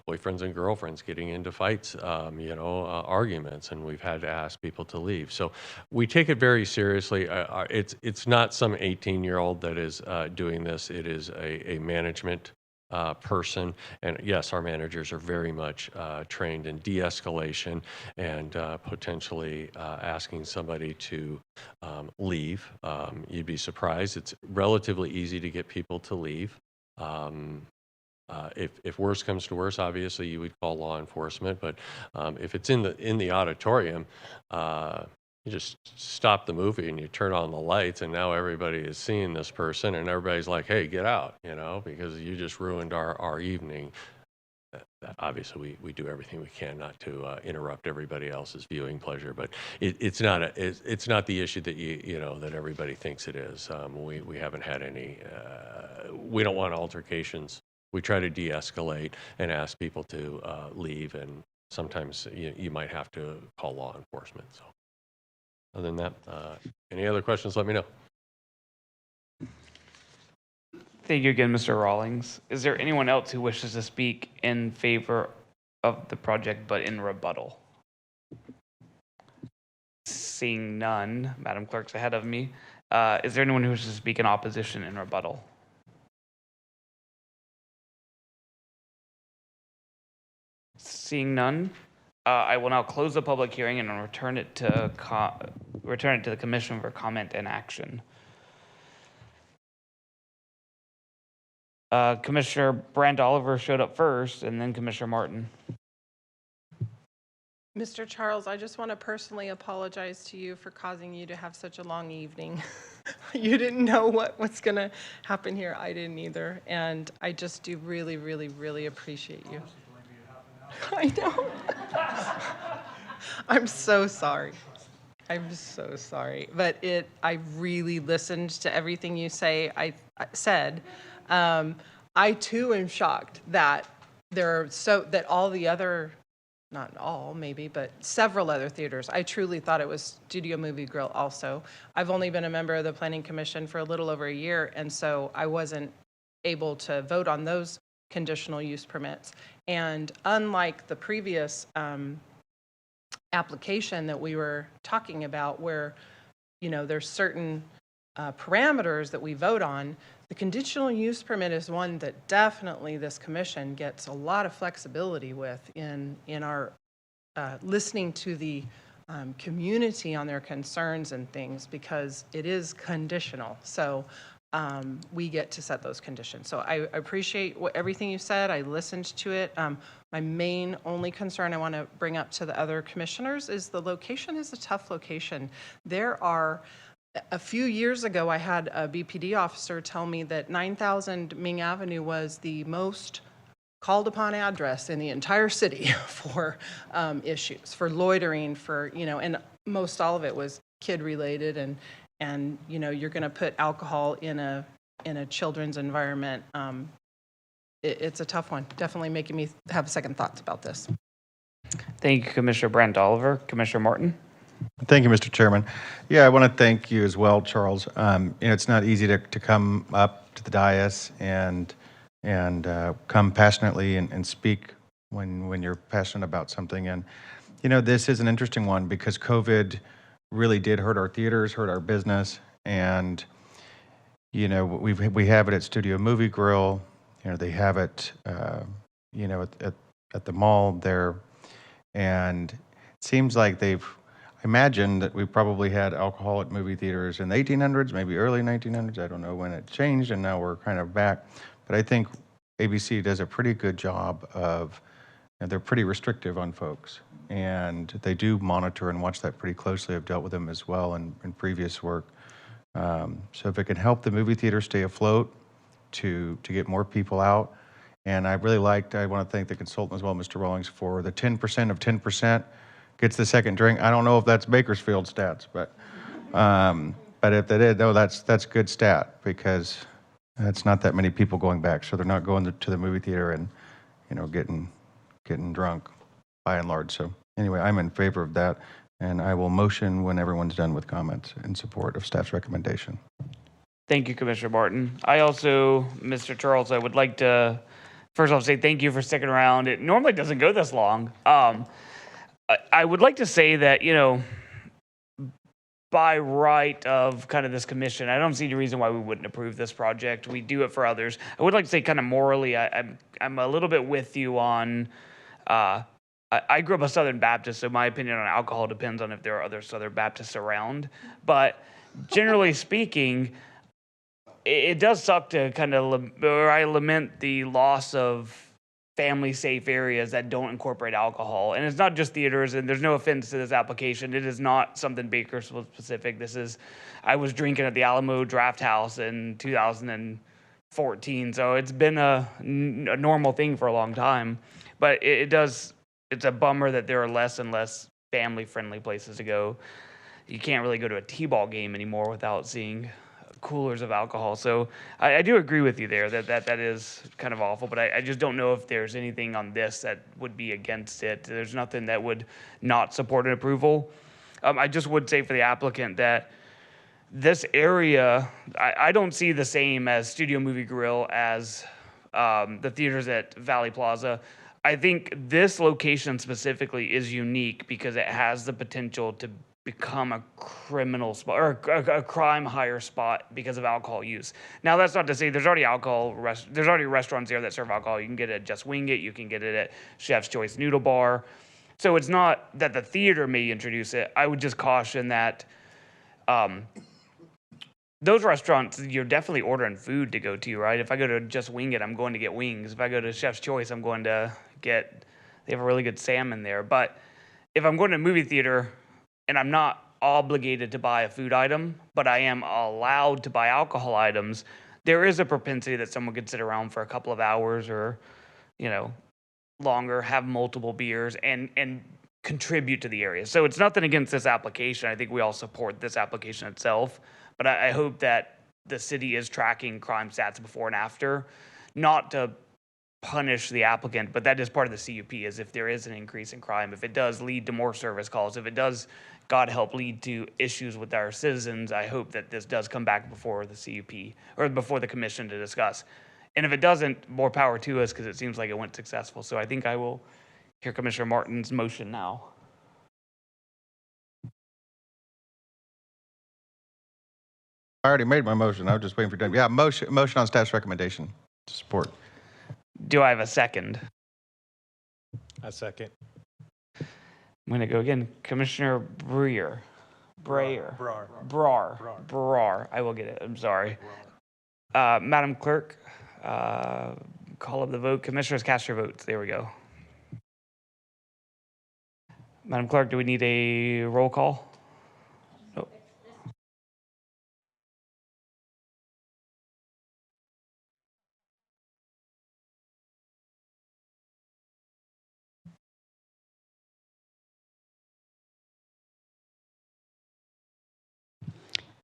boyfriends and girlfriends getting into fights, arguments, and we've had to ask people to leave. So we take it very seriously. It's not some 18-year-old that is doing this. It is a management person. And yes, our managers are very much trained in de-escalation and potentially asking somebody to leave. You'd be surprised. It's relatively easy to get people to leave. If worse comes to worse, obviously you would call law enforcement. But if it's in the auditorium, you just stop the movie and you turn on the lights, and now everybody is seeing this person, and everybody's like, hey, get out, because you just ruined our evening. Obviously, we do everything we can not to interrupt everybody else's viewing pleasure, but it's not the issue that that everybody thinks it is. We haven't had any. We don't want altercations. We try to de-escalate and ask people to leave, and sometimes you might have to call law enforcement. So. Other than that, any other questions, let me know. Thank you again, Mr. Rawlings. Is there anyone else who wishes to speak in favor of the project but in rebuttal? Seeing none, Madam Clerk's ahead of me. Is there anyone who wishes to speak in opposition in rebuttal? Seeing none, I will now close the public hearing and return it to the commission for comment and action. Commissioner Brand Oliver showed up first, and then Commissioner Martin. Mr. Charles, I just want to personally apologize to you for causing you to have such a long evening. You didn't know what's going to happen here. I didn't either. And I just do really, really, really appreciate you. I know. I'm so sorry. I'm so sorry. But I really listened to everything you said. I too am shocked that that all the other, not all maybe, but several other theaters. I truly thought it was Studio Movie Grill also. I've only been a member of the Planning Commission for a little over a year, and so I wasn't able to vote on those conditional use permits. And unlike the previous application that we were talking about, where there's certain parameters that we vote on, the conditional use permit is one that definitely this commission gets a lot of flexibility with in our listening to the community on their concerns and things, because it is conditional. So we get to set those conditions. So I appreciate everything you said. I listened to it. My main only concern I want to bring up to the other commissioners is the location is a tough location. There are, a few years ago, I had a BPD officer tell me that 9000 Ming Avenue was the most called upon address in the entire city for issues, for loitering, for, and most all of it was kid related, and you're going to put alcohol in a children's environment. It's a tough one. Definitely making me have second thoughts about this. Thank you, Commissioner Brent Oliver. Commissioner Morton? Thank you, Mr. Chairman. Yeah, I want to thank you as well, Charles. It's not easy to come up to the dais and come passionately and speak when you're passionate about something. And, this is an interesting one because COVID really did hurt our theaters, hurt our business. And, we have it at Studio Movie Grill. They have it, at the mall there. And it seems like I imagine that we probably had alcohol at movie theaters in the 1800s, maybe early 1900s. I don't know when it changed, and now we're kind of back. But I think ABC does a pretty good job of, they're pretty restrictive on folks. And they do monitor and watch that pretty closely. I've dealt with them as well in previous work. So if it can help the movie theater stay afloat to get more people out. And I want to thank the consultant as well, Mr. Rawlings, for the 10% of 10% gets the second drink. I don't know if that's Bakersfield stats, but if that is, no, that's good stat because it's not that many people going back. So they're not going to the movie theater and, getting drunk by and large. So anyway, I'm in favor of that. And I will motion when everyone's done with comments in support of staff's recommendation. Thank you, Commissioner Martin. I also, Mr. Charles, I would like to first off say thank you for sticking around. It normally doesn't go this long. I would like to say that, by right of kind of this commission, I don't see any reason why we wouldn't approve this project. We do it for others. I would like to say kind of morally, I'm a little bit with you on, I grew up a Southern Baptist, so my opinion on alcohol depends on if there are other Southern Baptists around. But generally speaking, it does suck to kind of, I lament the loss of family-safe areas that don't incorporate alcohol. And it's not just theaters, and there's no offense to this application. It is not something Bakersfield specific. I was drinking at the Alamo Draft House in 2014, so it's been a normal thing for a long time. But it's a bummer that there are less and less family-friendly places to go. You can't really go to a T-ball game anymore without seeing coolers of alcohol. So I do agree with you there that is kind of awful, but I just don't know if there's anything on this that would be against it. There's nothing that would not support an approval. I just would say for the applicant that this area, I don't see the same as Studio Movie Grill as the theaters at Valley Plaza. I think this location specifically is unique because it has the potential to become a criminal spot or a crime higher spot because of alcohol use. Now, that's not to say there's already there's already restaurants there that serve alcohol. You can get it at Just Wing It. You can get it at Chef's Choice Noodle Bar. So it's not that the theater may introduce it. I would just caution that those restaurants, you're definitely ordering food to go to, right? If I go to Just Wing It, I'm going to get wings. If I go to Chef's Choice, I'm going to they have a really good salmon there. But if I'm going to a movie theater, and I'm not obligated to buy a food item, but I am allowed to buy alcohol items, there is a propensity that someone could sit around for a couple of hours or, longer, have multiple beers, and contribute to the area. So it's nothing against this application. I think we all support this application itself, but I hope that the city is tracking crime stats before and after, not to punish the applicant, but that is part of the CUP, is if there is an increase in crime, if it does lead to more service calls, if it does, God help, lead to issues with our citizens, I hope that this does come back before the CUP or before the commission to discuss. And if it doesn't, more power to us because it seems like it went successful. So I think I will hear Commissioner Martin's motion now. I already made my motion. I was just waiting for you. Yeah, motion on staff's recommendation to support. Do I have a second? A second. I'm going to go again. Commissioner Brar. I will get it. I'm sorry. Madam Clerk, call of the vote. Commissioners, cast your votes. There we go. Madam Clerk, do we need a roll call? No.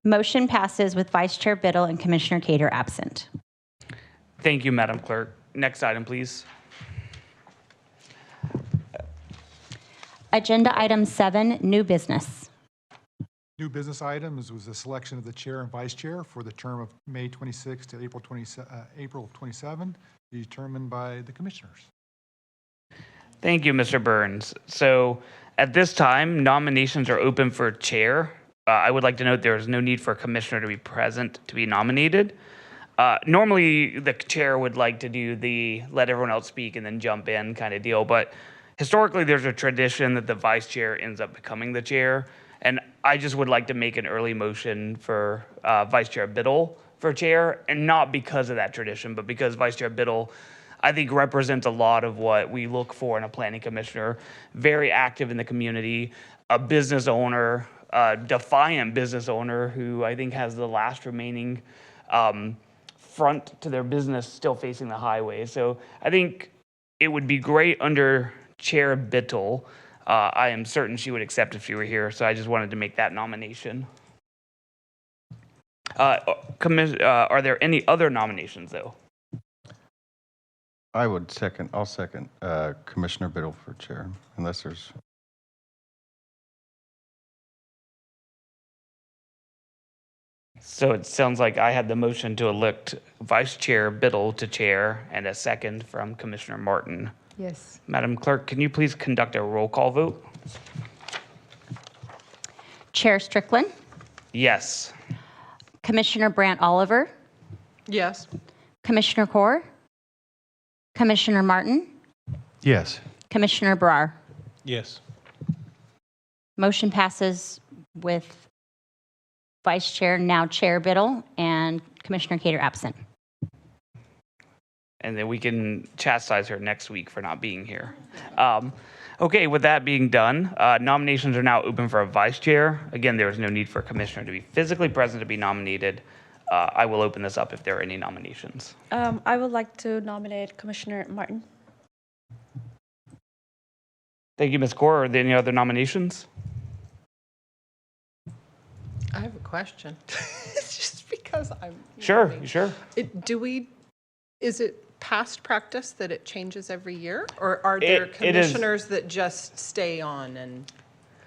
Motion passes with Vice Chair Biddle and Commissioner Cater absent. Thank you, Madam Clerk. Next item, please. Agenda item 7, new business. New business items was the selection of the chair and vice chair for the term of May 26 to April 27, determined by the commissioners. Thank you, Mr. Burns. So at this time, nominations are open for chair. I would like to note there is no need for a commissioner to be present to be nominated. Normally, the chair would like to do the let everyone else speak and then jump in kind of deal, but historically, there's a tradition that the vice chair ends up becoming the chair, and I just would like to make an early motion for Vice Chair Biddle for chair, and not because of that tradition, but because Vice Chair Biddle, I think, represents a lot of what we look for in a planning commissioner. Very active in the community, a business owner, a defiant business owner who I think has the last remaining front to their business still facing the highway. So I think it would be great under Chair Biddle. I am certain she would accept if she were here, so I just wanted to make that nomination. Are there any other nominations, though? I'll second Commissioner Biddle for chair, unless there's... So it sounds like I had the motion to elect Vice Chair Biddle to chair and a second from Commissioner Martin. Yes. Madam Clerk, can you please conduct a roll call vote? Chair Strickland, Yes. Commissioner Brandt Oliver, Yes. Commissioner Core, Commissioner Martin, Yes. Commissioner Brar. Yes. Motion passes with Vice Chair, now Chair Biddle, and Commissioner Cater absent. And then we can chastise her next week for not being here. Okay, with that being done, nominations are now open for a vice chair. Again, there is no need for a commissioner to be physically present to be nominated. I will open this up if there are any nominations. I would like to nominate Commissioner Martin. Thank you, Ms. Core. Are there any other nominations? I have a question. It's just because I'm. Sure. Is it past practice that it changes every year? Or are there commissioners that just stay on and?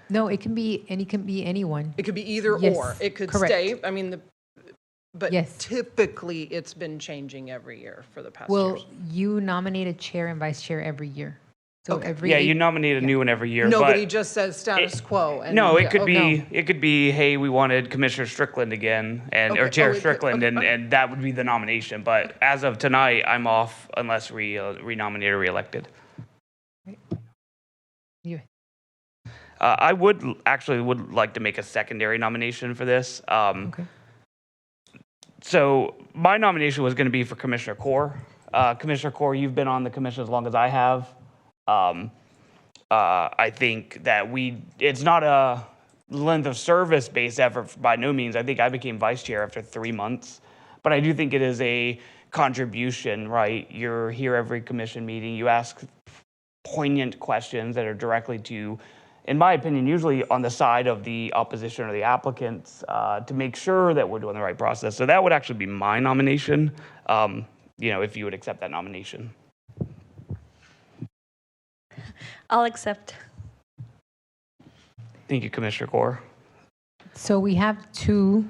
No, it can be anyone. It could be either Yes, or. It could correct. stay, I mean, but Yes. typically it's been changing every year for the past Well, years. you nominate a chair and vice chair every year. So Okay. every Yeah, you nominate a new one every year. Nobody but just says status quo. And no, it yeah, could okay. be. It could be. Hey, we wanted Commissioner Strickland again, and or Okay. Chair Oh, it could- Strickland, okay. and that would be the nomination. But as of tonight, I'm off unless renominated or reelected. You. I would like to make a secondary nomination for this. Okay. So my nomination was going to be for Commissioner Core. Commissioner Core, you've been on the commission as long as I have. I think that it's not a length of service based effort by no means. I think I became vice chair after 3 months, but I do think it is a contribution, right? You're here every commission meeting. You ask poignant questions that are directly to, in my opinion, usually on the side of the opposition or the applicants, to make sure that we're doing the right process. So that would actually be my nomination, if you would accept that nomination. I'll accept. Thank you, Commissioner Core. So we have 2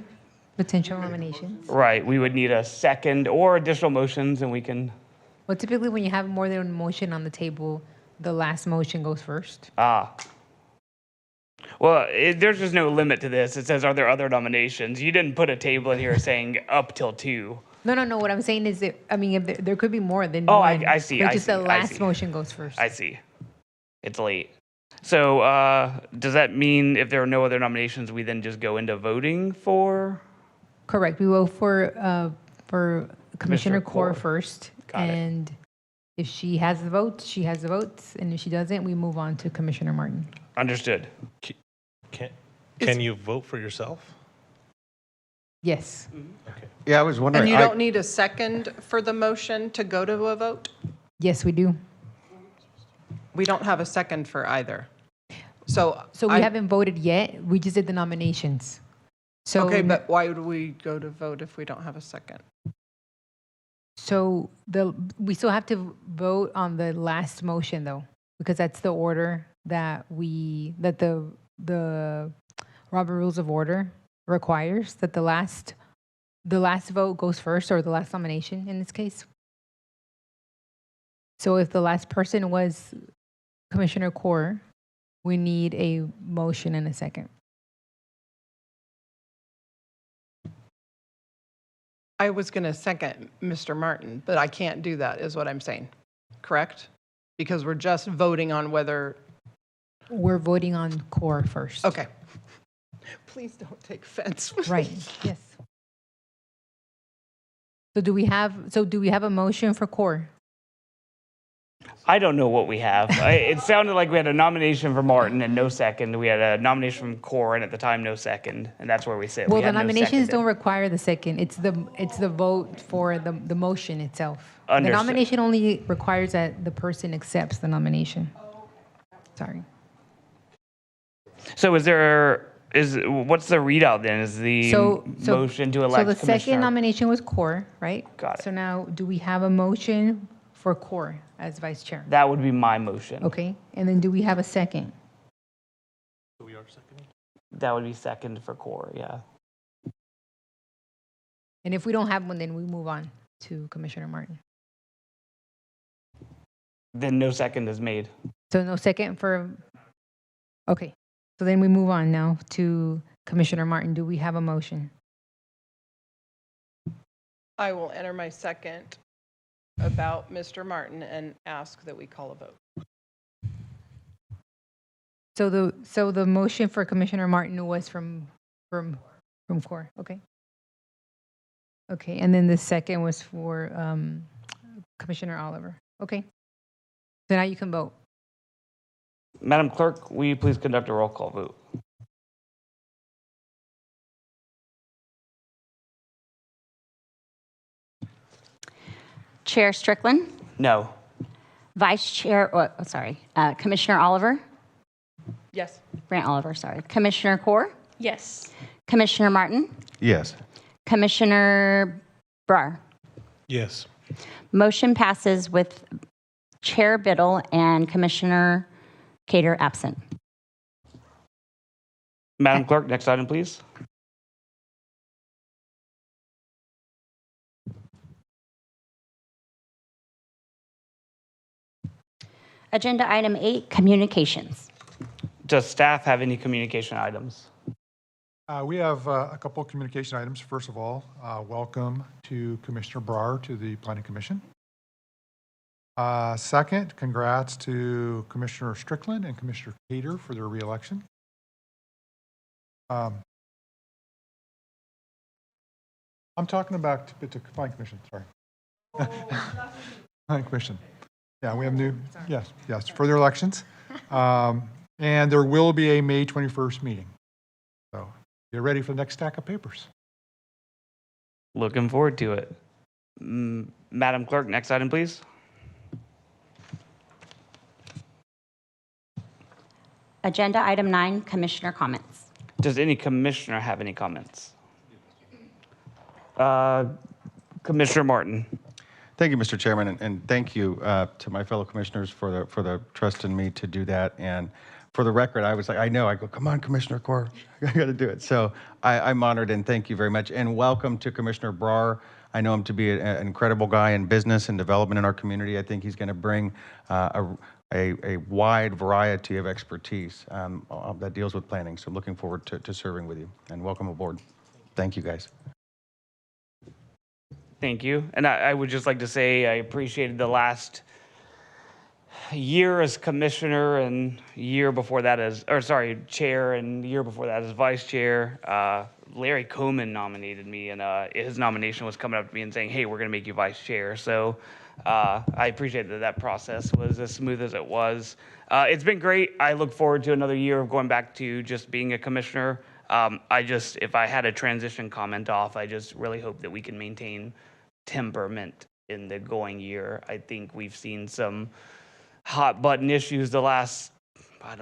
potential nominations. Right, we would need a second or additional motions, and we can, Well, typically when you have more than one motion on the table, the last motion goes first. Well, there's just no limit to this. It says, are there other nominations? You didn't put a table in here saying up till 2. No. What I'm saying is that, if there could be more than Oh, one. I see, But I just see, the I last see. motion goes first. I see. It's late. So does that mean if there are no other nominations, we then just go into voting for? Correct. We vote for for Commissioner Core Core. first. Got it. And if she has the votes, she has the votes. And if she doesn't, we move on to Commissioner Martin. Understood. Can you vote for yourself? Yes. Yeah, I was wondering. And you don't need a second for the motion to go to a vote? Yes, we do. We don't have a second for either. So We haven't voted yet. We just did the nominations. So okay, but why would we go to vote if we don't have a second? So we still have to vote on the last motion though, because that's the order that the Robert Rules of Order requires, that the last vote goes first, or the last nomination in this case. So if the last person was Commissioner Core, we need a motion and a second. I was going to second Mr. Martin, but I can't do that, is what I'm saying. Correct? Because we're just voting on whether. We're voting on Core first. Okay. Please don't take offense. Right, yes. So do we have a motion for Core? I don't know what we have. It sounded like we had a nomination for Martin and no second. We had a nomination from Core and at the time no second, and that's where we sit. Well, We the had no nominations seconded. don't require the second. It's the vote for the motion itself. The Understood. nomination only requires that the person accepts the nomination. Sorry. So what's the readout then? Is the motion to elect So the Commissioner? second nomination was Core, right? Got it. So now, do we have a motion for Core as vice chair? That would be my motion. Okay, and then do we have a second? We are seconding. That would be second for Core, yeah. And if we don't have one, then we move on to Commissioner Martin. Then no second is made. So no second for, okay. So then we move on now to Commissioner Martin. Do we have a motion? I will enter my second about Mr. Martin and ask that we call a vote. So the motion for Commissioner Martin was from Core, okay? Okay, and then the second was for Commissioner Oliver. Okay. So now you can vote. Madam Clerk, will you please conduct a roll call vote? Chair Strickland, No. Vice Chair, Commissioner Oliver, Yes. Grant Oliver, sorry. Commissioner Core, Yes. Commissioner Martin, Yes. Commissioner Brar. Yes. Motion passes with Chair Biddle and Commissioner Cater absent. Madam Clerk, next item, please. Agenda item 8, communications. Does staff have any communication items? We have a couple of communication items. First of all, welcome to Commissioner Brar to the Planning Commission. Second, congrats to Commissioner Strickland and Commissioner Cater for their reelection. I'm talking about the Planning Commission, sorry. Planning Commission. Yeah, we have yes, further elections. And there will be a May 21st meeting. So get ready for the next stack of papers. Looking forward to it. Madam Clerk, next item, please. Agenda item 9, commissioner comments. Does any commissioner have any comments? Commissioner Martin. Thank you, Mr. Chairman, and thank you to my fellow commissioners for the trust in me to do that. And for the record, I was like, I go, come on, Commissioner Core, I got to do it. So I'm honored and thank you very much. And welcome to Commissioner Brar. I know him to be an incredible guy in business and development in our community. I think he's going to bring a wide variety of expertise that deals with planning. So looking forward to serving with you, and welcome aboard. Thank you, guys. Thank you. And I would just like to say I appreciated the last year as commissioner and year before that as, chair, and year before that as vice chair. Larry Coman nominated me, and his nomination was coming up to me and saying, "Hey, we're going to make you vice chair." So I appreciate that that process was as smooth as it was. It's been great. I look forward to another year of going back to just being a commissioner. If I had a transition comment off, I just really hope that we can maintain temperament in the going year. I think we've seen some hot button issues the last,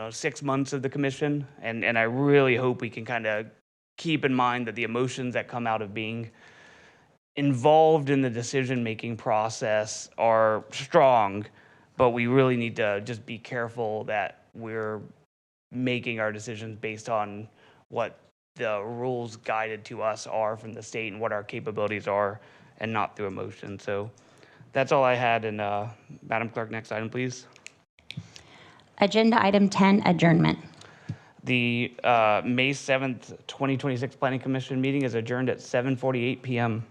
6 months of the commission, and I really hope we can kind of keep in mind that the emotions that come out of being involved in the decision-making process are strong, but we really need to just be careful that we're making our decisions based on what the rules guided to us are from the state and what our capabilities are, and not through emotion. So that's all I had. And Madam Clerk, next item, please. Agenda item 10, adjournment. The May 7th, 2026 Planning Commission meeting is adjourned at 7:48 p.m.